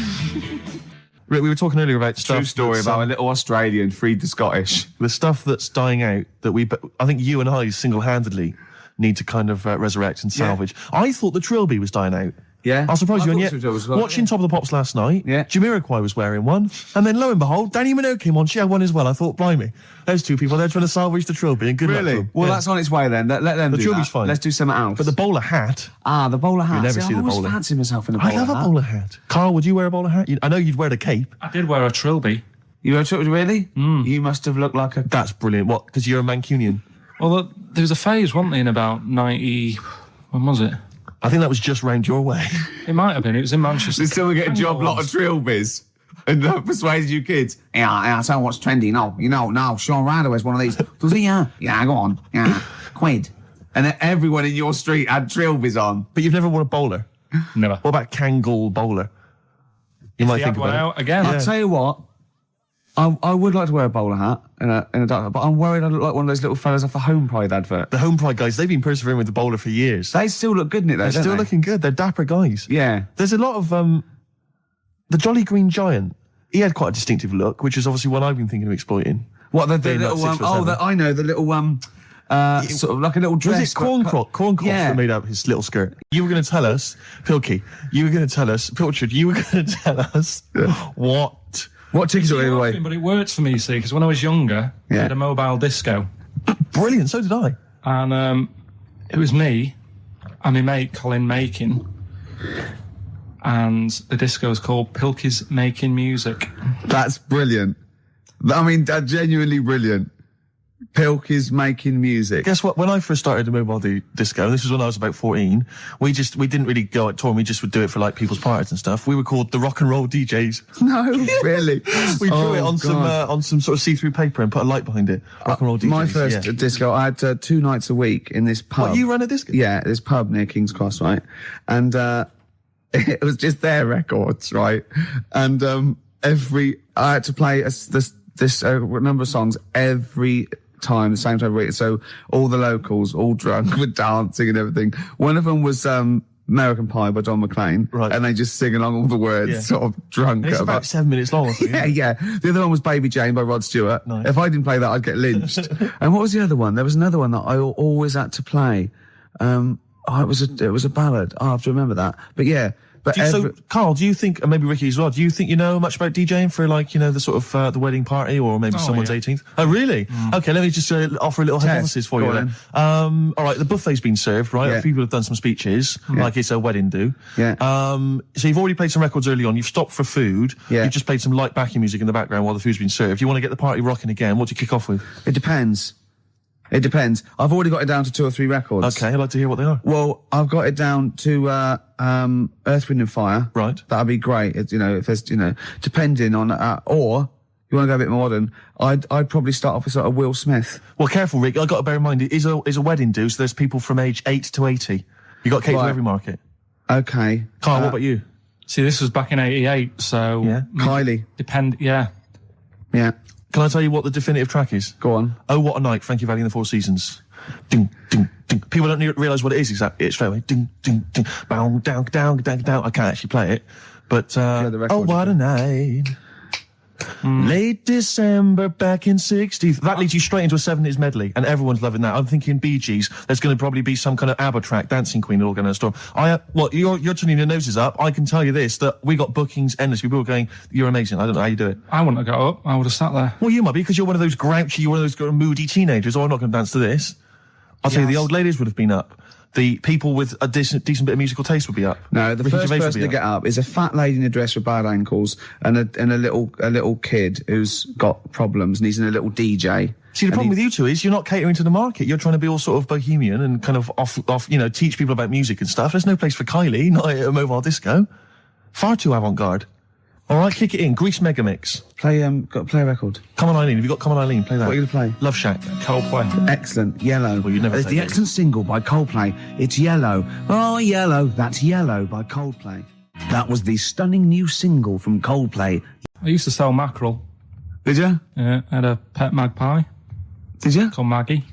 Rick, we were talking earlier about stuff. True story about a little Australian freed the Scottish. The stuff that's dying out that I think you and I single-handedly need to kind of resurrect and salvage. I thought the Trilby was dying out. Yeah. I'll surprise you. And yet, well, watching Top of the Pops last night, Yeah. Jamiroquai was wearing one, and then lo and behold, Danny Minogue came on. She had one as well. I thought, blimey, there's two people there trying to salvage the Trilby, and good luck to them. Well, Yeah. that's on its way then. Let them The do Trilby's that. fine. Let's do something else. But the bowler hat, the bowler hat. You never see the I always bowler. fancy myself in a bowler I love hat. a bowler hat. Carl, would you wear a bowler hat? I know you'd wear the cape. I did wear a trilby. You really? You must have looked like a... That's brilliant. What? Because you're a Mancunian. Well, there was a phase, wasn't there, in about 90... When was it? I think that was just round your way. It might have been. It was in Manchester. Did someone get a job lot of trilbies? And persuaded you kids. Yeah, I tell you what's trendy. No, Sean Ryder wears one of these. Does he? Yeah, go on. Yeah, quid. And then everyone in your street had trilbies on. But you've never worn a bowler? Never. What about Kangol bowler? You might think one about out again. I'll tell you what, I would like to wear a bowler hat in a dark, but I'm worried I look like one of those little fellas off the Home Pride advert. The Home Pride guys, they've been persevering with the bowler for years. They still look good in it though, They're still looking good. They're dapper guys. Yeah. There's a lot of, the Jolly Green Giant, he had quite a distinctive look, which is obviously one I've been thinking of exploiting. What, the Being little, like 6 foot 7. I know, the little, sort of like a little dress. Was it corn crops that made up his little skirt? You were going to tell us, Pilkington, Pilchard, you were going to tell us what tickets are going away. But it worked for me, you see, because when I was younger, I had a mobile disco. Brilliant, so did I. And it was me and my mate Colin Makin. And the disco was called Pilky's Making Music. That's brilliant. I mean, that's genuinely brilliant. Pilky's Making Music. Guess what? When I first started the mobile disco, this was when I was about 14, we didn't really go out touring, we just would do it for like people's parties and stuff. We were called the rock and roll DJs. No, really? We drew it on some sort of see-through paper and put a light behind it. Rock and roll DJs. My first disco, I had 2 nights a week in this pub. What, you ran a disco? Yeah, this pub near King's Cross, right? And it was just their records, right? And I had to play this number of songs every time, the same time every week. So all the locals, all drunk, were dancing and everything. One of them was American Pie by Don McLean, right? And they just sing along all the words, sort of drunk. And it's about 7 minutes long, or something. Yeah. The other one was Baby Jane by Rod Stewart. Nice. If I didn't play that, I'd get lynched. And what was the other one? There was another one that I always had to play. It was a ballad. I have to remember that. But yeah. But so, Karl, do you think, and maybe Ricky as well, do you think you know much about DJing for, like, you know, the sort of the wedding party or maybe someone's 18th? Oh, really? Okay, let me just offer a little hypothesis for you then. All right, the buffet's been served, right? Yeah. People have done some speeches, like it's a wedding do. Yeah. So you've already played some records early on, you've stopped for food, you've just played some light backing music in the background while the food's been served. You want to get the party rocking again, what do you kick off with? It depends. I've already got it down to 2 or 3 records. Okay, I'd like to hear what they are. Well, I've got it down to Earth, Wind and Fire. Right. That'd be great. If there's, depending on, or you want to go a bit more modern, I'd probably start off with sort of Will Smith. Well, careful, Rick. I've got to bear in mind, it is a wedding do, so there's people from age 8 to 80. You got to cater to every market. Okay. Karl, what about you? See, this was back in 88, so... Yeah. Kylie. Yeah. Yeah. Can I tell you what the definitive track is? Go on. Oh, What a Night, Frankie Valli and the Four Seasons. Ding, ding, ding. People don't realise what it is exactly. It's straight away. Ding, ding, ding. Bow, down, down, down, down. I can't actually play it. But, Oh, What a Night. Late December back in 60. That leads you straight into a 70s medley, and everyone's loving that. I'm thinking Bee Gees. There's going to probably be some kind of ABBA track, Dancing Queen, all going to storm. You're turning your noses up. I can tell you this, that we got bookings endless. People were going, you're amazing. I don't know how you do it. I wouldn't have got up. I would have sat there. Well, you might be, because you're one of those grouchy, you're one of those moody teenagers. Oh, I'm not going to dance to this. I'll tell you, the old ladies would have been up. The people with a decent bit of musical taste would be up. No, the first person to get up is a fat lady in a dress with bad ankles and a little kid who's got problems and he's in a little DJ. See, the problem with you two is you're not catering to the market. You're trying to be all sort of bohemian and kind of off, teach people about music and stuff. There's no place for Kylie, not at a mobile disco. Far too avant-garde. All right, kick it in. Grease Megamix. Play a record. Come On Eileen. Have you got Come On Eileen? Play that. What are you going to play? Love Shack. Coldplay. Excellent. Yellow. Well, you'd never There's the excellent single by Coldplay. It's Yellow. Oh, Yellow. That's Yellow by Coldplay. That was the stunning new single from Coldplay. I used to sell mackerel. Did you? Yeah, I had a pet magpie Did you? called Maggie.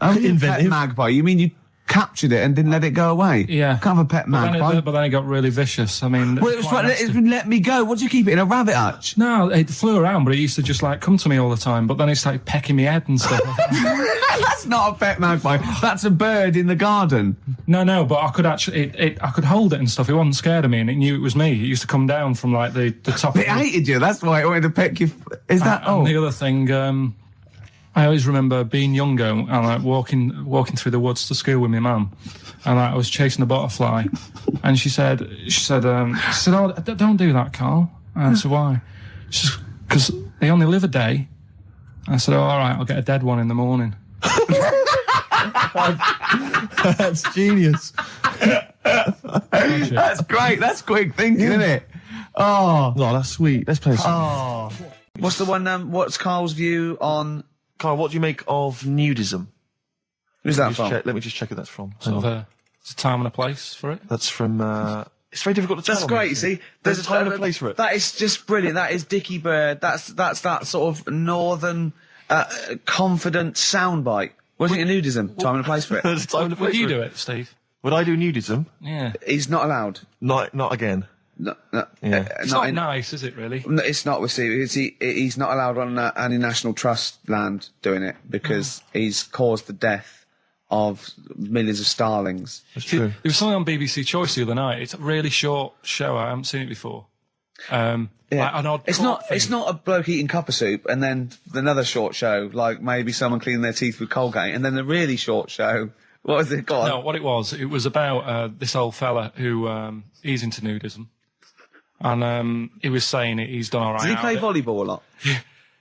Oh, inventive. Pet magpie. You mean you captured it and didn't let it go away? Yeah. Can't have a pet magpie. But then it got really vicious. I mean... Well, it was right, let me go. What do you keep it in, a rabbit hutch? No, it flew around, but it used to just come to me all the time. But then it started pecking me head and stuff. That's not a pet magpie. That's a bird in the garden. No, but I could actually, I could hold it and stuff. It wasn't scared of me, and it knew it was me. It used to come down from the top. It hated you. That's why it wanted to peck you. Is that? And the other thing, I always remember being younger and walking through the woods to school with my mum, and I was chasing a butterfly, and she said, "Oh, don't do that, Karl." And I said, "Why?" She said, "Because they only live a day." I said, "Oh, all right, I'll get a dead one in the morning." That's genius. That's great. That's quick thinking, isn't it? Oh. Oh, that's sweet. Let's play a song. Oh. What's the one, what's Carl's view on... Carl, what do you make of nudism? Who's that from? Let me just check who that's from. It's a time and a place for it. That's from, it's very difficult to tell. That's great, you see. There's a time and a place for it. That is just brilliant. That is Dickie Bird. That's that sort of northern, confident soundbite. Wasn't it nudism? Time and a place for it. There's a time and a place Would you for do it. it, Steve? Would I do nudism? Yeah. He's not allowed. Not again. No, Yeah. It's not nice, is it, really? No, it's not with Steve. He's not allowed on any National Trust land doing it because he's caused the death of millions of starlings. That's true. There was something on BBC Choice the other night. It's a really short show. I haven't seen it before. Like an odd It's not a bloke eating cup of soup and then another short show, like maybe someone cleaning their teeth with Colgate, and then the really short show. What was it called? No, what it was about this old fella who he's into nudism. And he was saying he's done all right. Does he play volleyball a lot?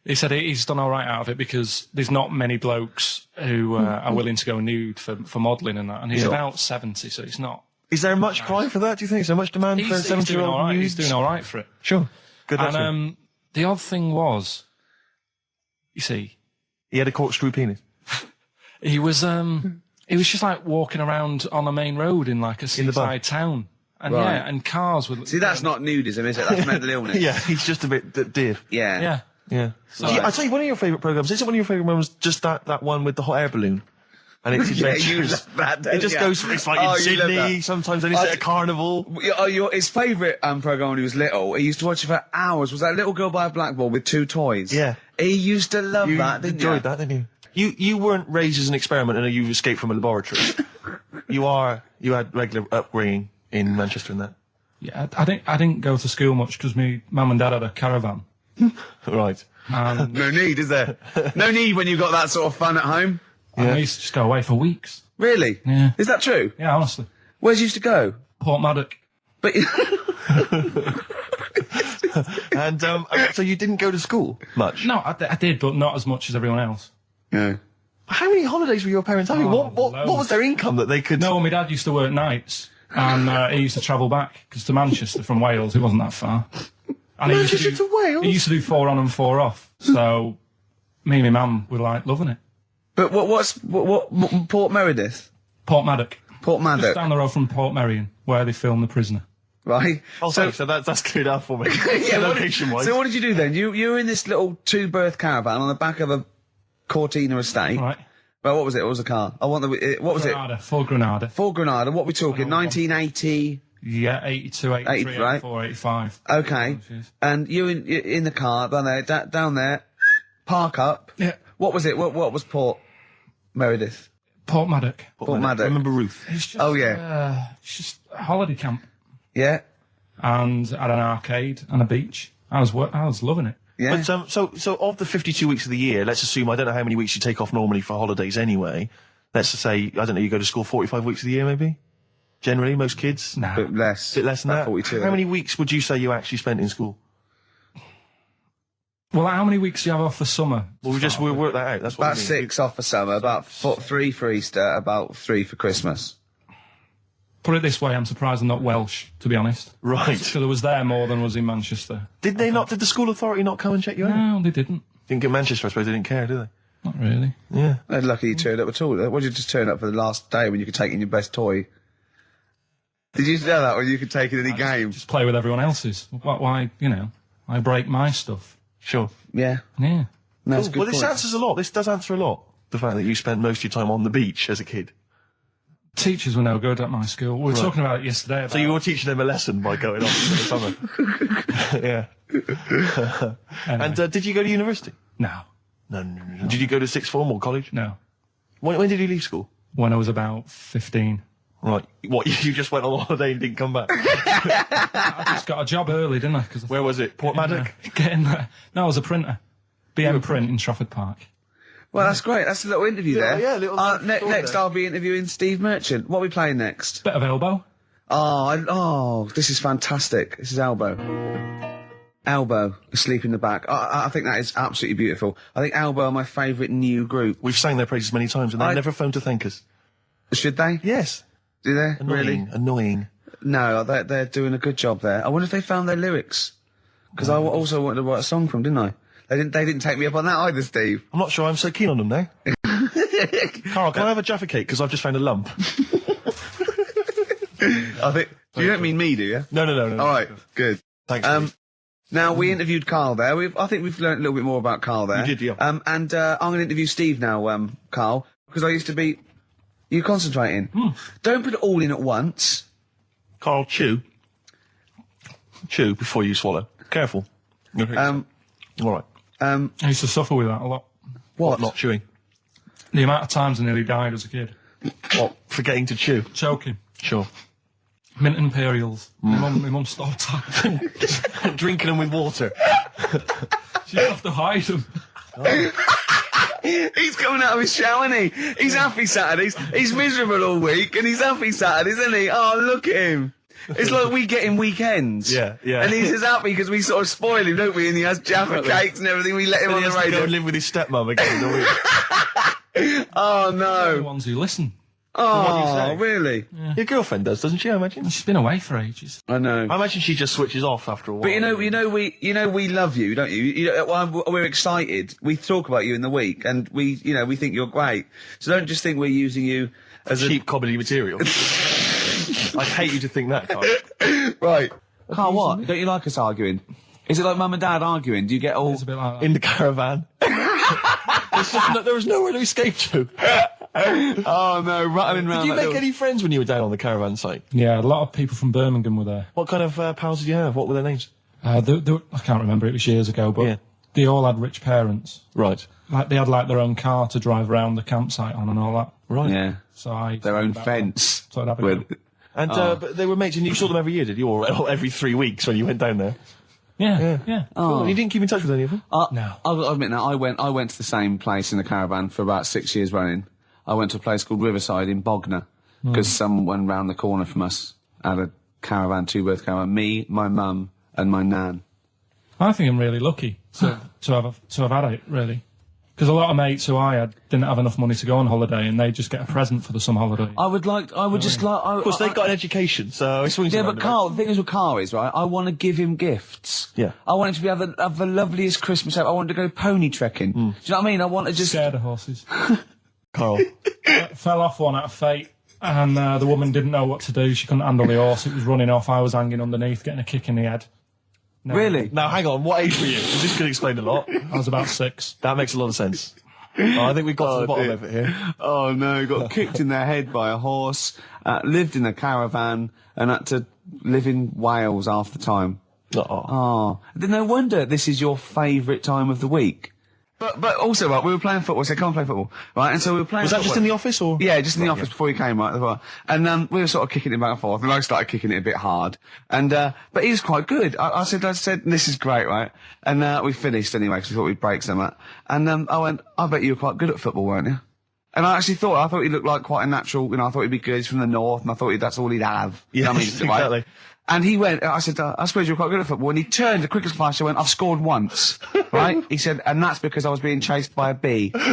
He said he's done all right out of it because there's not many blokes who are willing to go nude for modelling and that. And he's about 70, so it's not. Is there much cry for that, do you think? Is there much demand for a 70-year-old nude? He's doing all right for it. Sure. Good luck to him. And the odd thing was, you see, He had a corkscrew penis. he was just like walking around on a main road in like a seaside town. And Right. yeah, and cars would... See, that's not nudism, is it? That's mental illness. Yeah, he's just a bit div. Yeah. Yeah. Yeah. I tell you, one of your favourite programmes, isn't one of your favourite programmes just that one with the hot air balloon? And it's Yeah, adventures. you love that, don't It just you? goes, it's like Oh, in you love Sydney, that. sometimes then it's at a carnival. His favourite programme when he was little, he used to watch it for hours, was that little girl by a blackboard with two toys. Yeah. He used to love You that, didn't enjoyed that, didn't you? You weren't raised as an experiment and you escaped from a laboratory. You had regular upbringing in Manchester and that. Yeah, I didn't go to school much because my mum and dad had a caravan. Right. And No need, is there? No need when you've got that sort of fun at home. I used to just go away for weeks. Really? Yeah. Is that true? Yeah, honestly. Where's you used to go? Port Maddock. But And so you didn't go to school much? No, I did, but not as much as everyone else. no. How many holidays were your parents having? What loads. was their income that they could... No, my dad used to work nights, and he used to travel back, because to Manchester from Wales, it wasn't that far. And Manchester to Wales? He used to do 4 on and 4 off, so me and my mum were like loving it. But what Port Meredith? Port Maddock. Port Just Maddock, down the road from Port Merion, where they filmed The Prisoner. right? So that's cleared up for me. Location-wise. So what did you do then? You were in this little 2-berth caravan on the back of a Cortina estate. Right. Well, what was it? What was the car? I want the. What was Granada, full Granada. it? Ford Granada. What are we talking? 1980. Yeah, 82, 83, 80, right. 84, 85. Okay. And you in the car down there, down there, park up. Yeah. What was it? What was Port Meredith? Port Maddock. Port Maddock. I remember Ruth. It's just, Oh, yeah. it's just a holiday camp. Yeah. And had an arcade and a beach. I was loving it. Yeah. But so of the 52 weeks of the year, let's assume, I don't know how many weeks you take off normally for holidays anyway. Let's just say, I don't know, you go to school 45 weeks of the year maybe? Generally, most kids? Nah. Bit less. Bit less than About that. 42. How many weeks would you say you actually spent in school? Well, how many weeks do you have off for summer? Well, we'll work that out. That's what About I mean. 6 off for summer, about 3 for Easter, about 3 for Christmas. Put it this way, I'm surprised I'm not Welsh, to be honest. Right. So there was there more than was in Manchester. Did the school authority not come and check you out? No, they didn't. Didn't get Manchester, I suppose they didn't care, do they? Not really. Yeah. They're lucky you turned up at all. Why did you just turn up for the last day when you could take in your best toy? Did you know that when you could take in any game? Just play with everyone else's. Why, I break my stuff. Sure. Yeah. Yeah. No, that's a good Well, this point. answers a lot. This does answer a lot. The fact that you spent most of your time on the beach as a kid. Teachers were no good at my school. We were talking about it yesterday. About So you were teaching them a lesson by going off in the summer. Yeah. Anyway. And did you go to university? No. No. Did you go to sixth form or college? No. When did you leave school? When I was about 15. Right. What, you just went on holiday and didn't come back? I just got a job early, didn't I? Cause Where was it? Port Maddock? Getting there. No, I was a printer. BM Print in Trafford Park. Well, that's great. That's a little interview there. Yeah, little next, there. I'll be interviewing Steve Merchant. What are we playing next? Bit of elbow. Oh, this is fantastic. This is Elbow. Elbow, Asleep in the Back. I think that is absolutely beautiful. I think Elbow are my favourite new group. We've sang their praises many times and they've never phoned to thank us. Should they? Yes. Do they? Annoying. Really? Annoying. No, they're doing a good job there. I wonder if they found their lyrics. Because I also wanted to write a song from, didn't I? They didn't take me up on that either, Steve. I'm not sure I'm so keen on them now. Carl, can I have a Jaffa cake? Because I've just found a lump. I think... You don't mean me, do you? No. All right, good. Thanks, Steve. Now, we interviewed Karl there. I think we've learned a little bit more about Karl there. You did, yeah. And I'm going to interview Steve now, Karl, because I used to be... You concentrating. Don't put it all in at once. Carl, chew. Chew before you swallow. Careful. All right. I used to suffer with that a lot. What? Not chewing. The amount of times I nearly died as a kid. What? Forgetting to chew. Choking. Sure. Mint Imperials. My mum stopped. Drinking them with water. She'd have to hide them. He's coming out of his shower, isn't he? He's happy Saturdays. He's miserable all week, and he's happy Saturdays, isn't he? Oh, look at him. It's like we get him weekends. Yeah. And he's just happy because we sort of spoil him, don't we? And he has Jaffa cakes and everything. We let him on he the has to radio. go and live with his stepmum again in the week. Oh, They're the no. ones who listen. Oh, What do you say? really? Your girlfriend does, doesn't she, I imagine? She's been away for ages. I know. I imagine she just switches off after a while. But we love you, don't you? We're excited. We talk about you in the week, and we think you're great. So don't just think we're using you as cheap comedy material. I hate you to think that, Carl. Right. Carl, what? Don't you like us arguing? Is it like mum and dad arguing? Do you get all... It's a bit like that. In the caravan. There was nowhere to escape to. Oh, no, rattling round Did you that make any friends when you were down on the caravan site? Yeah, a lot of people from Birmingham were there. What kind of pals did you have? What were their names? I can't remember, it was years ago, but Yeah. they all had rich parents. Right. Like, they had, like, their own car to drive around the campsite on and all that. Right. Yeah. So I... Their own fence. So I'd have a go. And but they were mates, and you saw them every year, did you? Or every 3 weeks when you went down there? Yeah. Oh. You didn't keep in touch with any of them? No. I've got to admit now, I went to the same place in the caravan for about 6 years running. I went to a place called Riverside in Bognor, because someone round the corner from us had a caravan, two-berth caravan. Me, my mum, and my nan. I think I'm really lucky to have had it, really. Because a lot of mates who I had didn't have enough money to go on holiday, and they just get a present for the summer holiday. Of course, they got an education, so it swings Yeah, around but a Carl, the thing is with Carl is, right, I want to give him gifts. Yeah. I want him to have the loveliest Christmas ever. I want him to go pony trekking. Do you know what I mean? I want to just... Scared of horses. bit. Carl. Fell off one out of fate, and the woman didn't know what to do. She couldn't handle the horse. It was running off. I was hanging underneath, getting a kick in the head. No, Really? Now, hang on, what age were you? 'Cause this could explain a lot. I was about 6. That makes a lot of sense. I think we've got to the bottom of it here. Oh no, got kicked in the head by a horse, lived in a caravan, and had to live in Wales half the time. Oh. No wonder this is your favourite time of the week. But also, right, we were playing football, so I can't play football, right? And so we were playing Was that football. just in the office, or? Yeah, just in the office before he came, right? And we were sort of kicking it back and forth, and I started kicking it a bit hard. And but he was quite good. I said, this is great, right? And we finished anyway, because we thought we'd break something. And I went, I bet you were quite good at football, weren't you? And I actually thought he looked like quite a natural, I thought he'd be good. He's from the north, and I thought that's all he'd have. Yeah, I mean, exactly. Right? And he went, I said, I suppose you're quite good at football. And he turned, the quickest flash, and went, I've scored once. Right? He said, and that's because I was being chased by a bee. And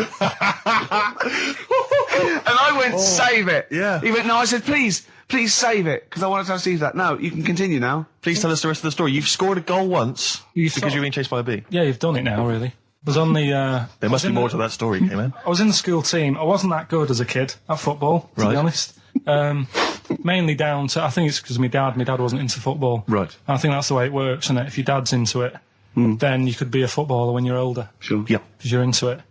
I went, save it. Yeah. He went, no, I said, please save it, because I wanted to see that. No, you can continue now. Please tell us the rest of the story. You've scored a goal once because you're being chased by a bee. Yeah, you've done it now, really. I was on the... There must be more to that story, man. I was in the school team. I wasn't that good as a kid at football, to be honest. Mainly down to, I think it's because my dad wasn't into football. Right. And I think that's the way it works, isn't it? If your dad's into it, then you could be a footballer when you're older. Sure. Yeah. Because you're into it.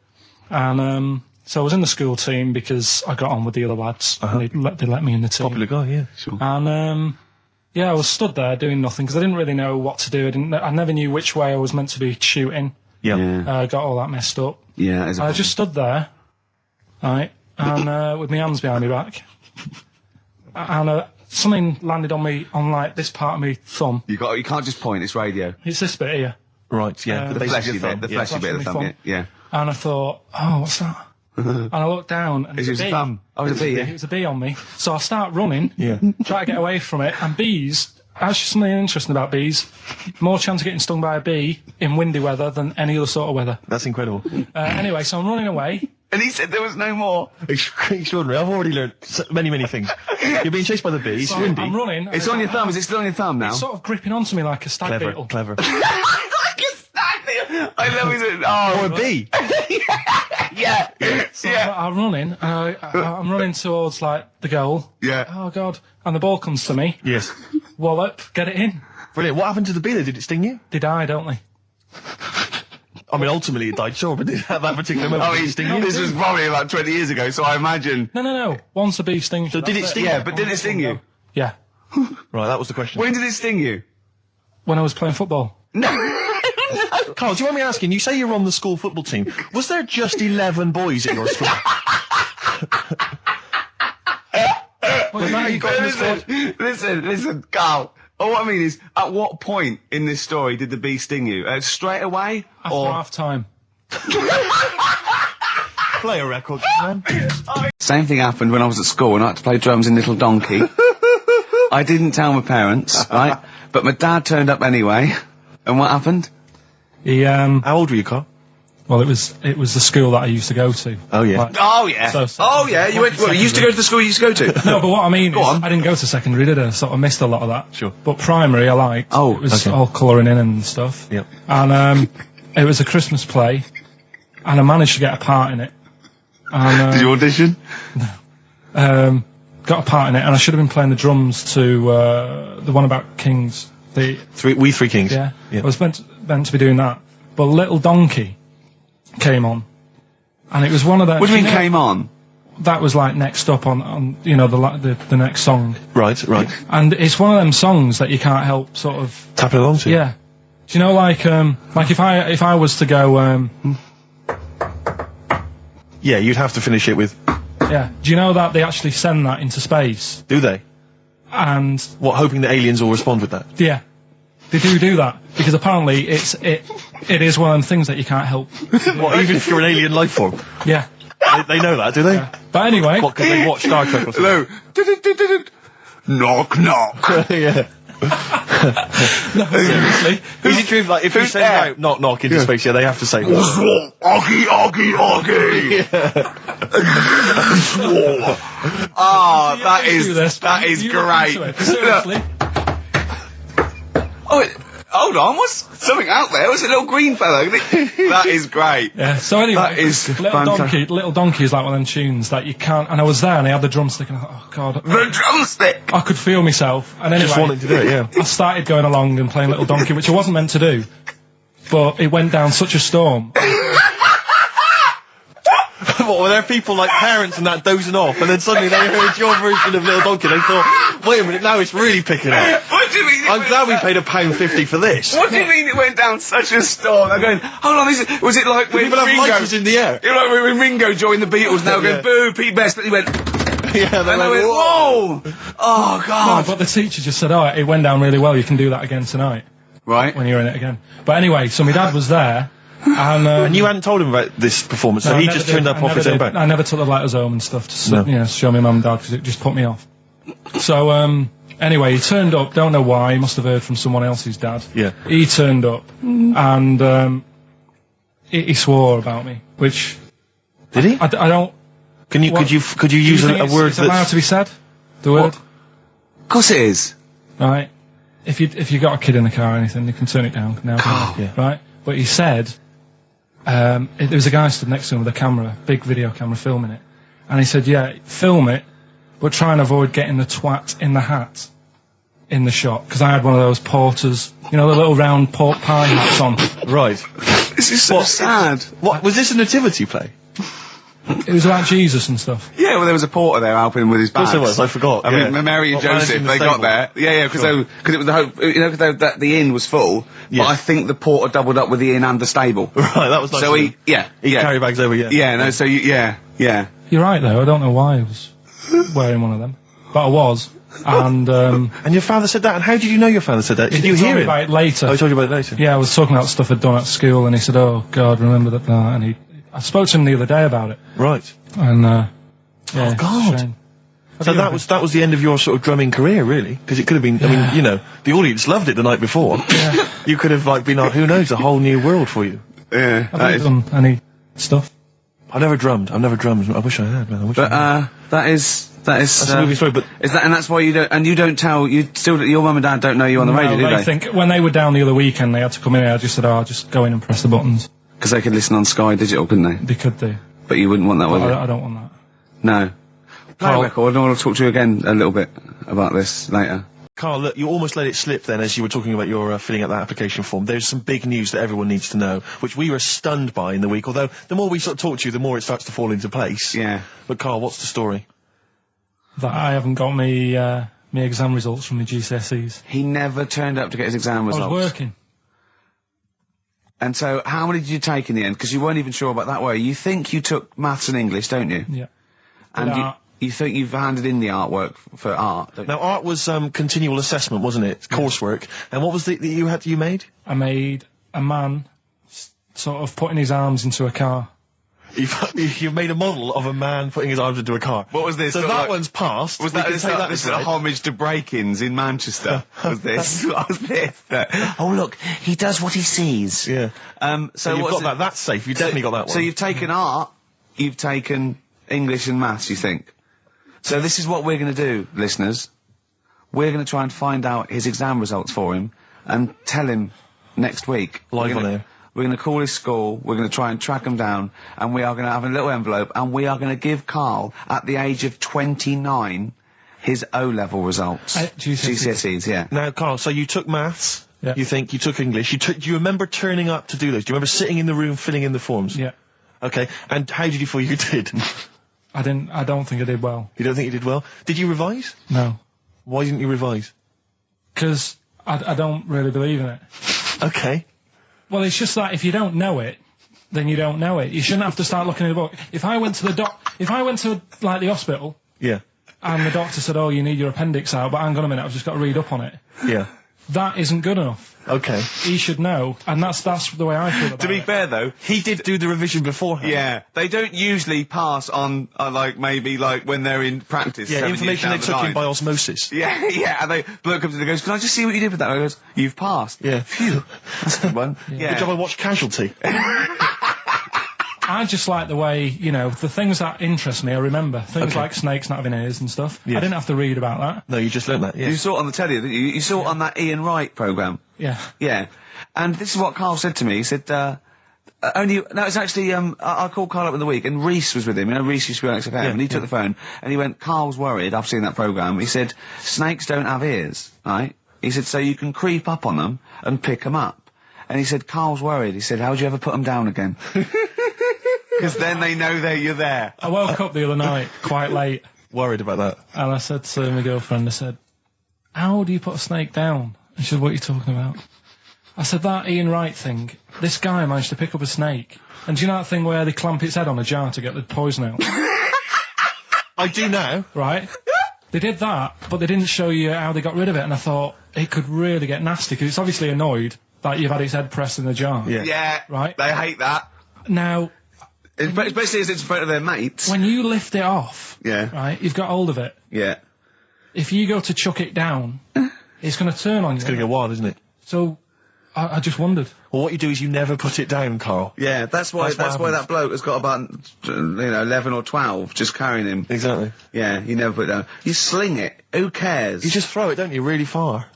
And so I was in the school team because I got on with the other lads. And they let me in the team. Popular guy, yeah. Sure. And I was stood there doing nothing because I didn't really know what to do. I never knew which way I was meant to be shooting. Yeah. I got all that messed up. Yeah. I just stood there, right, and with my hands behind my back, and something landed on me, on like this part of my thumb. You can't just point, it's radio. It's this bit here. Right, yeah. The fleshy bit, the fleshy bit of the thumb, yeah. And I thought, oh, what's that? And I looked down, and It was a thumb. Oh, it was a bee, yeah. It was a bee on me. So I start running, Yeah. try to get away from it, and bees. Actually, something interesting about bees: more chance of getting stung by a bee in windy weather than any other sort of weather. That's incredible. Anyway, so I'm running away, And he said there was no more. Extraordinary. I've already learned many things. You're being chased by the bee. It's So windy. I'm running. It's on your thumb. Is it still on your thumb now? It's sort of gripping onto me like a stag beetle. Clever. I love it. Or a bee. Yeah. So I'm running. I'm running towards like the goal. Yeah. Oh God! And the ball comes to me. Yes. Wallop. Get it in. Brilliant. What happened to the bee? Did it sting you? They die, don't they? I mean, ultimately it died, sure, but at that particular moment, did it sting you? This was probably about 20 years ago, so I imagine. No. Once a bee stings you. So did it that's sting? Yeah, but did it sting you? Yeah. Right, that was the question. When did it sting you? When I was playing football. Carl, do you want me asking? You say you're on the school football team. Was there just 11 boys at your school? Well, now you got in the squad. Listen, Carl. All I mean is, at what point in this story did the bee sting you? Straight away? After half time. Play a record, man. Same thing happened when I was at school and I had to play drums in Little Donkey. I didn't tell my parents, right? But my dad turned up anyway. And what happened? He How old were you, Carl? Well, it was the school that I used to go to. Oh, yeah. Like, Oh, yeah. You went, well, you used to go to the school you used to go to? no, but what I mean is, on. I didn't go to secondary, did I? Sort of missed a lot of that. Sure. But primary, I liked. Oh, it was okay. all colouring in and stuff. Yep. And it was a Christmas play, and I managed to get a part in it. And, Did you audition? got a part in it, and I should have been playing the drums to the one about Kings. We Three Kings. Yeah. I was meant to be doing that, but Little Donkey came on, and it was one of the. What do you mean came on? That was like next up on the next song. Right. And it's one of them songs that you can't help sort of Tapping along to. Yeah. Do you know like if I was to go Yeah, you'd have to finish it with. yeah. Do you know that they actually send that into space? Do they? And What, hoping that aliens will respond with that? yeah. They do that because apparently it is one of them things that you can't help. What, even if you're an alien life form? Yeah. They know that, do they? But anyway, What, because they watch Star Trek or something? Hello. Knock, knock. Yeah. no, seriously. Is it true, like, if you send out knock knock into space, yeah, they have to say Oggy, oggy, oggy. Oh, that is You look into great. it. Seriously. Oh, hold on, what's something out there? Was it a little green fellow? That is great. Yeah. So anyway, That is Little Donkey is like one of them tunes that you can't. And I was there, and I had the drumstick, and I thought, oh God, The drumstick. I could feel myself. And anyway, Just wanting to do it, yeah. I started going along and playing Little Donkey, which I wasn't meant to do, but it went down such a storm. What, were there people like parents and that dozing off, and then suddenly they heard your version of Little Donkey, and they thought, wait a minute, now it's really picking up. What do you mean? I'm glad we paid £1.50 for this. What do you mean it went down such a storm? I'm going, hold on, was it like when People have Ringo... lighters in the air. You know, like when Ringo joined the Beatles, now Yeah. going, boo, Pete Best, but he went... Yeah, And I went, whoa! Oh, No, God. but the teacher just said, oh, it went down really well, you can do that again tonight, Right. when you're in it again. But anyway, so my dad was there, and you hadn't told him about this performance, so no, I he never just did. turned up I off never his own did. back. I never took the letters home and stuff to No. show my mum and dad, because it just put me off. So, anyway, he turned up, don't know why, he must have heard from someone else's dad. Yeah. He turned up, and he swore about me, which Did he? I don't... Could you use Do you a think word it's allowed that's... to be said? The word? Of course it is. Right. If you got a kid in the car or anything, you can turn it down now. Yeah. Right? But he said, there was a guy stood next to him with a camera, big video camera filming it. And he said, yeah, film it, but try and avoid getting the twat in the hat in the shot. Because I had one of those porters, you know, the little round pork pie hats on. Right. This is so sad. What, was this a nativity play? It was about Jesus and stuff. Yeah, well, there was a porter there helping him with his bags. Of course there was, I forgot. I yeah. mean, Mary and What, managing Joseph, the they got stable? there. Yeah, because it was the hope, you know, because the inn was full. Yes. But I think the porter doubled up with the inn and the stable. Right, that was nice. So of he, him. yeah, He yeah, carry bags over, yeah. yeah, no, so yeah. You're right, though. I don't know why I was wearing one of them. But I was. And, And your father said that, and how did you know your father said that? Did you he told hear me it? about it later. Oh, he told you about it later? Yeah, I was talking about stuff I'd done at school, and he said, oh, God, remember that, and I spoke to him the other day about it. Right. And, yeah, Oh, God. it's a shame. So that was the end of your sort of drumming career, really? Because it could have been, I mean, you know, the audience loved it the night before. Yeah. You could have, like, been, who knows, a whole new world for you. Yeah, Have you done any stuff? I've never drummed. I wish I had, man. That's a movie story, but and that's why you don't tell, your mum and dad don't know you on the radio, do they? I think when they were down the other weekend, they had to come in, I just said, I'll just go in and press the buttons. Because they could listen on Sky Digital, couldn't they? They could do. But you wouldn't want that, would you? I don't want that. No. Carl, record, I want to talk to you again a little bit about this later. Carl, look, you almost let it slip then as you were talking about your filling out that application form. There's some big news that everyone needs to know, which we were stunned by in the week, although the more we sort of talk to you, the more it starts to fall into place. Yeah. But Carl, what's the story? That I haven't got me exam results from the GCSEs. He never turned up to get his exam results. I was working. And so, how many did you take in the end? Because you weren't even sure about that, were you? You think you took maths and English, don't you? Yeah. And you think you've handed in the artwork for art, don't you? Now, art was continual assessment, wasn't it? Coursework. And what was that you made? I made a man sort of putting his arms into a car. You've made a model of a man putting his arms into a car. What was this? So that one's passed. Was that this a homage to break-ins in Manchester? Was this? What was this? Oh look, he does what he sees. Yeah. So you've got that. That's safe. You definitely got that one. So you've taken art, you've taken English and maths, you think? So this is what we're going to do, listeners. We're going to try and find out his exam results for him and tell him next week. Live on air. We're going to call his school, we're going to try and track him down, and we are going to have a little envelope, and we are going to give Carl, at the age of 29, his O-level results. GCSEs, yeah. Now, Carl, so you took maths, yeah. You think, you took English, do you remember turning up to do those? Do you remember sitting in the room filling in the forms? Yeah. Okay, and how did you feel you did? I don't think I did well. You don't think you did well? Did you revise? No. Why didn't you revise? Because I don't really believe in it. Okay. Well, it's just that if you don't know it, then you don't know it. You shouldn't have to start looking at a book. If I went to like the hospital, yeah, and the doctor said, "Oh, you need your appendix out," but hang on a minute, I've just got to read up on it. Yeah. That isn't good enough. Okay. He should know, and that's the way I feel about it. To be fair, though, he did do the revision beforehand. Yeah, they don't usually pass on, maybe when they're in practice. Yeah, information they took in by osmosis. Yeah, yeah, and bloke comes in and goes, "Can I just see what you did with that?" And I goes, "You've passed." Yeah. Phew. That's a good one. Yeah. Good job I watched Casualty. I just like the way, the things that interest me, I remember. Things like snakes not having ears and stuff. Yes. I didn't have to read about that. No, you just learned that, yeah. You saw it on the telly, didn't you? You saw it on that Ian Wright programme. Yeah. Yeah. And this is what Carl said to me. He said, it's actually, I called Carl up in the week, and Reese was with him. Reese used to be on XFM, and he took the phone, and he went, "Carl's worried, I've seen that programme." He said, "Snakes don't have ears, right?" He said, "So you can creep up on them and pick them up." And he said, "Carl's worried." He said, "How do you ever put them down again?" Because then they know that you're there. I woke up the other night quite late. Worried about that. And I said to my girlfriend, I said, "How do you put a snake down?" And she said, "What are you talking about?" I said, "That Ian Wright thing, this guy managed to pick up a snake. And do you know that thing where they clamp its head on a jar to get the poison out?" I do now. Right? They did that, but they didn't show you how they got rid of it. And I thought, it could really get nasty, because it's obviously annoyed that you've had its head pressed in the jar. Yeah. Yeah. Right? They hate that. Now... Especially as it's in front of their mates. When you lift it off, yeah, right, you've got hold of it. Yeah. If you go to chuck it down, it's going to turn on you. It's going to go wild, isn't it? So, I just wondered. Well, what you do is you never put it down, Carl. Yeah, that's why that bloke has got about 11 or 12 just carrying him. Exactly. Yeah, you never put it down. You sling it. Who cares? You just throw it, don't you, really far.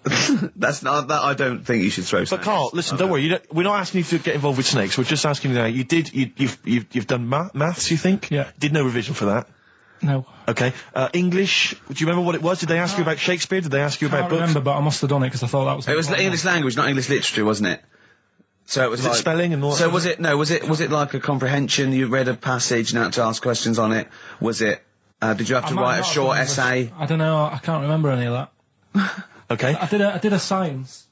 That's not that. I don't think you should throw. But Carl, listen, don't worry. We're not asking you to get involved with snakes. We're just asking you now. You've done maths. You think? Yeah. Did no revision for that. No. Okay. English. Do you remember what it was? Did they ask you about Shakespeare? Did they ask you about books? I remember, but I must have done it because I thought that was. It was English language, not English literature, wasn't it? So it was like spelling and all. So was it? No, was it like a comprehension? You read a passage and had to ask questions on it. Was it? Did you have to write a short essay? I don't know. I can't remember any of that. Okay. I did a science.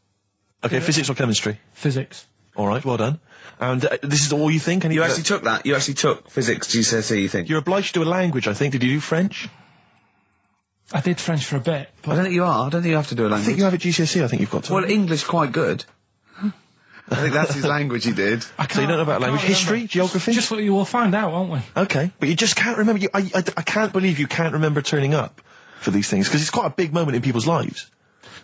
Okay, physics or chemistry? Physics. All right, well done. And this is all you think? You actually took that? You actually took physics GCSE, you think? You're obliged to do a language, I think. Did you do French? I did French for a bit. But I don't think you are. I don't think you have to do a language. I think you have a GCSE, I think you've got to. Well, English quite good. I think that's his language he did. So you don't know about language? History? Geography? Just what you will find out, won't we? Okay. But you just can't remember. I can't believe you can't remember turning up for these things, because it's quite a big moment in people's lives.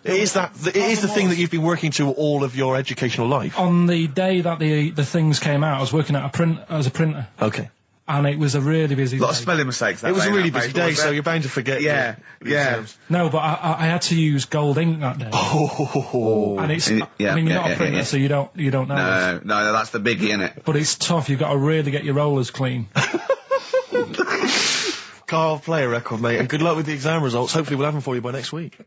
It is the thing that you've been working to all of your educational life. On the day that the things came out, I was working at as a printer. Okay. and it was a really busy A lot day. of spelling mistakes. That It was day a in really that busy paper, day, wasn't so it? you're bound to forget. Yeah, the yeah. exams. No, but I had to use gold ink that day. Oh, And it's, Yeah, I mean, you're yeah, not a yeah, printer, yeah. so you don't know this. No, that's the biggie, innit? But it's tough. You've got to really get your rollers clean. Carl, play a record, mate, and good luck with the exam results. Hopefully we'll have them for you by next week.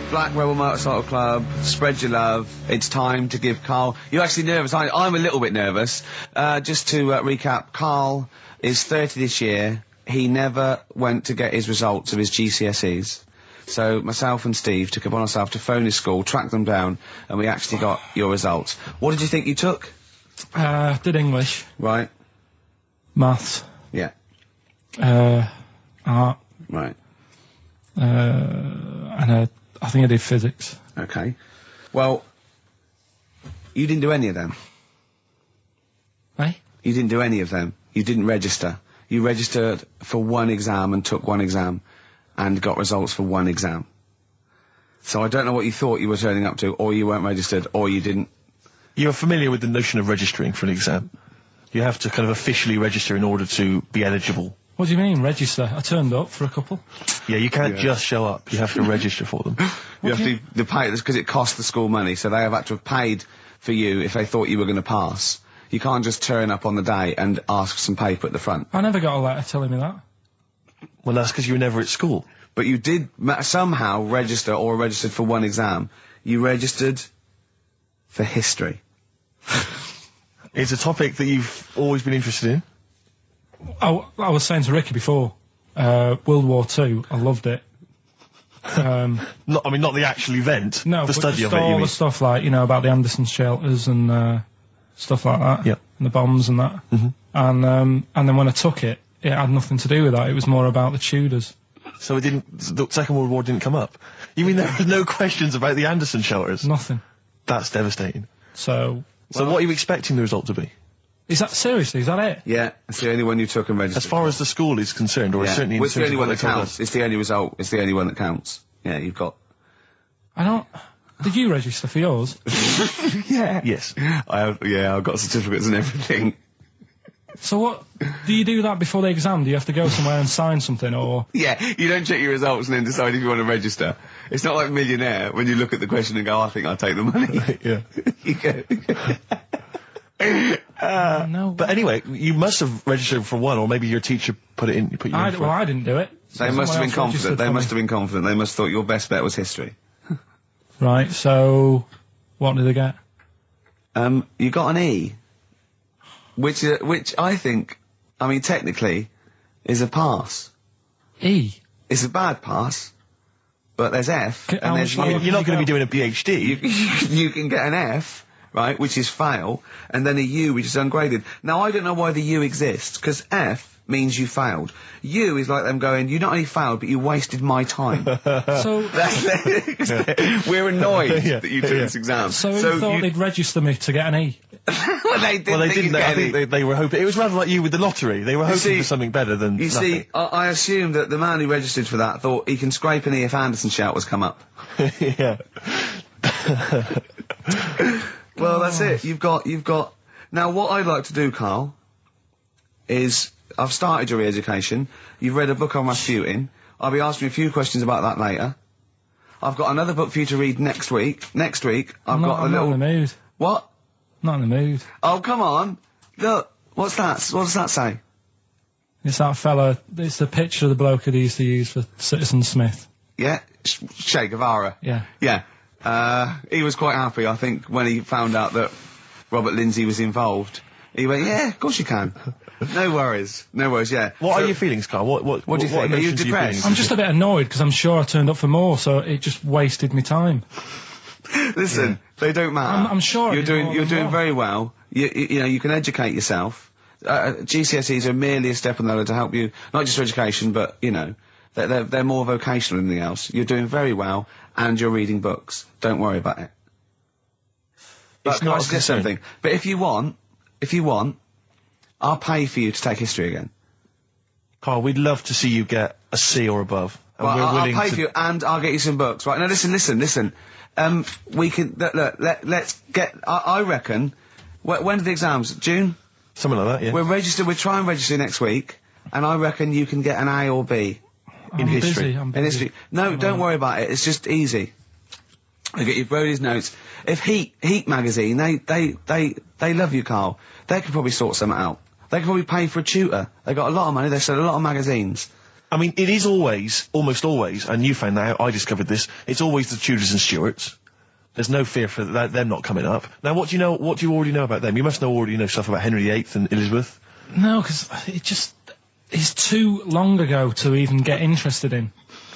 Black Rebel Motorcycle Club, spread your love. It's time to give Carl... You're actually nervous. I'm a little bit nervous. Just to recap, Carl is 30 this year. He never went to get his results of his GCSEs. So myself and Steve took upon ourselves to phone his school, track them down, and we actually got your results. What did you think you took? Did English, Right. maths, Yeah. art, Right. and I think I did physics. Okay. Well, you didn't do any of them. Eh? You didn't do any of them. You didn't register. You registered for one exam and took one exam and got results for one exam. So I don't know what you thought you were turning up to, or you weren't registered, or you didn't. You're familiar with the notion of registering for an exam. You have to kind of officially register in order to be eligible. What do you mean, register? I turned up for a couple. Yeah, you can't just show up. You have to register for them. You have to pay this because it costs the school money, so they have had to have paid for you if they thought you were going to pass. You can't just turn up on the day and ask for some paper at the front. I never got a letter telling me that. Well, that's because you were never at school. But you did somehow register or registered for one exam. You registered for history. It's a topic that you've always been interested in. I was saying to Ricky before, World War II, I loved it. Not the actual event. No, the but study just of it. all You the mean? stuff like, about the Anderson shelters and stuff like that. Yep. And the bombs and that. Mm-hmm. And then when I took it, it had nothing to do with that. It was more about the Tudors. So the Second World War didn't come up. You mean there were no questions about the Anderson shelters? Nothing. That's devastating. So So what are you expecting the result to be? is that it? Yeah, it's the only one you took and registered. As far as the school is concerned, or yeah. certainly in Well, it's the terms only of one what that they told counts. us. It's the only result. It's the only one that counts. Yeah, you've got. I don't. Did you register for yours? Yeah. Yes. I've got certificates and everything. So what? Do you do that before the exam? Do you have to go somewhere and sign something, or? Yeah, you don't check your results and then decide if you want to register. It's not like Millionaire when you look at the question and go, I think I'll take the money. Yeah. You go. No. But anyway, you must have registered for one, or maybe your teacher put you in for I it. didn't do it. They must have been confident. They must have been confident. They must have thought your best bet was history. Right. So, what did they get? You got an E, which I think, technically, is a pass. E. It's a bad pass, but there's F, How and there's much I lower mean, you're not going to be go? doing a PhD. you can get an F, right, which is fail, and then a U, which is ungraded. Now, I don't know why the U exists, because F means you failed. U is like them going, you not only failed, but you wasted my time. So, We're annoyed Yeah, that you took this exam. so you thought they'd register me to get an E? well, they didn't. Well, they think didn't. you'd get I think any. they were hoping. It was rather like you with the lottery. They were hoping see- for something better than You nothing. see, I assume that the man who registered for that thought he can scrape an E if Anderson shelters come up. Yeah. Well, that's it. You've got. Now, what I'd like to do, Carl, is I've started your re-education. You've read a book on Rasputin. I'll be asking you a few questions about that later. I've got another book for you to read next week. Next week, I've got a I'm little. not in the mood. What? Not in the mood. Oh, come on. Look, what's that? What does that say? It's that fella. It's the picture of the bloke that he used to use for Citizen Smith. Yeah? Che Guevara. Yeah. Yeah. He was quite happy, I think, when he found out that Robert Lindsay was involved. He went, yeah, of course you can. No worries. No worries, yeah. What are your feelings, Carl? What do you think? Are you emotions depressed? I'm just a bit annoyed because I'm sure I turned up for more, so it just wasted me time. Listen, they don't matter. I'm sure I you're did more doing than one. very well. You know, you can educate yourself. GCSEs are merely a step on the ladder to help you, not just for education, but, you know, they're more vocational than anything else. You're doing very well, and you're reading books. Don't worry about it. But It's can I not a suggest concern. something? But if you want, I'll pay for you to take history again. Carl, we'd love to see you get a C or above. And Well, we're I'll willing pay to... for you, and I'll get you some books. Right, now listen. We can, let's get, I reckon, when are the exams? June? Something like that, yeah. We're trying to register next week, and I reckon you can get an A or B. I'm history. Busy, I'm busy. In history. No, don't worry about it. It's just easy. I get you Brody's notes. If Heat magazine, they love you, Carl. They could probably sort something out. They could probably pay for a tutor. They got a lot of money. They sell a lot of magazines. I mean, it is always, almost always, and you found that out, I discovered this, it's always the Tudors and Stuarts. There's no fear for them not coming up. Now, what do you already know about them? You must already know stuff about Henry VIII and Elizabeth. No, because it's too long ago to even get interested in.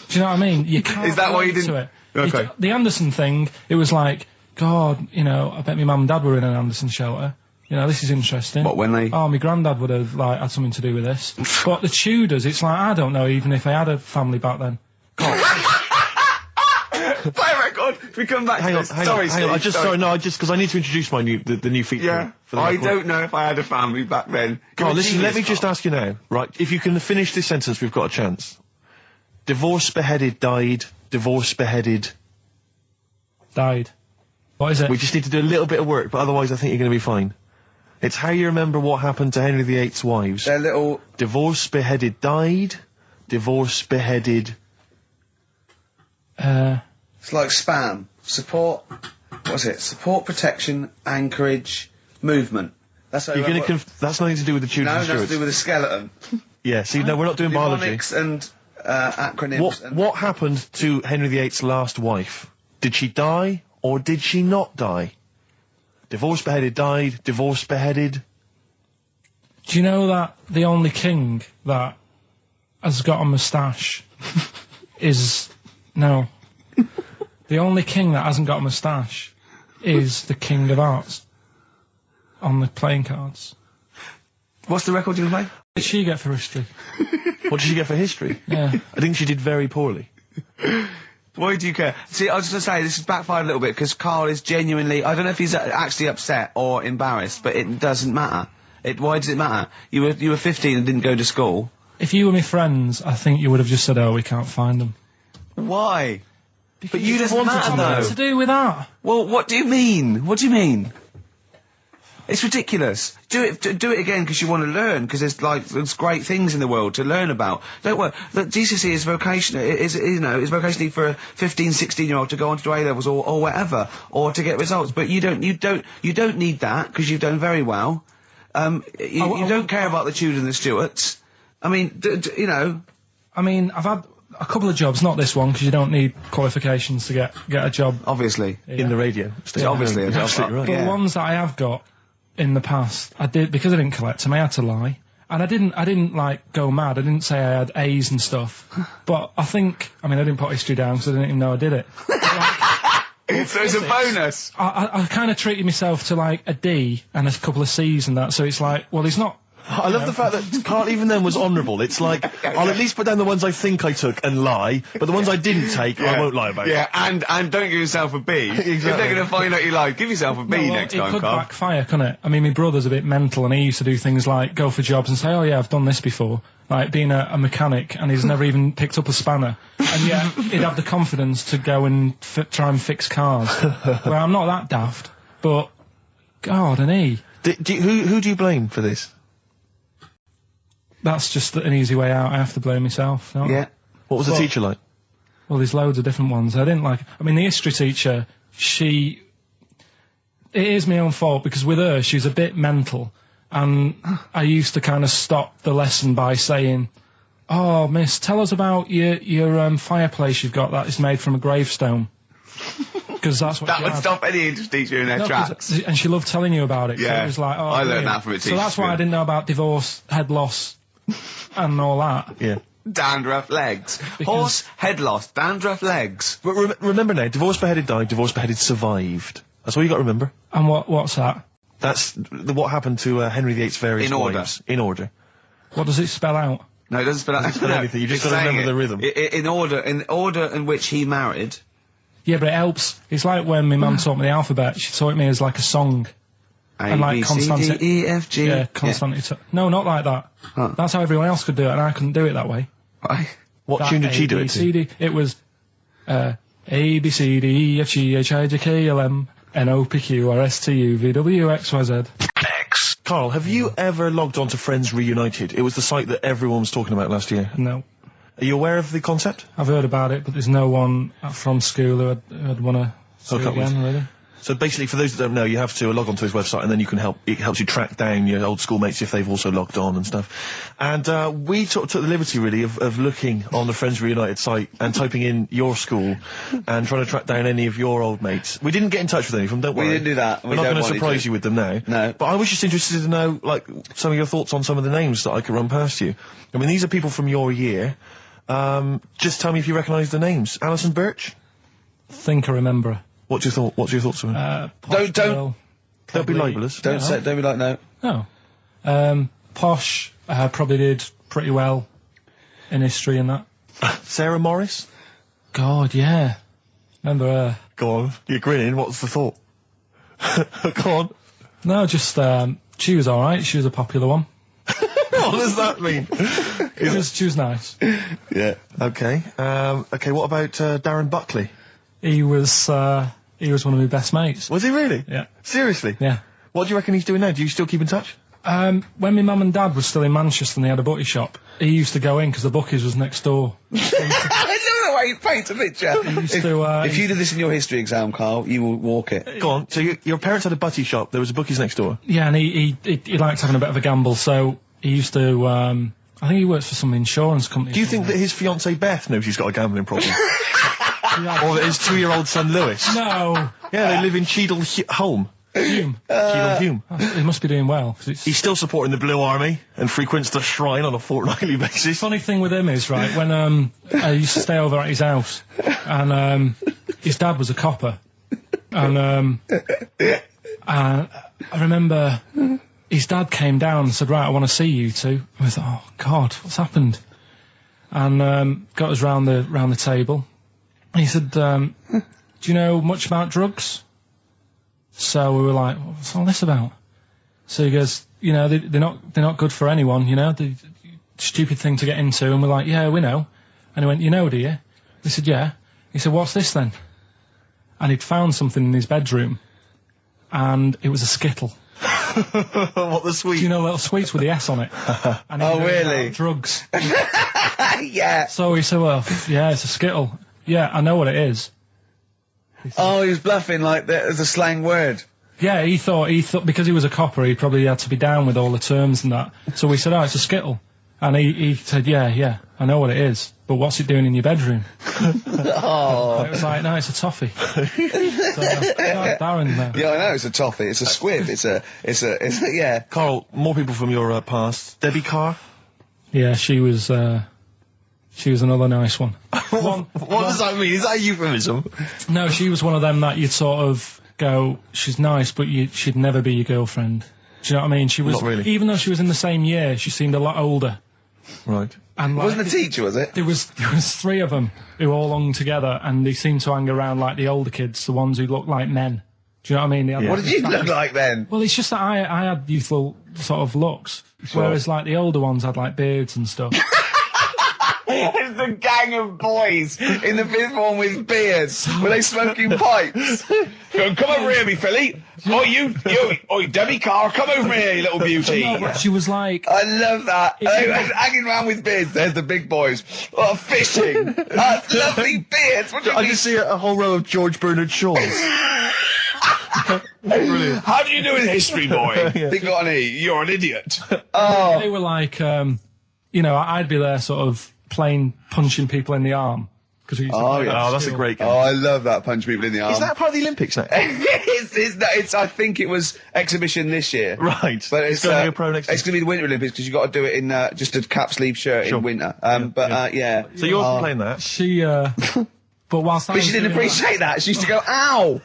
Do you know what I mean? You can't. Is that why you didn't? To it. Okay. The Anderson thing, it was like, God, you know, I bet my mum and dad were in an Anderson shelter. You know, this is interesting. What, when they... Oh, my granddad would have, like, had something to do with this. But the Tudors, it's like, I don't know even if they had a family back then. Play a record. If we come back Hang to on, this. hang Sorry, on, hang on. Steve, Just because I need to introduce the new feature. Yeah. For the I record. don't know if I had a family back then. Carl, listen, let me just ask you now, right? If you can finish this sentence, we've got a chance. Divorced, beheaded, died. Divorced, beheaded. Died. What is it? We just need to do a little bit of work, but otherwise I think you're going to be fine. It's how you remember what happened to Henry VIII's wives. They're little... Divorced, beheaded, died. Divorced, beheaded... It's like spam. Support... What's it? Support, protection, anchorage, movement. That's how You're going to... That's nothing to do with the Tudors No, and that's to Stuarts. do with the skeleton. Yeah, see, no, we're not doing biology. Mnemonics and acronyms. What happened to Henry VIII's last wife? Did she die, or did she not die? Divorced, beheaded, died. Divorced, beheaded... Do you know that the only king that has got a moustache is... No. The only king that hasn't got a moustache is the King of Hearts on the playing cards. What's the record you can play? What did she get for history? What did she get for history? Yeah. I think she did very poorly. Why do you care? See, I was just going to say, this has backfired a little bit, because Carl is genuinely... I don't know if he's actually upset or embarrassed, but it doesn't matter. Why does it matter? You were 15 and didn't go to school. If you were my friends, I think you would have just said, oh, we can't find them. Why? But you just What's matter, that though. to do with that? Well, what do you mean? What do you mean? It's ridiculous. Do it again because you want to learn, because there's great things in the world to learn about. Don't worry. Look, GCSE is vocational. Is vocationally for a 15, 16-year-old to go on to do A levels or whatever, or to get results. But you don't need that because you've done very well. You don't care about the Tudors and the Stuarts. I mean, you know. I mean, I've had a couple of jobs, not this one, because you don't need qualifications to get a job. Obviously. In the radio. Yeah, obviously. You're absolutely right. But Yeah. the ones that I have got in the past, I did, because I didn't collect them, I had to lie. And I didn't like go mad. I didn't say I had A's and stuff. But I didn't put history down because I didn't even know I did it. So it's a bonus. I kind of treated myself to like a D and a couple of C's and that, so it's like, well, he's not... I love the fact that Carl even then was honourable. It's like, I'll at least put down the ones I think I took and lie, but the ones I didn't take, I won't lie about. Yeah, and don't give yourself a B. Exactly. If they're going to find out you lied, give yourself a B next time, It could Carl. backfire, couldn't it? I mean, my brother's a bit mental and he used to do things like go for jobs and say, oh yeah, I've done this before. Like being a mechanic, and he's never even picked up a spanner. And yet, he'd have the confidence to go and try and fix cars. Well, I'm not that daft, but... God, an E. Who do you blame for this? That's just an easy way out. I have to blame myself. Don't I? Yeah. What was the teacher like? Well, there's loads of different ones. I didn't like... I mean, the history teacher, it is my own fault, because with her, she was a bit mental. And I used to kind of stop the lesson by saying, oh, miss, tell us about your fireplace you've got that is made from a gravestone. Because that's what That she would had. stop any English teacher in their tracks. And she loved telling you about it. So Yeah. it was like, oh, I learned brilliant. that from a teacher, So that's why yeah. I didn't know about divorce, head loss, and all that. Yeah. Dandruff legs. Horse, head loss, dandruff legs. But remember now, divorced, beheaded, died, divorced, beheaded, survived. That's all you got to remember. And what's that? That's what happened to Henry VIII's various In order. wives. In order. What does it spell out? No, it doesn't spell out spell anything, you just gotta remember the rhythm. In order in which he married. Yeah, but it helps. It's like when my mum taught me the alphabet. She taught me as like a song. A, And like B, C, constant- D, E, F, G. Yeah, constant. No, not like that. Huh. That's how everyone else could do it, and I couldn't do it that way. Right. What That tune did she do A, it B, to? C, D. It was A, B, C, D, E, F, G, H, I, J, K, L, M, N, O, P, Q, R, S, T, U, V, W, X, Y, Z. X. Karl, have you ever logged on to Friends Reunited? It was the site that everyone was talking about last year. No. Are you aware of the concept? I've heard about it, but there's no one from school who'd want to see it again, really. So basically, for those that don't know, you have to log on to his website, and then you can it helps you track down your old schoolmates if they've also logged on and stuff. And we took the liberty, really, of looking on the Friends Reunited site and typing in your school and trying to track down any of your old mates. We didn't get in touch with any of them, don't worry. We didn't do that. We're not going to surprise you with them now. No. But I was just interested to know, like, some of your thoughts on some of the names that I could run past you. I mean, these are people from your year. Just tell me if you recognise the names. Alison Birch? Think I remember her. What's your thoughts on her? Don't be libelous. Don't be like no. No. Posh probably did pretty well in history and that. Sarah Morris? God, yeah. Remember her. Go on. You're grinning. What's the thought? Go on. No, just, she was alright. She was a popular one. What does that mean? She was nice. Yeah. Okay. Okay, what about Darren Buckley? He was one of my best mates. Was he really? Yeah. Seriously? Yeah. What do you reckon he's doing now? Do you still keep in touch? When my mum and dad were still in Manchester and they had a bookie shop, he used to go in because the bookies was next door. I know the way you paint a picture. If you did this in your history exam, Karl, you will walk it. Go on. So your parents had a butty shop. There was a bookies next door. Yeah, and he liked having a bit of a gamble, so he used to. I think he works for some insurance company. Do you think that his fiancée Beth knows he's got a gambling problem? Or that his 2-year-old son Lewis? No. Yeah, they live in Cheadle Home. Hume. Cheadle Hume. He must be doing well. He's still supporting the Blue Army and frequents the shrine on a fortnightly basis. Funny thing with him is, right, when I used to stay over at his house, and his dad was a copper, and I remember his dad came down and said, right, I want to see you two. I thought, oh God, what's happened? And got us round the table. And he said, do you know much about drugs? So we were like, what's all this about? So he goes, you know, they're not good for anyone, you know, the stupid thing to get into. And we're like, yeah, we know. And he went, you know, do you? We said, yeah. He said, what's this then? And he'd found something in his bedroom, and it was a Skittle. What, the sweet? Do you know little sweets with the S on it? And oh, really? Drugs. Yeah. So he said, well, yeah, it's a Skittle. Yeah, I know what it is. Oh, he was bluffing like that as a slang word. Yeah, he thought because he was a copper, he probably had to be down with all the terms and that. So we said, oh, it's a Skittle. And he said, yeah, I know what it is. But what's it doing in your bedroom? Oh. It was like, no, it's a toffee. So, Darren there. Yeah, I know, it's a toffee. It's a squib. It's a, yeah. Karl, more people from your past. Debbie Carr? Yeah, she was another nice one. What does that mean? Is that a euphemism? No, she was one of them that you'd sort of go, she's nice, but she'd never be your girlfriend. Do you know what I mean? She was, not really. Even though she was in the same year, she seemed a lot older. Right. And It wasn't a teacher, was it? There was 3 of them who all hung together, and they seemed to hang around like the older kids, the ones who looked like men. Do you know what I mean? What did you look like then? Well, it's just that I had youthful sort of looks, whereas like the older ones had like beards and stuff. It's a gang of boys in the 5th form with beards. Were they smoking pipes? Come over here, me filly. Oh, Debbie Carr, come over here, you little beauty. No, but she was like... I love that. They were hanging around with beards. There's the big boys. Oh, fishing. That's lovely beards. What do you I mean? just see a whole row of George Bernard Shaws. Brilliant. How do you do in history, boy? Yeah. Think on E. You're an idiot. They were like, you know, I'd be there sort of playing punching people in the arm. Oh, that's a great game. Oh, I love that, punch people in the arm. Is that part of the Olympics now? it's I think it was exhibition this year. Right. But it's going to be a pro next year. It's going to be the Winter Olympics because you've got to do it in just a cap sleeve shirt in winter. Yeah. So you're playing that? She, but whilst I But was she didn't appreciate that. She used to go, ow!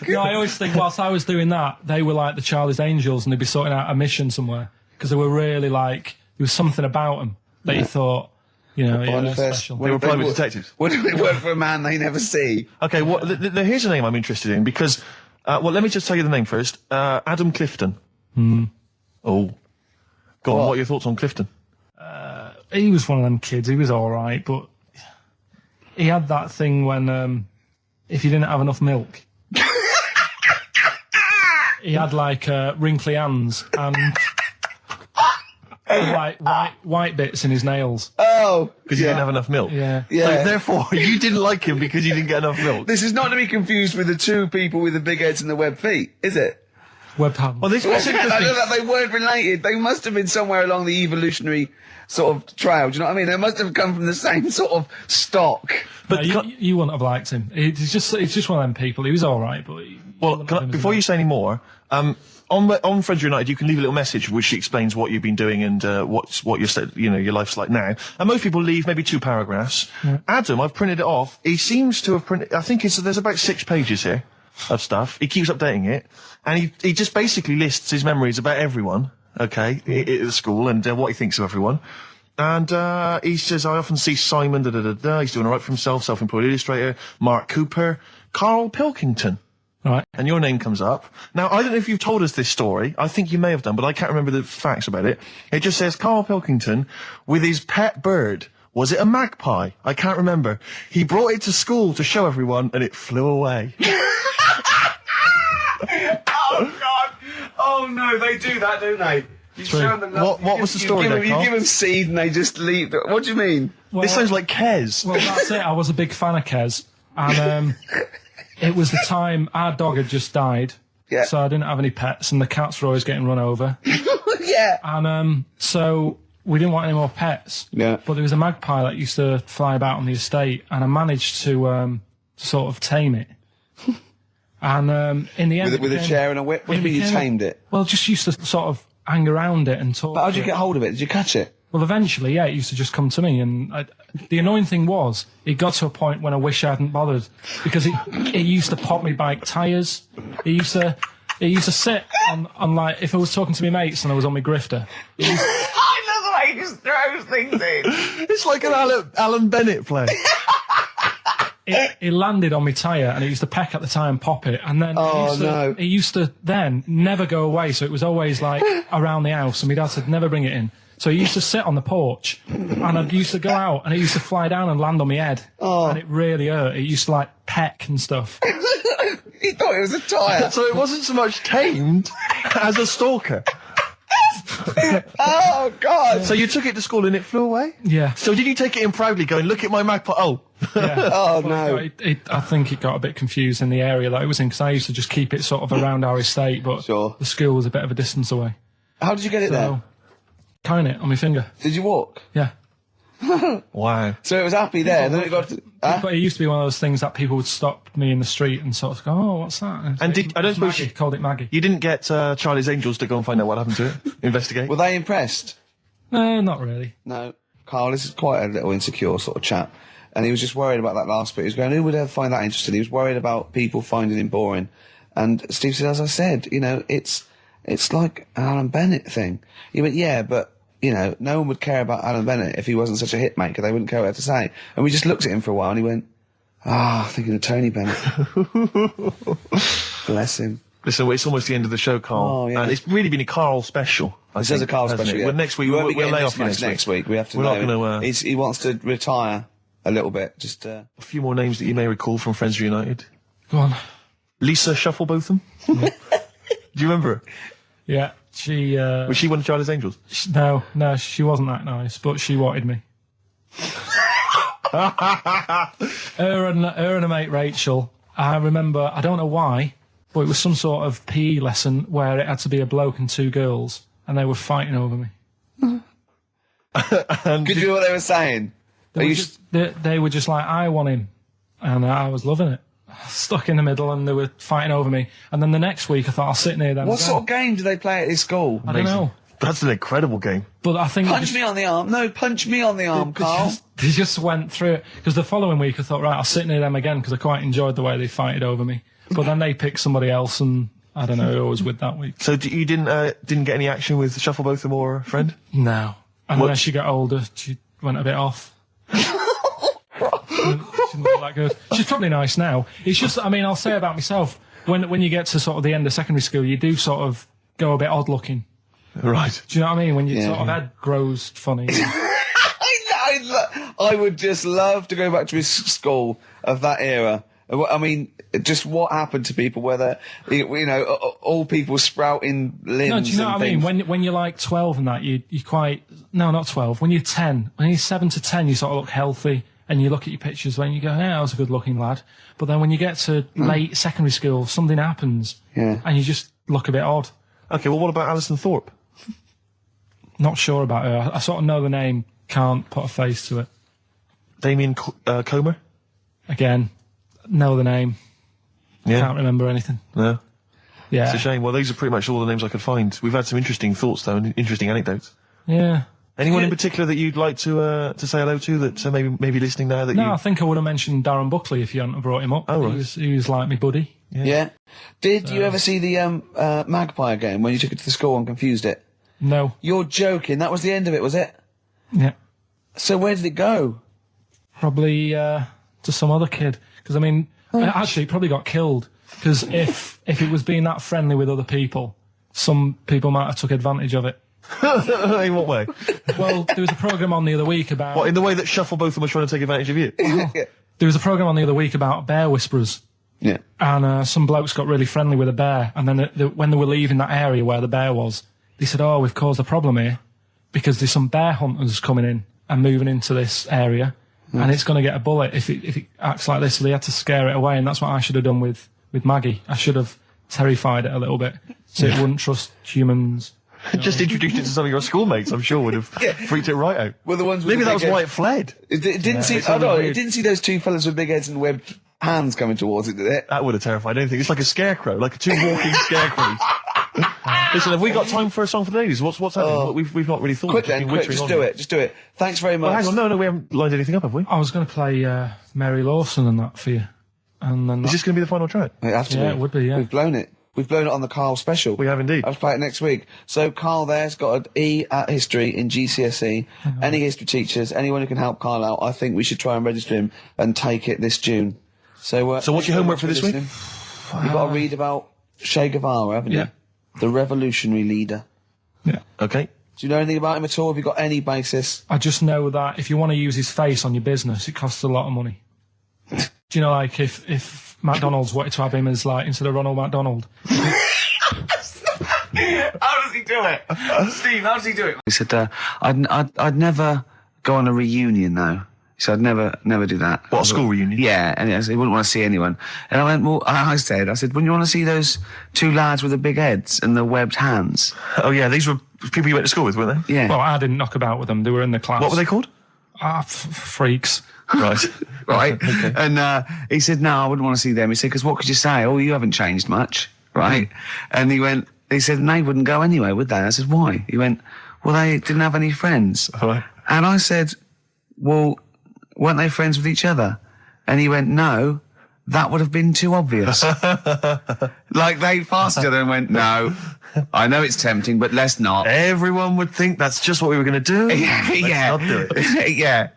No, I always think whilst I was doing that, they were like the Charlie's Angels and they'd be sorting out a mission somewhere. Because they were really like, there was something about them that you thought, you know, yeah, that's special. They were private detectives. Wouldn't it work for a man they never see? Okay, well, here's a name I'm interested in because, well, let me just tell you the name first. Adam Clifton. Oh. Go on, what are your thoughts on Clifton? He was one of them kids, he was alright, but he had that thing when, if you didn't have enough milk, he had like wrinkly hands and like white bits in his nails. Oh, because you didn't have enough milk. Yeah. Like, therefore, you didn't like him because you didn't get enough milk. This is not to be confused with the two people with the big heads and the web feet, is it? Webbed hands. Well, this was I interesting. know that they weren't related. They must have been somewhere along the evolutionary sort of trail. Do you know what I mean? They must have come from the same sort of stock. But you wouldn't have liked him. It's just one of them people. He was all right, but before you say any more, on Friends United, you can leave a little message which explains what you've been doing and what your life's like now. And most people leave maybe 2 paragraphs. Yeah. Adam, I've printed it off. He seems to have printed. I think there's about 6 pages here of stuff. He keeps updating it, and he just basically lists his memories about everyone. Okay, at the school and what he thinks of everyone. And he says, I often see Simon, he's doing all right for himself, self-employed illustrator, Mark Cooper, Karl Pilkington. Right. And your name comes up. Now, I don't know if you've told us this story. I think you may have done, but I can't remember the facts about it. It just says Karl Pilkington with his pet bird. Was it a magpie? I can't remember. He brought it to school to show everyone and it flew away. Oh, God. Oh, no, they do that, don't they? You show them what was the story there, You give them seed and they just leave. What do you mean? Well, this sounds like Kez. Well, that's it. I was a big fan of Kez. And it was the time our dog had just died. Yeah. So I didn't have any pets and the cats were always getting run over. Yeah. And so we didn't want any more pets. Yeah. But there was a magpie that used to fly about on the estate and I managed to sort of tame it. And in the end... With a chair and a whip? What do you mean you tamed it? Well, just used to sort of hang around it and talk. But how did you get hold of it? Did you catch it? Well, eventually, yeah, it used to just come to me. And the annoying thing was, it got to a point when I wish I hadn't bothered. Because it used to pop me bike tyres. It used to sit on like, if I was talking to my mates and I was on my grifter. I love the way he just throws things in. It's like an Alan Bennett play. It landed on my tyre and it used to peck at the tyre and pop it. And then it used to then never go away. So it was always like around the house and my dad said, never bring it in. So he used to sit on the porch and I used to go out and it used to fly down and land on my head. Oh. And it really hurt. It used to like peck and stuff. He thought it was a tyre. So it wasn't so much tamed as a stalker. Oh, God. So you took it to school and it flew away? Yeah. So did you take it in proudly going, look at my magpie? Oh. Yeah. Oh, well, no. I think it got a bit confused in the area that it was in because I used to just keep it sort of around our estate, but the school was a bit of a distance away. How did you get it there? Tying it on my finger. Did you walk? Yeah. Wow. So it was happy there, then it got to... But it used to be one of those things that people would stop me in the street and sort of go, oh, what's that? And I don't suppose you called it Maggie. You didn't get Charlie's Angels to go and find out what happened to it? Investigate? Were they impressed? No, not really. No. Carl, this is quite a little insecure sort of chap. And he was just worried about that last bit. He was going, who would ever find that interesting? He was worried about people finding him boring. And Steve said, as I said, it's like an Alan Bennett thing. He went, yeah, but, no one would care about Alan Bennett if he wasn't such a hit maker. They wouldn't care what to say. And we just looked at him for a while and he went, thinking of Tony Bennett. Bless him. Listen, it's almost the end of the show, Carl. Oh, yeah. And it's really been a Carl special. This is a Carl special, yeah. Well, next week, we'll lay off next week. We have to We're know. not going to... He wants to retire a little bit. Just a few more names that you may recall from Friends Reunited. Go on. Lisa Shufflebotham. Do you remember her? Yeah. She was she one of Charlie's Angels? No, she wasn't that nice, but she wanted me. her and a mate Rachel. I remember, I don't know why, but it was some sort of PE lesson where it had to be a bloke and 2 girls, and they were fighting over me. Could you hear what they were saying? They were just like, I want him, and I was loving it. Stuck in the middle and they were fighting over me. And then the next week I thought I'll sit near them. What sort of game do they play at his school? I don't know. That's an incredible game. But I think punch me on the arm. No, punch me on the arm, Carl. They just went through it. Because the following week I thought, right, I'll sit near them again because I quite enjoyed the way they fighted over me. But then they picked somebody else and I don't know who I was with that week. So you didn't get any action with Shufflebotham or a friend? No. And then as she got older, she went a bit off. She's not that good. She's probably nice now. It's just, I'll say about myself, when you get to sort of the end of secondary school, you do sort of go a bit odd looking. Right. Do you know what I mean? When your sort of head grows funny. I would just love to go back to his school of that era I mean, just what happened to people? Whether all people sprouting limbs. No, do you know what I mean? When you're like 12 and that, you quite not 12. When you're 10, when you're 7 to 10, you sort of look healthy, and you look at your pictures when you go, "Yeah, I was a good-looking lad." But then when you get to late secondary school, something happens, and you just look a bit odd. Okay, well, what about Alison Thorpe? Not sure about her. I sort of know the name, can't put a face to it. Damien Comer? Again, know the name. Yeah. Can't remember anything. No. Yeah. It's a shame. Well, these are pretty much all the names I could find. We've had some interesting thoughts, though, and interesting anecdotes. Yeah. Anyone in particular that you'd like to say hello to that maybe listening now? I think I would have mentioned Darren Buckley if you hadn't brought him up. Oh, right. He was like my buddy. Yeah. Did you ever see the Magpie game when you took it to the school and confused it? No. You're joking. That was the end of it, was it? Yeah. So where did it go? Probably to some other kid. Because, I mean, actually, it probably got killed. Because if it was being that friendly with other people, some people might have took advantage of it. In what way? Well, there was a programme on the other week about... What, in the way that Shuffle both of them were trying to take advantage of you? There was a programme on the other week about bear whisperers. Yeah. And some blokes got really friendly with a bear. And then when they were leaving that area where the bear was, they said, "Oh, we've caused a problem here because there's some bear hunters coming in and moving into this area, and it's going to get a bullet if it acts like this." So they had to scare it away, and that's what I should have done with Maggie. I should have terrified it a little bit so it wouldn't trust humans. Just introduced it to some of your schoolmates, I'm sure would have freaked it right out. Well, the ones with maybe the that was big why heads. it fled. It didn't see. It didn't see those two fellas with big heads and webbed hands coming towards it, did it? That would have terrified anything. It's like a scarecrow, like two walking scarecrows. Listen, have we got time for a song for the ladies? What's happening? We've not really thought. Quick then, quick, just do it. Thanks very much. Well, hang on, no, we haven't lined anything up, have we? I was going to play Mary Lawson and that for you. And then Is this going to be the final track? It have to be. it would be, yeah. We've blown it. We've blown it on the Carl special. We have indeed. I'll play it next week. So Carl there's got an E at history in GCSE. Any history teachers, anyone who can help Carl out, I think we should try and register him and take it this June. So what's your homework for this week? You've got to read about Che Guevara, haven't you? The revolutionary leader. Yeah. Okay. Do you know anything about him at all? Have you got any basis? I just know that if you want to use his face on your business, it costs a lot of money. Do you know, like, if McDonald's wanted to have him as, like, instead of Ronald McDonald? How does he do it? Steve, how does he do it? He said, I'd never go on a reunion, though. He said, I'd never do that. What, a school reunion? Yeah, and he wouldn't want to see anyone. And I went, well, I said, wouldn't you want to see those two lads with the big heads and the webbed hands? Oh, yeah, these were people you went to school with, weren't they? Yeah. Well, I didn't knock about with them. They were in the class. What were they called? Freaks. Right. Right. Okay. And he said, no, I wouldn't want to see them. He said, because what could you say? Oh, you haven't changed much. Right. And he said, and they wouldn't go anyway, would they? I said, why? He went, well, they didn't have any friends. Right. And I said, well, weren't they friends with each other? And he went, no, that would have been too obvious. Like they passed each other and went, no, I know it's tempting, but let's not. Everyone would think that's just what we were going to do. Let's not do it. Yeah.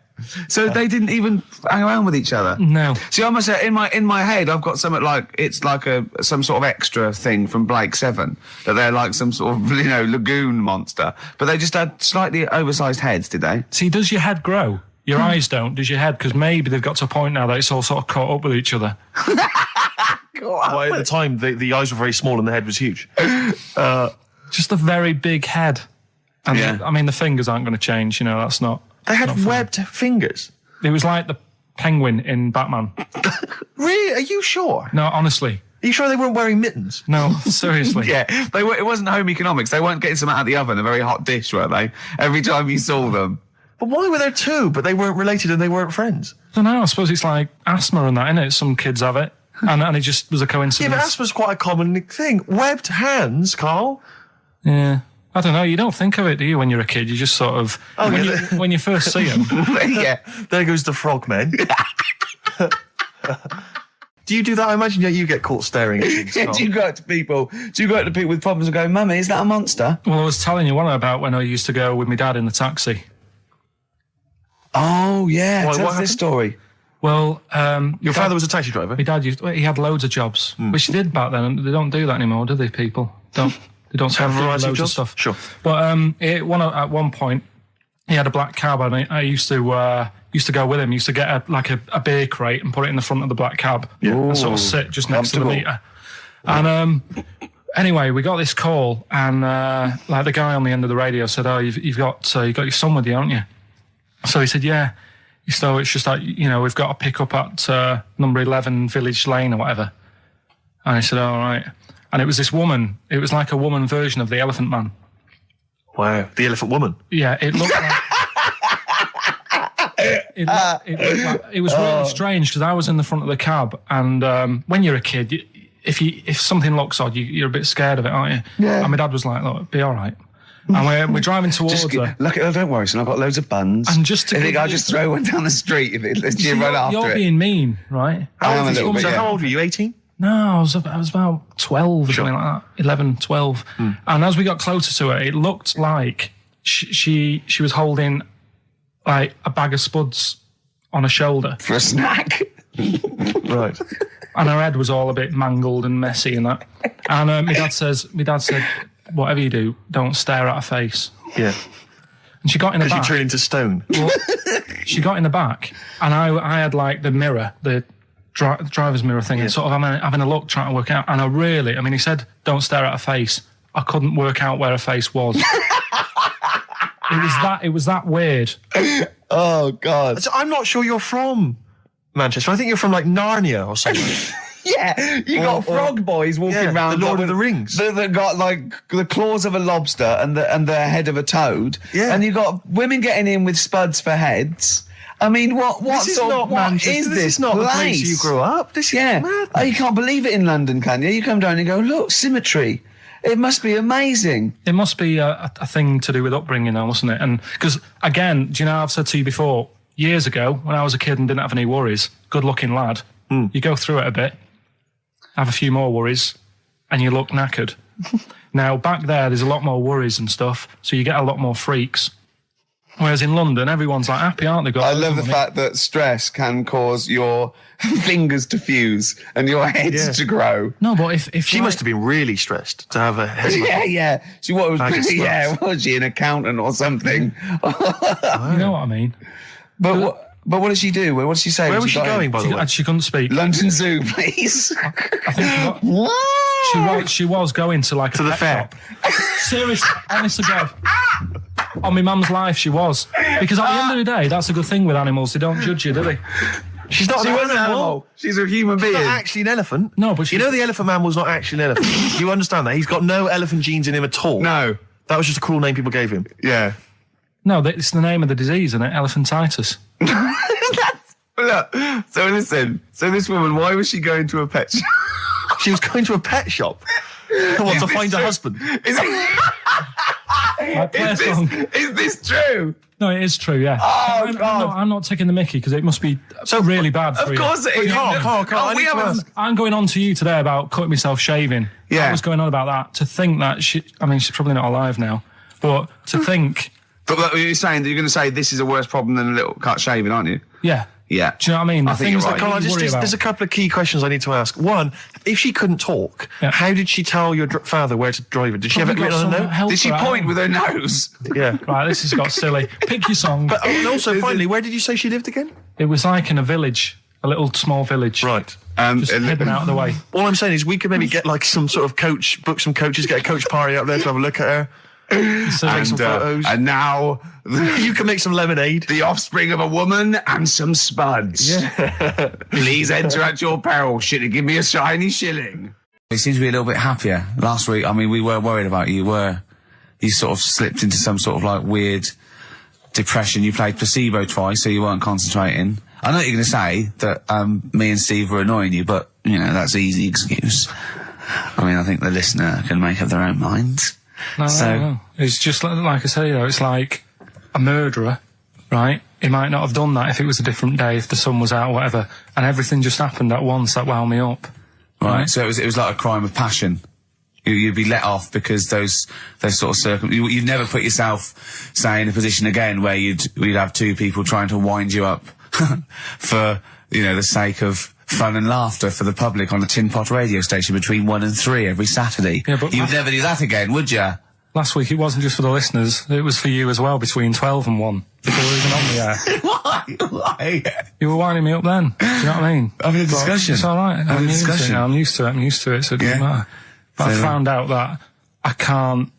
So they didn't even hang around with each other. No. See, I must say, in my head, I've got something like it's like some sort of extra thing from Blake 7 that they're like some sort of lagoon monster, but they just had slightly oversized heads, did they? See, does your head grow? Your eyes don't. Does your head? Because maybe they've got to a point now that it's all sort of caught up with each other. Well, at the time, the eyes were very small and the head was huge. Just a very big head. And Yeah. I mean, the fingers aren't going to change. That's not. They had not funny. webbed fingers. It was like the penguin in Batman. Really? Are you sure? No, honestly. Are you sure they weren't wearing mittens? No, seriously. Yeah, it wasn't home economics. They weren't getting some out of the oven, a very hot dish, were they? Every time you saw them. But why were there two, but they weren't related and they weren't friends? I don't know. I suppose it's like asthma and that, innit? Some kids have it. And it just was a coincidence. Yeah, but asthma's quite a common thing. Webbed hands, Carl. Yeah. I don't know. You don't think of it, do you, when you're a kid? You just sort of... when you first see them. Yeah. There goes the frogmen. Do you do that? I imagine you get caught staring at things, Carl. Do you go up to people with problems and go, Mummy, is that a monster? Well, I was telling you one about when I used to go with my dad in the taxi. Oh, yeah. What Tell us happened? this story. Well, Your father was a taxi driver? my dad he had loads of jobs, which he did back then, and they don't do that anymore, do they, people? They don't Have a variety of loads of jobs? stuff. Sure. But at one point, he had a black cab, and I used to used to go with him. He used to get a beer crate and put it in the front of the black cab and sort of sit just next to the meter. And anyway, we got this call, and like the guy on the end of the radio said, "Oh, you've got your son with you, haven't you?" So he said, "Yeah." So it's just like, we've got to pick up at number 11 Village Lane or whatever. And he said, "All right." And it was this woman. It was like a woman version of the Elephant Man. Wow, the Elephant Woman. Yeah, it looked like. It was really strange because I was in the front of the cab, and when you're a kid, if something looks odd, you're a bit scared of it, aren't you? Yeah. And my dad was like, "Look, it'll be all right." And we're driving towards her. Look, don't worry, son. I've got loads of buns. And just I think I'll just throw one down the street if it's right after it. You're being mean, right? I am a little bit. So how old were you? 18? No, I was about 12 or something like that. 11, 12. And as we got closer to her, it looked like she was holding like a bag of spuds on her shoulder for a snack. Right. And her head was all a bit mangled and messy and that. And my dad said, "Whatever you do, don't stare at her face." Yeah. And she got in the back. Because you turned into stone. Well, she got in the back, and I had like the mirror, the driver's mirror thing, and sort of having a look, trying to work out. And he said, "Don't stare at her face." I couldn't work out where her face was. It was that weird. Oh, God. So I'm not sure you're from Manchester. I think you're from like Narnia or something. Yeah, you got frog boys walking around. The Lord of the Rings. That got like the claws of a lobster and the head of a toad. Yeah. And you got women getting in with spuds for heads. I mean, what is this? This is not the place you grew up. This is madness. Oh, you can't believe it in London, can you? You come down and go, look, symmetry. It must be amazing. It must be a thing to do with upbringing now, mustn't it? And because, again, do you know, I've said to you before, years ago, when I was a kid and didn't have any worries, good-looking lad, you go through it a bit, have a few more worries, and you look knackered. Now, back there's a lot more worries and stuff, so you get a lot more freaks. Whereas in London, everyone's like happy, aren't they? I love the fact that stress can cause your fingers to fuse and your heads to grow. No, but if she must have been really stressed to have a head. Yeah. Was she an accountant or something? You know what I mean? But what did she do? What did she say? Where was she going, by the way? She couldn't speak. London Zoo, please. I think she was going to like to the fair. Seriously, honest to God. On my mum's life, she was. Because at the end of the day, that's a good thing with animals. They don't judge you, do they? She was an animal. She's a human being. She's not actually an elephant. No, but you know the elephant man was not actually an elephant. You understand that? He's got no elephant genes in him at all. No. That was just a cool name people gave him. Yeah. No, it's the name of the disease, isn't it? Elephantitis. Look, so listen. So this woman, why was she going to a pet shop? She was going to a pet shop. To find her husband. Is this true? No, it is true, yeah. Oh, God. I'm not taking the mickey because it must be really bad for you. Of course it is. I'm going on to you today about cutting myself shaving. Yeah. I was going on about that. To think that she's probably not alive now, but to think... But you're saying that you're going to say this is a worse problem than a little cut shaving, aren't you? Yeah. Yeah. Do you know what I mean? I think you're right. There's a couple of key questions I need to ask. One, if she couldn't talk, how did she tell your father where to drive it? Did she have it written on a note? Did she point with her nose? Yeah. Right, this has got silly. Pick your song. But also, finally, where did you say she lived again? It was like in a village, a little small village. Right. Just hidden out of the way. All I'm saying is we could maybe get like some sort of coach, book some coaches, get a coach party up there to have a look at her. Take some photos. And now you can make some lemonade. The offspring of a woman and some spuds. Yeah. Please enter at your peril. Should it give me a shiny shilling? He seems to be a little bit happier. Last week, I mean, we were worried about you. You sort of slipped into some sort of like weird depression. You played placebo twice, so you weren't concentrating. I know you're going to say that me and Steve were annoying you, but, you know, that's an easy excuse. I mean, I think the listener can make up their own minds. No. It's just like I say, you know, it's like a murderer, right? He might not have done that if it was a different day, if the sun was out or whatever, and everything just happened at once that wound me up. Right. So it was like a crime of passion. You'd be let off because those sort of circumstances. You'd never put yourself, say, in a position again where you'd have two people trying to wind you up for, you know, the sake of fun and laughter for the public on a tin pot radio station between 1 and 3 every Saturday. Yeah, but you'd never do that again, would you? Last week it wasn't just for the listeners, it was for you as well, between 12 and 1, before we were even on the air. Why? You were winding me up then, do you know what I mean? Having a discussion. It's alright, I'm used to it, so it doesn't matter. But I found out that I can't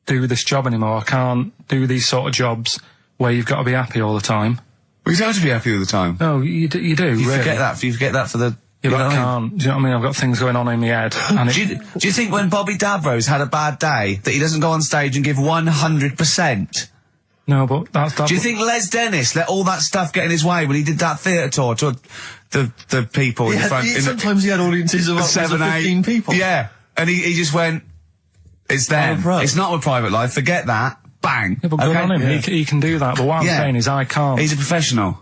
do this job anymore. I can't do these sort of jobs where you've got to be happy all the time. Well, you don't have to be happy all the time. No, you do, You really. forget that for the... Yeah, but I can't. Do you know what I mean? I've got things going on in my head. And Do you think when Bobby Dabrow's had a bad day that he doesn't go on stage and give 100%? No, but that's... Do you think Les Dennis let all that stuff get in his way when he did that theatre tour to the people in front? Sometimes he had audiences of 7, 15 8 people. Yeah, and he just went, it's them. It's not a private life. Forget that. Bang. Yeah, but good on him. Yeah. He can do that. But what I'm saying is I can't. He's a professional.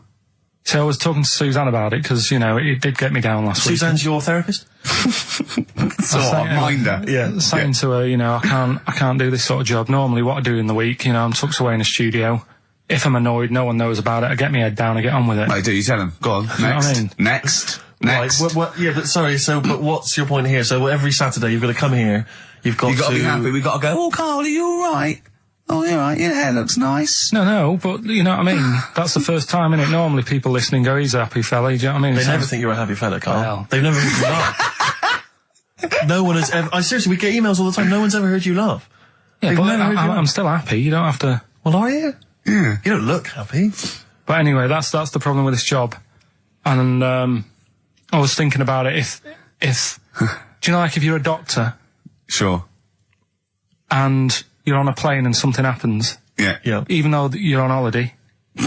So I was talking to Suzanne about it because, you know, it did get me down last week. Suzanne's your therapist? Sort of, minder. Yeah. Saying to her, you know, I can't do this sort of job. Normally what I do in the week, you know, I'm tucked away in a studio. If I'm annoyed, no one knows about it. I get my head down, I get on with it. Right, do you tell him? Go on. Next. You know what I mean? Next. Right, yeah, but sorry, but what's your point here? So every Saturday you've got to come here, you've got to be happy, we've got to go, oh, Carl, are you alright? Oh, you're right, your hair looks nice. No, but you know what I mean? That's the first time, innit? Normally people listening go, he's a happy fella, do you know what I mean? They never think you're a happy fella, Carl. Well. They've never heard you laugh. No one has ever... seriously, we get emails all the time, no one's ever heard you laugh. Yeah, but I'm still happy, you don't have to... Well, are you? Yeah. You don't look happy. But anyway, that's the problem with this job. And, I was thinking about it, if do you know, like, if you're a doctor... Sure. And you're on a plane and something happens... Yeah. Even though you're on holiday... You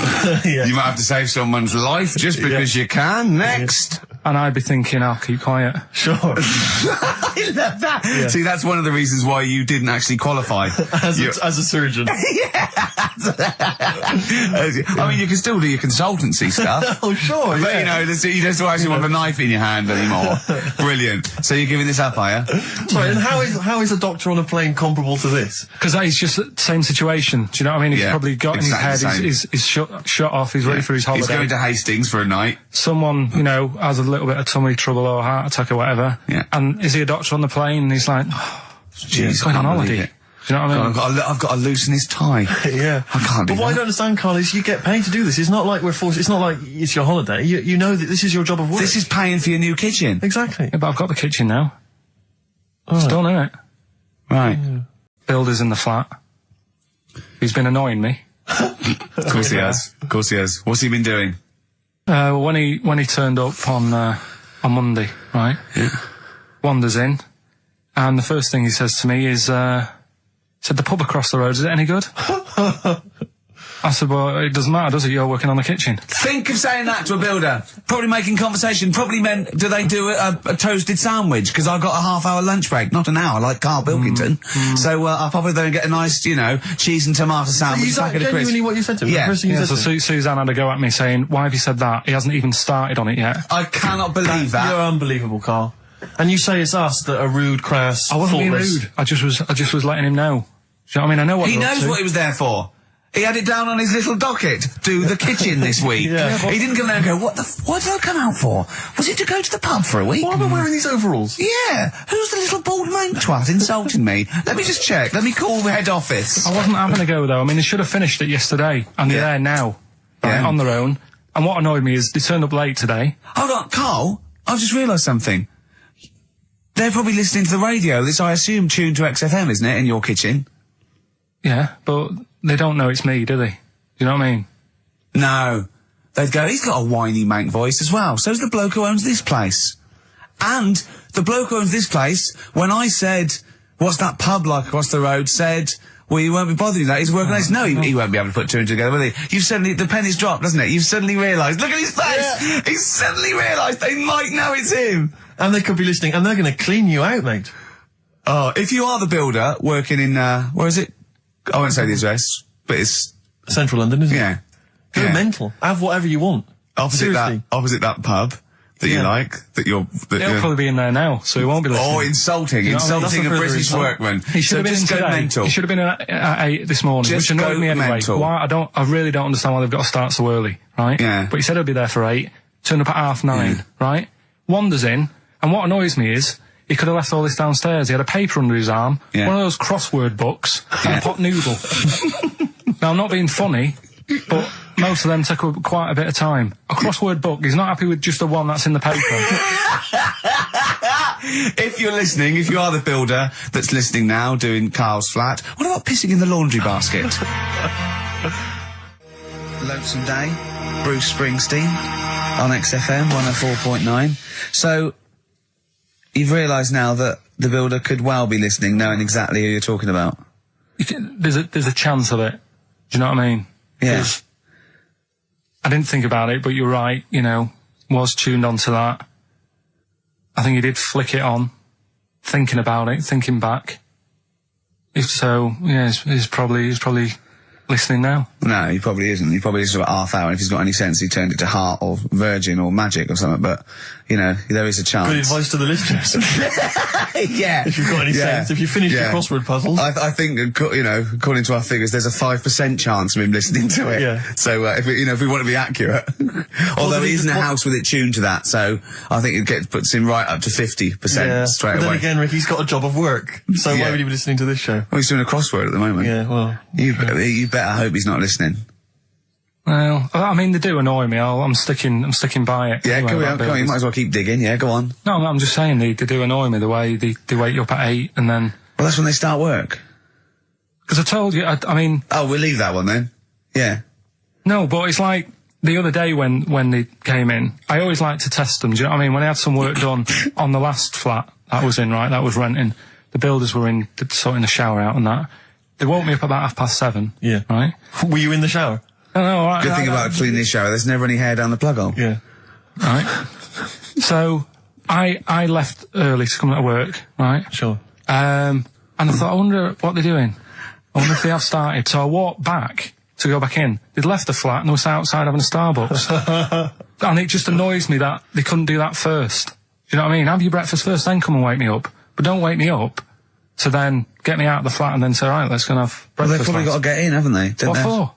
might have to save someone's life just because you can. Next. And I'd be thinking, I'll keep quiet. Sure. I love that. Yeah. See, that's one of the reasons why you didn't actually qualify. as a surgeon. I mean, you can still do your consultancy stuff. Oh, sure, but, you know, you don't actually want the knife in your hand anymore. Brilliant. So you're giving this up, are you? Sorry, and how is a doctor on a plane comparable to this? Because that is just the same situation. Do you know what I mean? He's probably got in his head, he's shut off, he's ready for his holiday. He's going to Hastings for a night. Someone, you know, has a little bit of tummy trouble or heart attack or whatever. Yeah. And is he a doctor on the plane? And he's like, he's going on holiday. Do you know what I mean? I've got to loosen his tie. Yeah. I can't do that. But what I don't understand, Carl, is you get paid to do this. It's not like we're forced. It's not like it's your holiday. You know that this is your job of work. This is paying for your new kitchen. Exactly. Yeah, but I've got the kitchen now. It's done, isn't it? Right. Yeah. Builder's in the flat. He's been annoying me. Of course he has. Of course he has. What's he been doing? When he turned up on Monday, right? Yeah. Wanders in, and the first thing he says to me is, said, the pub across the road, is it any good? I said, well, it doesn't matter, does it? You're working on the kitchen. Think of saying that to a builder. Probably making conversation. Probably meant, do they do a toasted sandwich? Because I've got a half-hour lunch break. Not an hour, like Karl Pilkington. So I'll probably then get a nice, you know, cheese and tomato sandwich. Is that genuinely what you said to him? Yeah. So Suzanne had to go at me saying, why have you said that? He hasn't even started on it yet. I cannot believe that. You're unbelievable, Carl. And you say it's us that are rude, crass, I wasn't being thoughtless. rude. I just was letting him know. Do you know what I mean? I know what He knows what he was there for. He had it down on his little docket. Do the kitchen this week. Yeah, he didn't come there and go, what did I come out for? Was it to go to the pub for a week? Why am I wearing these overalls? Yeah. Who's the little bald mate twat insulting me? Let me just check. Let me call the head office. I wasn't having a go, though. I mean, they should have finished it yesterday, and they're there now, on their own. And what annoyed me is they turned up late today. Hold on, Carl, I've just realised something. They're probably listening to the radio. This, I assume, tuned to XFM, isn't it, in your kitchen? Yeah, but they don't know it's me, do they? Do you know what I mean? No. They'd go, he's got a whiny mank voice as well. So's the bloke who owns this place. And the bloke who owns this place, when I said, what's that pub like across the road, said, well, you won't be bothering that. He's working on this. No, he won't be able to put two and two together, will he? You've suddenly, the penny's dropped, doesn't it? You've suddenly realised. Look at his face! Yeah. He's suddenly realised they might know it's him. And they could be listening, and they're going to clean you out, mate. Oh, if you are the builder working in, where is it? I won't say the address, but it's Central London, isn't it? Yeah. Go mental. Have whatever you want. Opposite that pub that you like, He'll probably be in there now, so he won't be listening. Or insulting a British workman. He should have been in today. Mental. He should have been at 8 this morning, Just which annoyed me anyway. Mental. Why? I really don't understand why they've got to start so early, right? Yeah. But he said he'll be there for 8, turned up at 9:30, right? Wanders in, and what annoys me is, He could have left all this downstairs. He had a paper under his arm, Yeah. one of those crossword books, and a pot noodle. Now, I'm not being funny, but most of them take up quite a bit of time. A crossword book, he's not happy with just the one that's in the paper. If you're listening, if you are the builder that's listening now doing Carl's flat, what about pissing in the laundry basket? Lonesome Day, Bruce Springsteen on XFM 104.9. So, you've realised now that the builder could well be listening, knowing exactly who you're talking about. There's a chance of it. Do you know what I mean? Yeah. 'Cause I didn't think about it, but you're right, you know, was tuned onto that. I think he did flick it on, thinking about it, thinking back. If so, yeah, he's probably listening now. No, he probably isn't. He probably is about half hour. If he's got any sense, he turned it to Heart or Virgin or Magic or something. But, you know, there is a chance. Good advice to the listeners. Yeah. If you've got any sense, if you finish your crossword puzzle. I think, you know, according to our figures, there's a 5% chance of him listening to it. Yeah. So, if we want to be accurate. Although he isn't a house with it tuned to that, so I think it puts him right up to 50% straight but away. then again, Rick, he's got a job of work. So why would he be listening to this show? Well, he's doing a crossword at the moment. Yeah, well. You better hope he's not listening. Well, I mean, they do annoy me. I'm sticking by it. Yeah, anyway, go about on. You might as well keep digging. Yeah, go on. No, I'm just saying they do annoy me, the way they wake you up at 8 and then... Well, that's when they start work. Because I told you, I mean... Oh, we'll leave that one then. Yeah. No, but it's like the other day when they came in, I always like to test them. Do you know what I mean? When I had some work done on the last flat that was in, right, that was renting, the builders were in, sorting the shower out and that. They woke me up about 7:30. Yeah. Right? Were you in the shower? No, all right. Good thing about cleaning this shower, there's never any hair down the plug hole. Yeah. Right. So I left early to come to work, right? Sure. And I thought, I wonder what they're doing. I wonder if they have started. So I walked back to go back in. They'd left the flat and they were outside having a Starbucks. And it just annoys me that they couldn't do that first. Do you know what I mean? Have your breakfast first, then come and wake me up. But don't wake me up to then get me out of the flat and then say, right, let's go and have breakfast. Well, they've probably got to get in, haven't they? What for?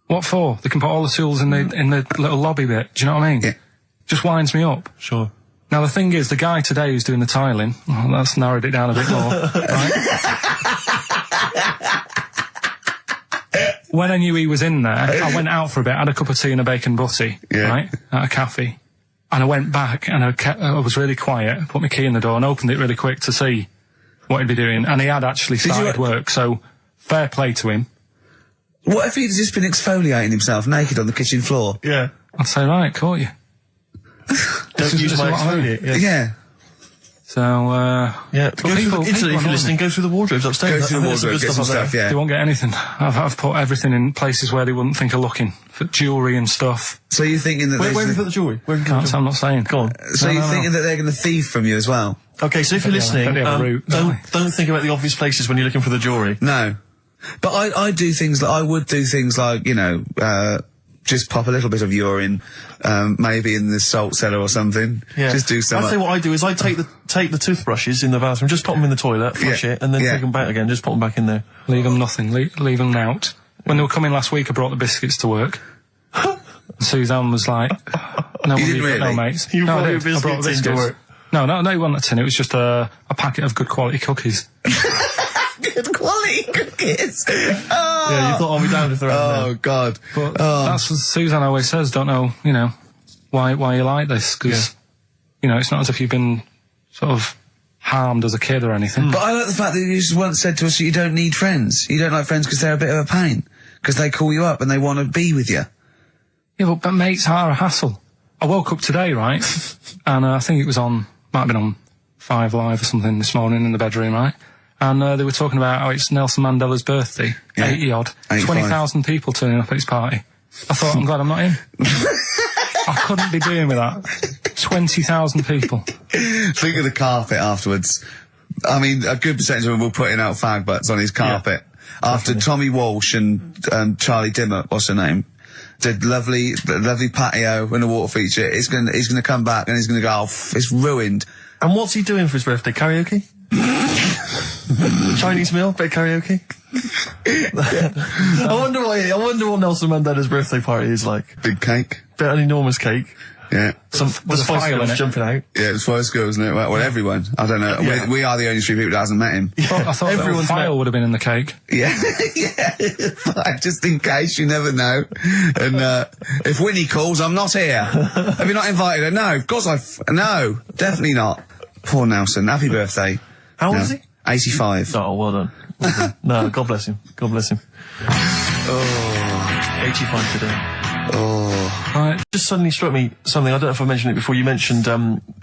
What for? They can put all the tools in the little lobby bit. Do you know what I mean? Yeah. Just winds me up. Sure. Now the thing is, the guy today who's doing the tiling, that's narrowed it down a bit more, right? When I knew he was in there, I went out for a bit, had a cup of tea and a bacon butty, right, at a cafe. And I went back and I was really quiet, put my key in the door and opened it really quick to see what he'd be doing. And he had actually started work, so fair play to him. What if he'd just been exfoliating himself naked on the kitchen floor? Yeah. I'd say, right, caught you. Don't use my exfoliate. Yeah. So, yeah. Go through if you're listening, go through the wardrobes upstairs. Go through the wardrobe, get some stuff, They won't get anything. I've put everything in places where they wouldn't think of looking. For jewellery and stuff. So you're thinking that where have you put the jewellery? I'm not saying. Go on. So you're thinking that they're going to thieve from you as well? Okay, so if you're listening, don't think about the obvious places when you're looking for the jewellery. No. But I do things like, I would do things like, you know, just pop a little bit of urine, maybe in the salt cellar or something. Yeah. Just do something. I'd say what I do is I take the toothbrushes in the bathroom, just pop them in the toilet, flush it, and then take them back again, just pop them back in there. Leave them nothing, leave them out. When they were coming last week, I brought the biscuits to work. Suzanne was like, no, you didn't really? No, mates. You no, brought your biscuits into work? No, it wasn't a tin, it was just a packet of good quality cookies. Good quality cookies. Oh. Yeah, you thought I'll be down if they're out there. God. But that's what Suzanne always says, don't know, you know, why you like this, because, you know, it's not as if you've been sort of harmed as a kid or anything. But I like the fact that you just once said to us that you don't need friends. You don't like friends because they're a bit of a pain. Because they call you up and they want to be with you. Yeah, but mates are a hassle. I woke up today, right, and I think it was might have been on 5 Live or something this morning in the bedroom, right? And they were talking about how it's Nelson Mandela's birthday, 80-odd, 20,000 people turning up at his party. I thought, I'm glad I'm not in. I couldn't be doing with that. 20,000 people. Think of the carpet afterwards. I mean, a good percentage of them will putting out fag butts on his carpet. Yeah, after Tommy Walsh and Charlie Dimmock, what's her name, did lovely patio and a water feature. He's gonna come back and he's gonna go, it's ruined. And what's he doing for his birthday? Karaoke? Chinese meal? Bit of karaoke? I wonder what Nelson Mandela's birthday party is like. Big cake. Bit an enormous cake. Yeah. The Spice Girls jumping out. Yeah, the Spice Girls, isn't it? Well, everyone. I don't know. Yeah. We are the only three people that hasn't met him. I thought everyone's file would have been in the cake. Yeah, yeah. But just in case, you never know. And if Winnie calls, I'm not here. Have you not invited her? No, of course no, definitely not. Poor Nelson. Happy birthday. How old is he? 85. Oh, well done. Well done. No, God bless him. God bless him. Oh, 85 today. Oh. Right. Just suddenly struck me something. I don't know if I mentioned it before. You mentioned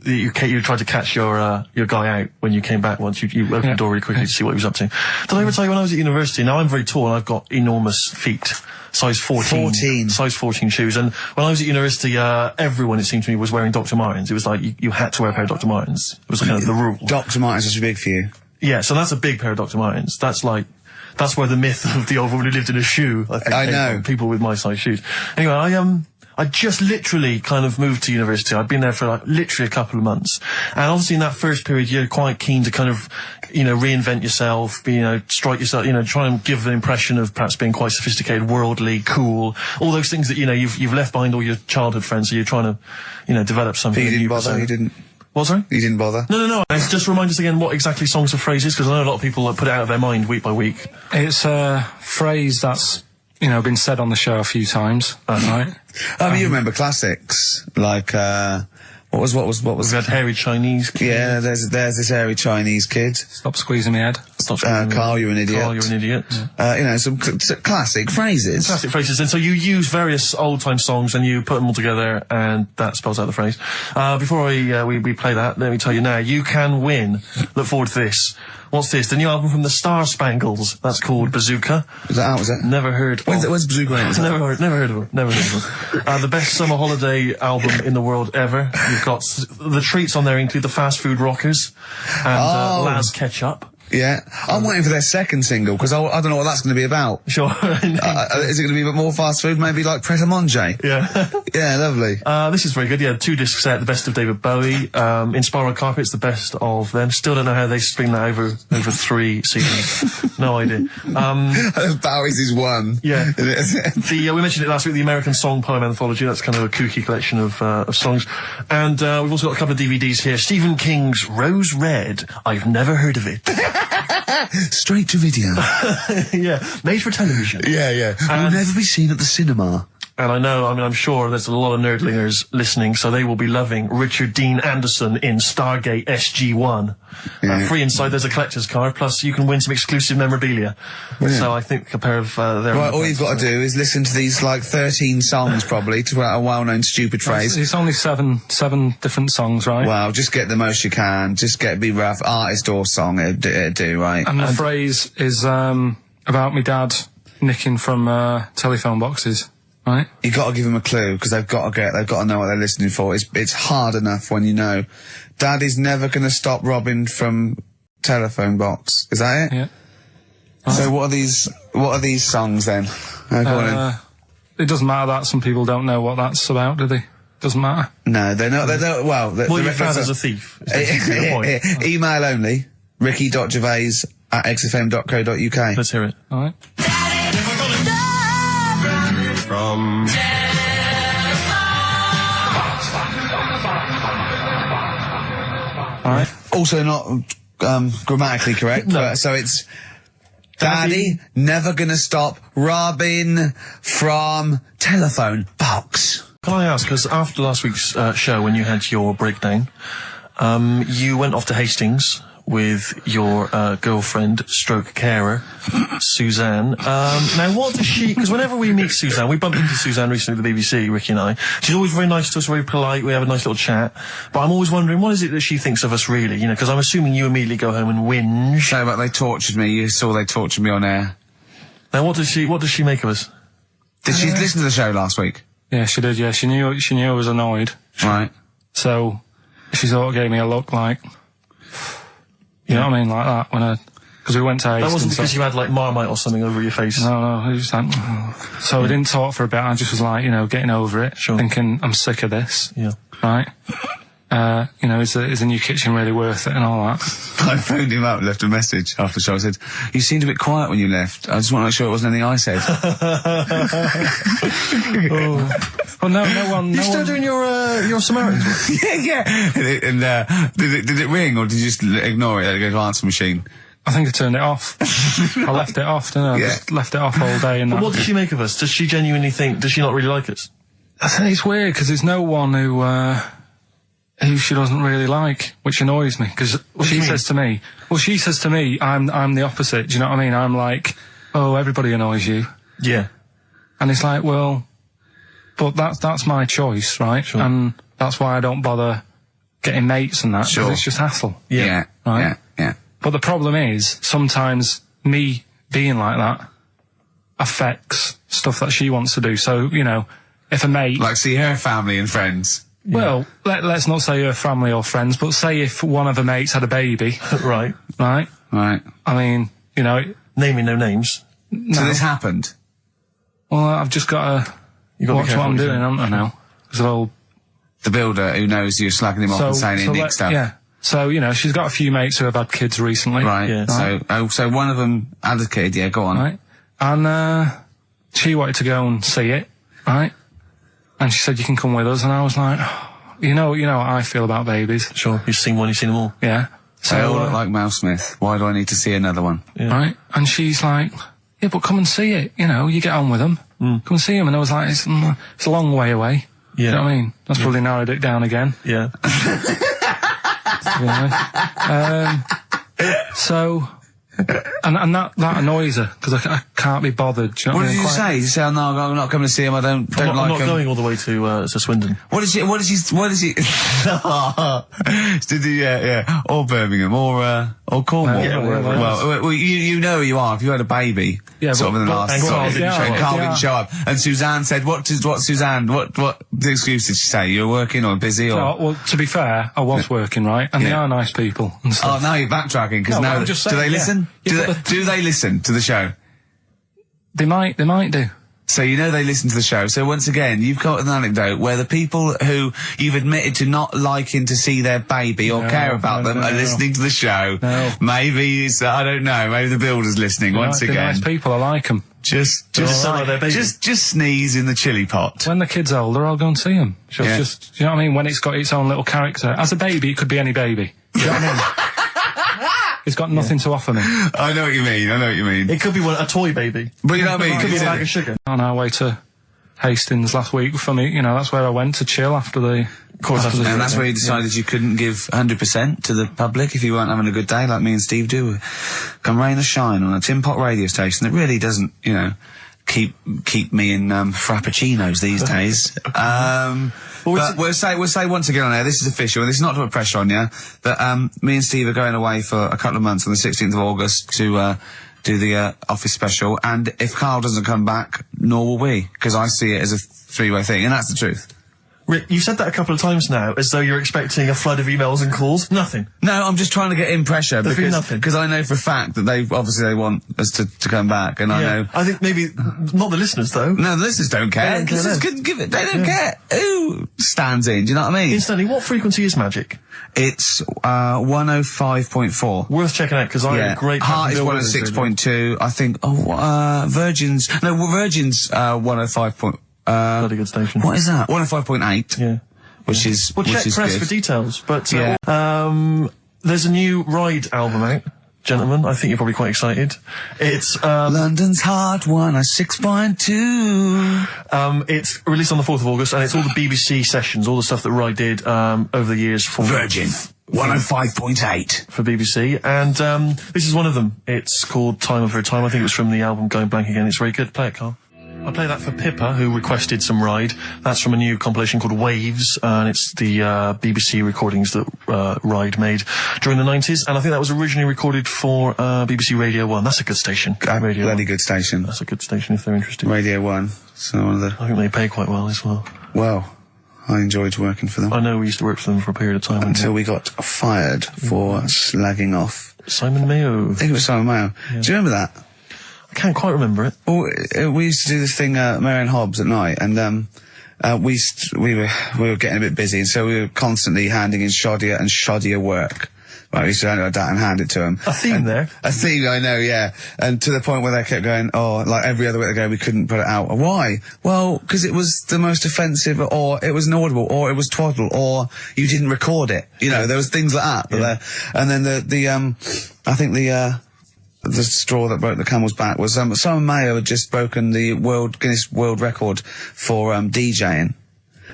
you tried to catch your guy out when you came back once. You opened the door really quickly to see what he was up to. Did I ever tell you when I was at university? Now I'm very tall and I've got enormous feet. Size 14. Size 14 shoes. And when I was at university, everyone, it seemed to me, was wearing Dr. Martens. It was like you had to wear a pair of Dr. Martens. It was kind of the rule. Dr. Martens is big for you. Yeah, so that's a big pair of Dr. Martens. That's where the myth of the old woman who lived in a shoe, I think, I came know. from, people with my size shoes. Anyway, I just literally kind of moved to university. I'd been there for literally a couple of months. And obviously in that first period, you're quite keen to kind of, reinvent yourself, strike yourself, try and give an impression of perhaps being quite sophisticated, worldly, cool, all those things that, you've left behind all your childhood friends, so you're trying to, develop something. But you didn't bother, you didn't. What, sorry? You didn't bother? No. Just remind us again what exactly songs or phrases, because I know a lot of people put it out of their mind week by week. It's a phrase that's, been said on the show a few times, right? I mean, you remember classics, like, what was? We had hairy Chinese kid. Yeah, there's this hairy Chinese kid. Stop squeezing my head. Carl, you're an idiot. Carl, you're an idiot. Some classic phrases. Classic phrases. And so you use various old-time songs and you put them all together and that spells out the phrase. Before we play that, let me tell you now, you can win. Look forward to this. What's this? The new album from the Star Spangles. That's called Bazooka. Is that out, is it? Never heard of it. When's Bazooka out? Never heard of them. Never heard of them. The best summer holiday album in the world ever. You've got the treats on there include the Fast Food Rockers and Laz Ketchup. Yeah. I'm waiting for their second single, because I don't know what that's going to be about. Sure. Is it going to be a bit more fast food? Maybe like Pret a Manger? Yeah. Yeah, lovely. This is very good. Yeah, 2 disc set, the best of David Bowie. Inspiral Carpets, the best of them. Still don't know how they string that over 3 seasons. No idea. Bowie's is one. Yeah. We mentioned it last week, the American Song Poem Anthology. That's kind of a kooky collection of songs. And we've also got a couple of DVDs here. Stephen King's Rose Red. I've never heard of it. Straight to video. Yeah, made for television. Yeah. Will never be seen at the cinema. And I'm sure there's a lot of nerdlingers listening, so they will be loving Richard Dean Anderson in Stargate SG-1. Yeah. Free inside, there's a collector's card, plus you can win some exclusive memorabilia. Brilliant. So I think a pair of their... Right, all you've got to do is listen to these 13 songs probably to a well-known stupid phrase. It's only seven different songs, right? Well, just get the most you can. Just be rough. Artist or song, it'd do, right? And the phrase is about me dad nicking from telephone boxes. Right. You got to give them a clue, because they've got to know what they're listening for. It's hard enough when you know. Dad is never going to stop robbing from telephone box. Is that it? Yeah. So what are these songs then? Go on then. It doesn't matter that some people don't know what that's about, do they? Doesn't matter. No, they don't. Well, your father's a thief. Is the point. Email only. ricky.gervais@xfm.co.uk. Let's hear it. All right. From... Alright. Also not grammatically correct. No. So it's Daddy never gonna stop robbing from telephone box. Can I ask, because after last week's show, when you had your breakdown, you went off to Hastings with your girlfriend, stroke carer, Suzanne. Now, what does she... Because whenever we meet Suzanne, we bumped into Suzanne recently at the BBC, Ricky and I. She's always very nice to us, very polite. We have a nice little chat. But I'm always wondering, what is it that she thinks of us, really? Because I'm assuming you immediately go home and whinge. No, but they tortured me. You saw they tortured me on air. Now, what does she make of us? Did she listen to the show last week? Yeah, she did, yeah. She knew I was annoyed. Right. So, she sort of gave me a look like... You know what I mean? Like that, because we went to Hastings. That wasn't because you had, Marmite or something over your face. No, it was like... So we didn't talk for a bit, I just was getting over it. Sure. Thinking, I'm sick of this. Yeah. Right? Is the new kitchen really worth it and all that? I phoned him up, left a message after the show. I said, you seemed a bit quiet when you left. I just want to make sure it wasn't anything I said. Well, no one. You're still doing your Samaritan's work? yeah. And did it ring, or did you just ignore it? Let it go to answer machine. I think I turned it off. I left it off, didn't I? Yeah. Just left it off all day. And But what does she make of us? Does she genuinely think? Does she not really like us? I think it's weird because there's no one who she doesn't really like, which annoys me. Because she says to me, I'm the opposite. Do you know what I mean? I'm like, oh, everybody annoys you. Yeah. And it's like, well, but that's my choice, right? Sure. And that's why I don't bother getting mates and that. 'Cause Sure. it's just hassle. Yeah. Right? Yeah. But the problem is, sometimes me being like that affects stuff that she wants to do. So, you know, if a mate... Like see her family and friends. Well, let's not say her family or friends, but say if one of her mates had a baby. Right. Right? Right. I mean, you know... Naming no names. No. So this happened? Well, I've just got to watch what I'm doing, haven't I, now? So, The builder who knows you're slagging him off and saying he nicks stuff. Yeah. So, you know, she's got a few mates who have had kids recently. Right. Yeah. So one of them had a kid. Yeah, go on. Right? And she wanted to go and see it, right? And she said, you can come with us. And I was like, oh, you know what I feel about babies. Sure. You've seen one, you've seen them all. Yeah. They all look like Mel Smith. Why do I need to see another one? Yeah. Right? And she's like, yeah, but come and see it. You know, you get on with them. Come and see them. And I was like, it's a long way away. Yeah. You know what I mean? That's probably narrowed it down again. Yeah. So, and that annoys her because I can't be bothered. Do you know What I did mean? you say? Did you say, oh, no, I'm not coming to see him. I don't I'm like not him. going all the way to Swindon. What is he? Did he? Yeah. Or Birmingham, or Cornwall. Yeah, wherever. Well, you know who you are. If you had a baby, Yeah, sort of in the but- last. and Carl didn't show up. Carl didn't show up, and Suzanne said, "What Suzanne? What the excuse did she say? You're working or busy or?" No, well, to be fair, I was working, right? And they Yeah. are nice people and Oh, stuff. now you're backtracking because No, now I'm just do saying, they yeah. listen? Yeah, Do they listen to the show? They might do. So you know they listen to the show. So once again, you've got an anecdote where the people who you've admitted to not liking to see their baby or No, care about no, them no. are listening to the show. No. Maybe it's, I don't know. Maybe the builder's listening once They're again. nice people, I like them. Just sound like their baby. just sneeze in the chili pot. When the kid's older, I'll go and see them. Yeah. Just, do you know what I mean? When it's got its own little character. As a baby, it could be any baby. Do you know what I mean? It's got nothing to offer me. I know what you mean. It could be a toy baby. But you know what I mean? It could be a bag of sugar. On our way to Hastings last week for me, you know, that's where I went to chill after the... Of course, after the And that's trip. where you decided you couldn't give 100% to the public if you weren't having a good day, like me and Steve do. Come rain or shine on a tin pot radio station that really doesn't, you know, keep me in frappuccinos these days. But we'll say once again on air, this is official, and this is not to put pressure on you, that me and Steve are going away for a couple of months on the 16th of August to do the office special, and if Carl doesn't come back, nor will we, because I see it as a three-way thing, and that's the truth. Rick, you've said that a couple of times now, as though you're expecting a flood of emails and calls. Nothing. No, I'm just trying to get in pressure There's been because nothing. because I know for a fact that they want us to come back, and I know. I think maybe not the listeners though. No, the listeners don't care. They don't care Listeners then. couldn't give it. They don't care. Who stands in? Do you know what I mean? Incidentally, what frequency is Magic? It's 105.4. Worth checking out because I had a great. Heart is Bill Withers 106.2. I think. Virgin's 105. Bloody good station. What is that? 105.8. Yeah. Which is Well, check press good. for details. But Yeah. there's a new Ride album out, gentlemen. I think you're probably quite excited. It's London's Heart 106.2. it's released on the 4th of August, and it's all the BBC sessions, all the stuff that Ride did over the years for Virgin 105.8. for BBC, and this is one of them. It's called Time of Her Time. I think it was from the album Going Blank Again. It's very good. Play it, Carl. I play that for Pippa, who requested some Ride. That's from a new compilation called Waves, and it's the BBC recordings that Ride made during the 90s, and I think that was originally recorded for BBC Radio 1. That's a good station. Radio Bloody 1. good station. That's a good station if they're interested. Radio 1. So one of the. I think they pay quite well as well. Well, I enjoyed working for them. I know we used to work for them for a period of time. Until we got fired for slagging off. Simon Mayo. I think it was Simon Mayo. Do you remember that? I can't quite remember it. Well, we used to do this thing, Marion Hobbs at night, and we were getting a bit busy, and so we were constantly handing in shoddier and shoddier work Right, I used to hand it like that and hand it to them. A theme there. A theme, I know, yeah. And to the point where they kept going, oh, like every other week they go, we couldn't put it out. Why? Well, because it was the most offensive, or it was inaudible, or it was twaddle, or you didn't record it. You know, there was things like that. Yeah. And then I think the straw that broke the camel's back was Simon Mayo had just broken the Guinness World Record for DJing.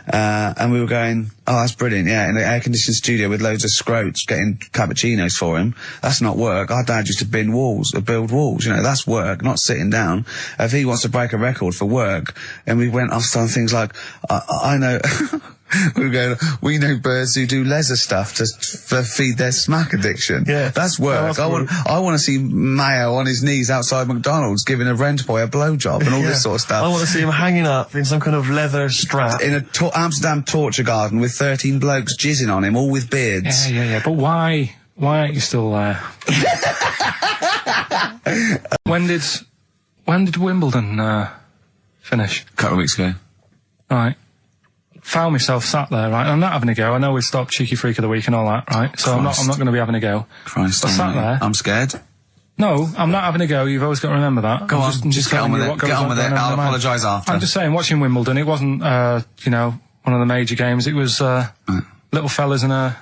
And we were going, oh, that's brilliant, yeah, in the air-conditioned studio with loads of scrotes getting cappuccinos for him. That's not work. Our dad used to build walls, you know, that's work, not sitting down. If he wants to break a record for work, and we went off on things like, I know, we were going, we know birds who do leisure stuff to feed their smack addiction. Yeah. That's work. I want to see Mayo on his knees outside McDonald's giving a rent boy a blowjob and all this sort of stuff. I want to see him hanging up in some kind of leather strap. In a Amsterdam torture garden with 13 blokes jizzing on him, all with beards. Yeah. But why aren't you still there? When did Wimbledon finish? A couple of weeks ago. Right. Found myself sat there, right? I'm not having a go. I know we've stopped Cheeky Freak of the Week and all that, right? So I'm not going to be having a go. Christ, I sat there. I'm scared. No, I'm not having a go. You've always got to remember that. Go on, just get on with it. Get on with it. I'll apologise after. I'm just saying, watching Wimbledon, it wasn't, you know, one of the major games. It was little fellas in a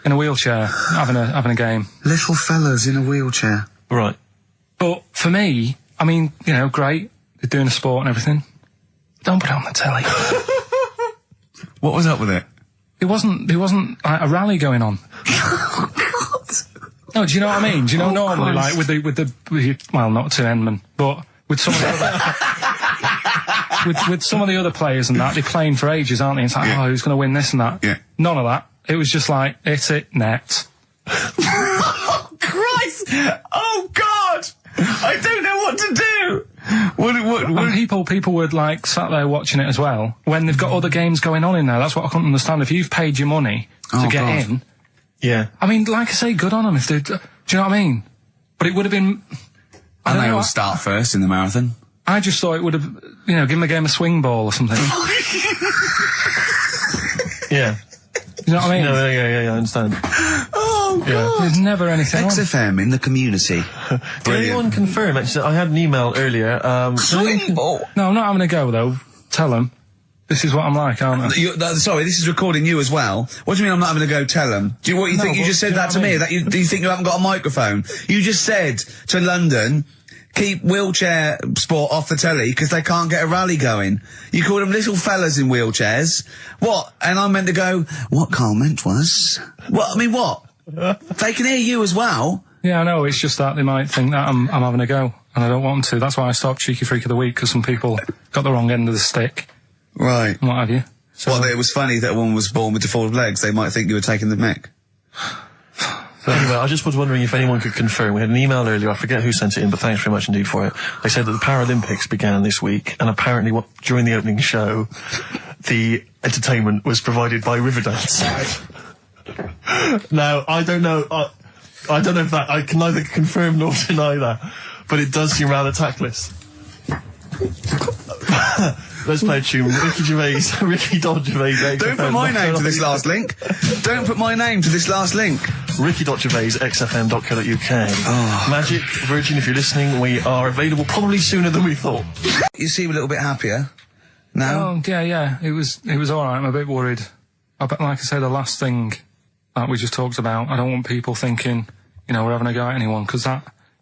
wheelchair having a game. Little fellas in a wheelchair. Right. But for me, I mean, you know, great. They're doing a sport and everything. Don't put it on the telly. What was up with it? There wasn't like a rally going on. No, do you know what I mean? Do you know normally, Christ. like with the well, not to Enman, but with some of the other, with some of the other players and that, they're playing for ages, aren't they? It's like, oh, who's going to win this and that? Yeah. None of that. It was just like, hit it, net. Oh, Christ! Oh, God! I don't know what to do! And people were like sat there watching it as well when they've got other games going on in there. That's what I couldn't understand. If you've paid your money to get in, yeah. I mean, like I say, good on them if they. Do you know what I mean? But it would have been. And they all start first in the marathon. I just thought it would have, you know, given a game of swing ball or something. Yeah. You know what I mean? No, yeah, I understand. Oh, God. Yeah. There's never anything on. XFM in the community. Did anyone confirm? Actually, I had an email earlier. Swing ball. No, I'm not having a go though. Tell them. This is what I'm like, aren't I? Sorry, this is recording you as well. What do you mean I'm not having to go tell them? Do you, what you No, think? You but just said do you that know to what I me? mean? That do you think you haven't got a microphone? You just said to London, keep wheelchair sport off the telly because they can't get a rally going. You called them little fellas in wheelchairs. What? And I meant to go, what Carl meant was... What? I mean, what? They can hear you as well. Yeah, I know. It's just that they might think that I'm having a go, and I don't want them to. That's why I stopped Cheeky Freak of the Week, because some people got the wrong end of the stick. Right. And what have you. So, Well, it was funny that a woman was born with deformed legs. They might think you were taking the mick. So anyway, I just was wondering if anyone could confirm. We had an email earlier, I forget who sent it in, but thanks very much indeed for it. They said that the Paralympics began this week, and apparently during the opening show, the entertainment was provided by Riverdance. Now, I don't know, I don't know if that, I can neither confirm nor deny that, but it does seem rather tactless. Let's play a tune. Ricky Gervais. Don't put my name to this last link. Don't put my name to this last link. Ricky.Gervais, xfm.co.uk. Oh. Magic, Virgin, if you're listening, we are available probably sooner than we thought. You seem a little bit happier now. Oh, yeah. It was alright. I'm a bit worried. Like I say, the last thing that we just talked about, I don't want people thinking, you know, we're having a go at anyone, because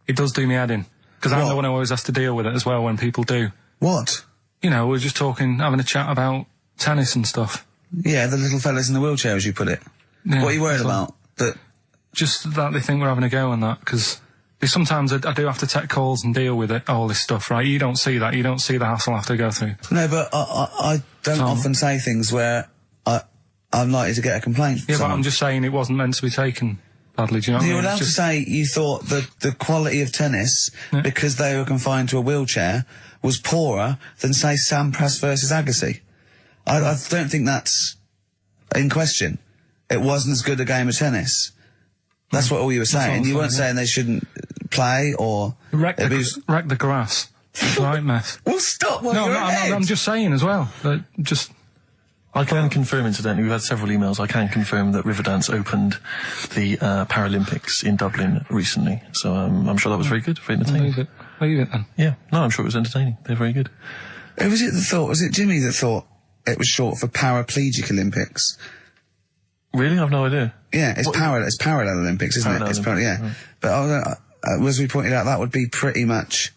it does do me head in. Because I'm the one who always has to deal with it as well when people do. What? You know, we're just having a chat about tennis and stuff. Yeah, the little fellas in the wheelchair, as you put it. Yeah, what are you worried about? That just that they think we're having a go on that, because sometimes I do have to take calls and deal with it, all this stuff, right? You don't see that. You don't see the hassle I have to go through. No, but I don't often say things where I'm likely to get a complaint from Yeah, someone. but I'm just saying it wasn't meant to be taken badly, do you know what I mean? You're allowed to say you thought that the quality of tennis, because they were confined to a wheelchair, was poorer than, say, Sampras versus Agassi. I don't think that's in question. It wasn't as good a game of tennis. That's what all you were saying. You weren't saying they shouldn't play or... Wreck the grass. Right mess. Well, stop while No, you're ahead. I'm just saying as well. That just... I can confirm, incidentally, we've had several emails, I can confirm that Riverdance opened the Paralympics in Dublin recently. So I'm sure that was very good, very entertaining. Leave it then. Yeah, no, I'm sure it was entertaining. They're very good. Who was it that thought? Was it Jimmy that thought it was short for Paraplegic Olympics? Really? I've no idea. Yeah, it's Parallel Olympics, isn't it? It's yeah. Right. But as we pointed out, that would be pretty much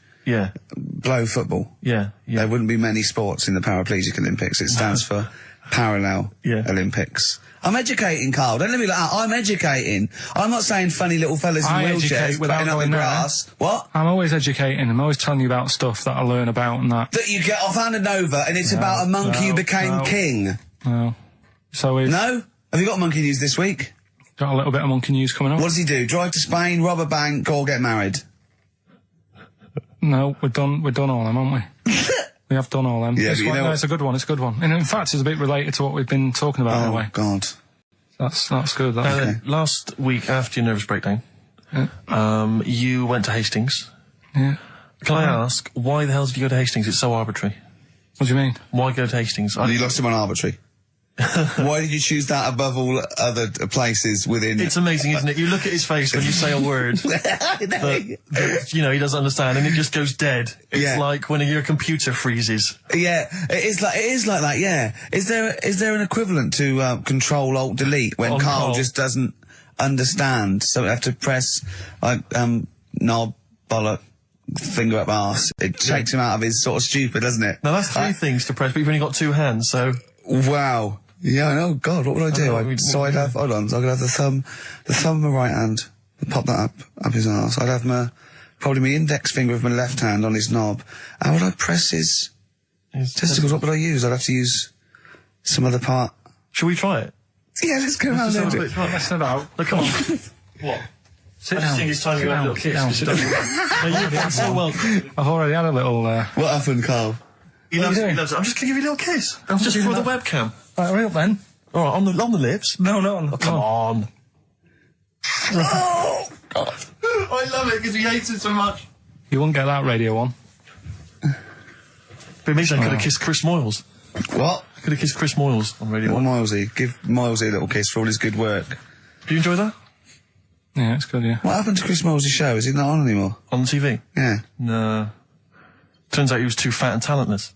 blow football. Yeah. There wouldn't be many sports in the Paraplegic Olympics. It stands for Parallel Olympics. I'm educating, Carl. Don't let me like that. I'm educating. I'm not saying funny little fellas in wheelchairs playing up the grass. What? I'm always educating. I'm always telling you about stuff that I learn about and that. That you get off-handed over, and it's about a monkey who became king. No. So No? Have you got monkey news this week? Got a little bit of monkey news coming up. What does he do? Drive to Spain, rob a bank, or get married? No, we're done all them, aren't we? We have done all them. Yeah, it's a good one. It's a good one. And in fact, it's a bit related to what we've been talking about in a way. Oh, God. That's good. Last week, after your nervous breakdown, you went to Hastings. Yeah. Can I ask, why the hell did you go to Hastings? It's so arbitrary. What do you mean? Why go to Hastings? You lost him on arbitrary. Why did you choose that above all other places within... It's amazing, isn't it? You look at his face when you say a word that, you know, he doesn't understand, and it just goes dead. It's like when your computer freezes. Yeah, it is like that, yeah. Is there an equivalent to Control-Alt-Delete when Carl just doesn't understand? So we have to press, like, knob, bollock, finger up arse. It takes him out of his sort of stupid, doesn't it? Now, that's three things to press, but you've only got two hands, so... Wow. Yeah, I know. God, what would I do? I'd have, hold on, so I could have the thumb of my right hand, pop that up his arse. I'd have probably my index finger of my left hand on his knob. How would I press his testicles? What would I use? I'd have to use some other part. Shall we try it? Yeah, let's go around there. Let's it out. Look, come on. What? Sit I down. just think it's time you have a little kiss. Sit down. No, you've done so well. I've already had a little... What happened, Carl? He loves it. I'm just going to give you a little kiss. Just for the webcam. Right, hurry up then. All right, on the lips. No. Come on. Oh, God. I love it because he hates it so much. You wouldn't get that Radio 1. But it means I could have kissed Chris Moyles. What? I could have kissed Chris Moyles on Radio 1. Milesy. Give Milesy a little kiss for all his good work. Do you enjoy that? Yeah, it's good, yeah. What happened to Chris Molesy's show? Is he not on anymore? On TV? Yeah. No. Turns out he was too fat and talentless.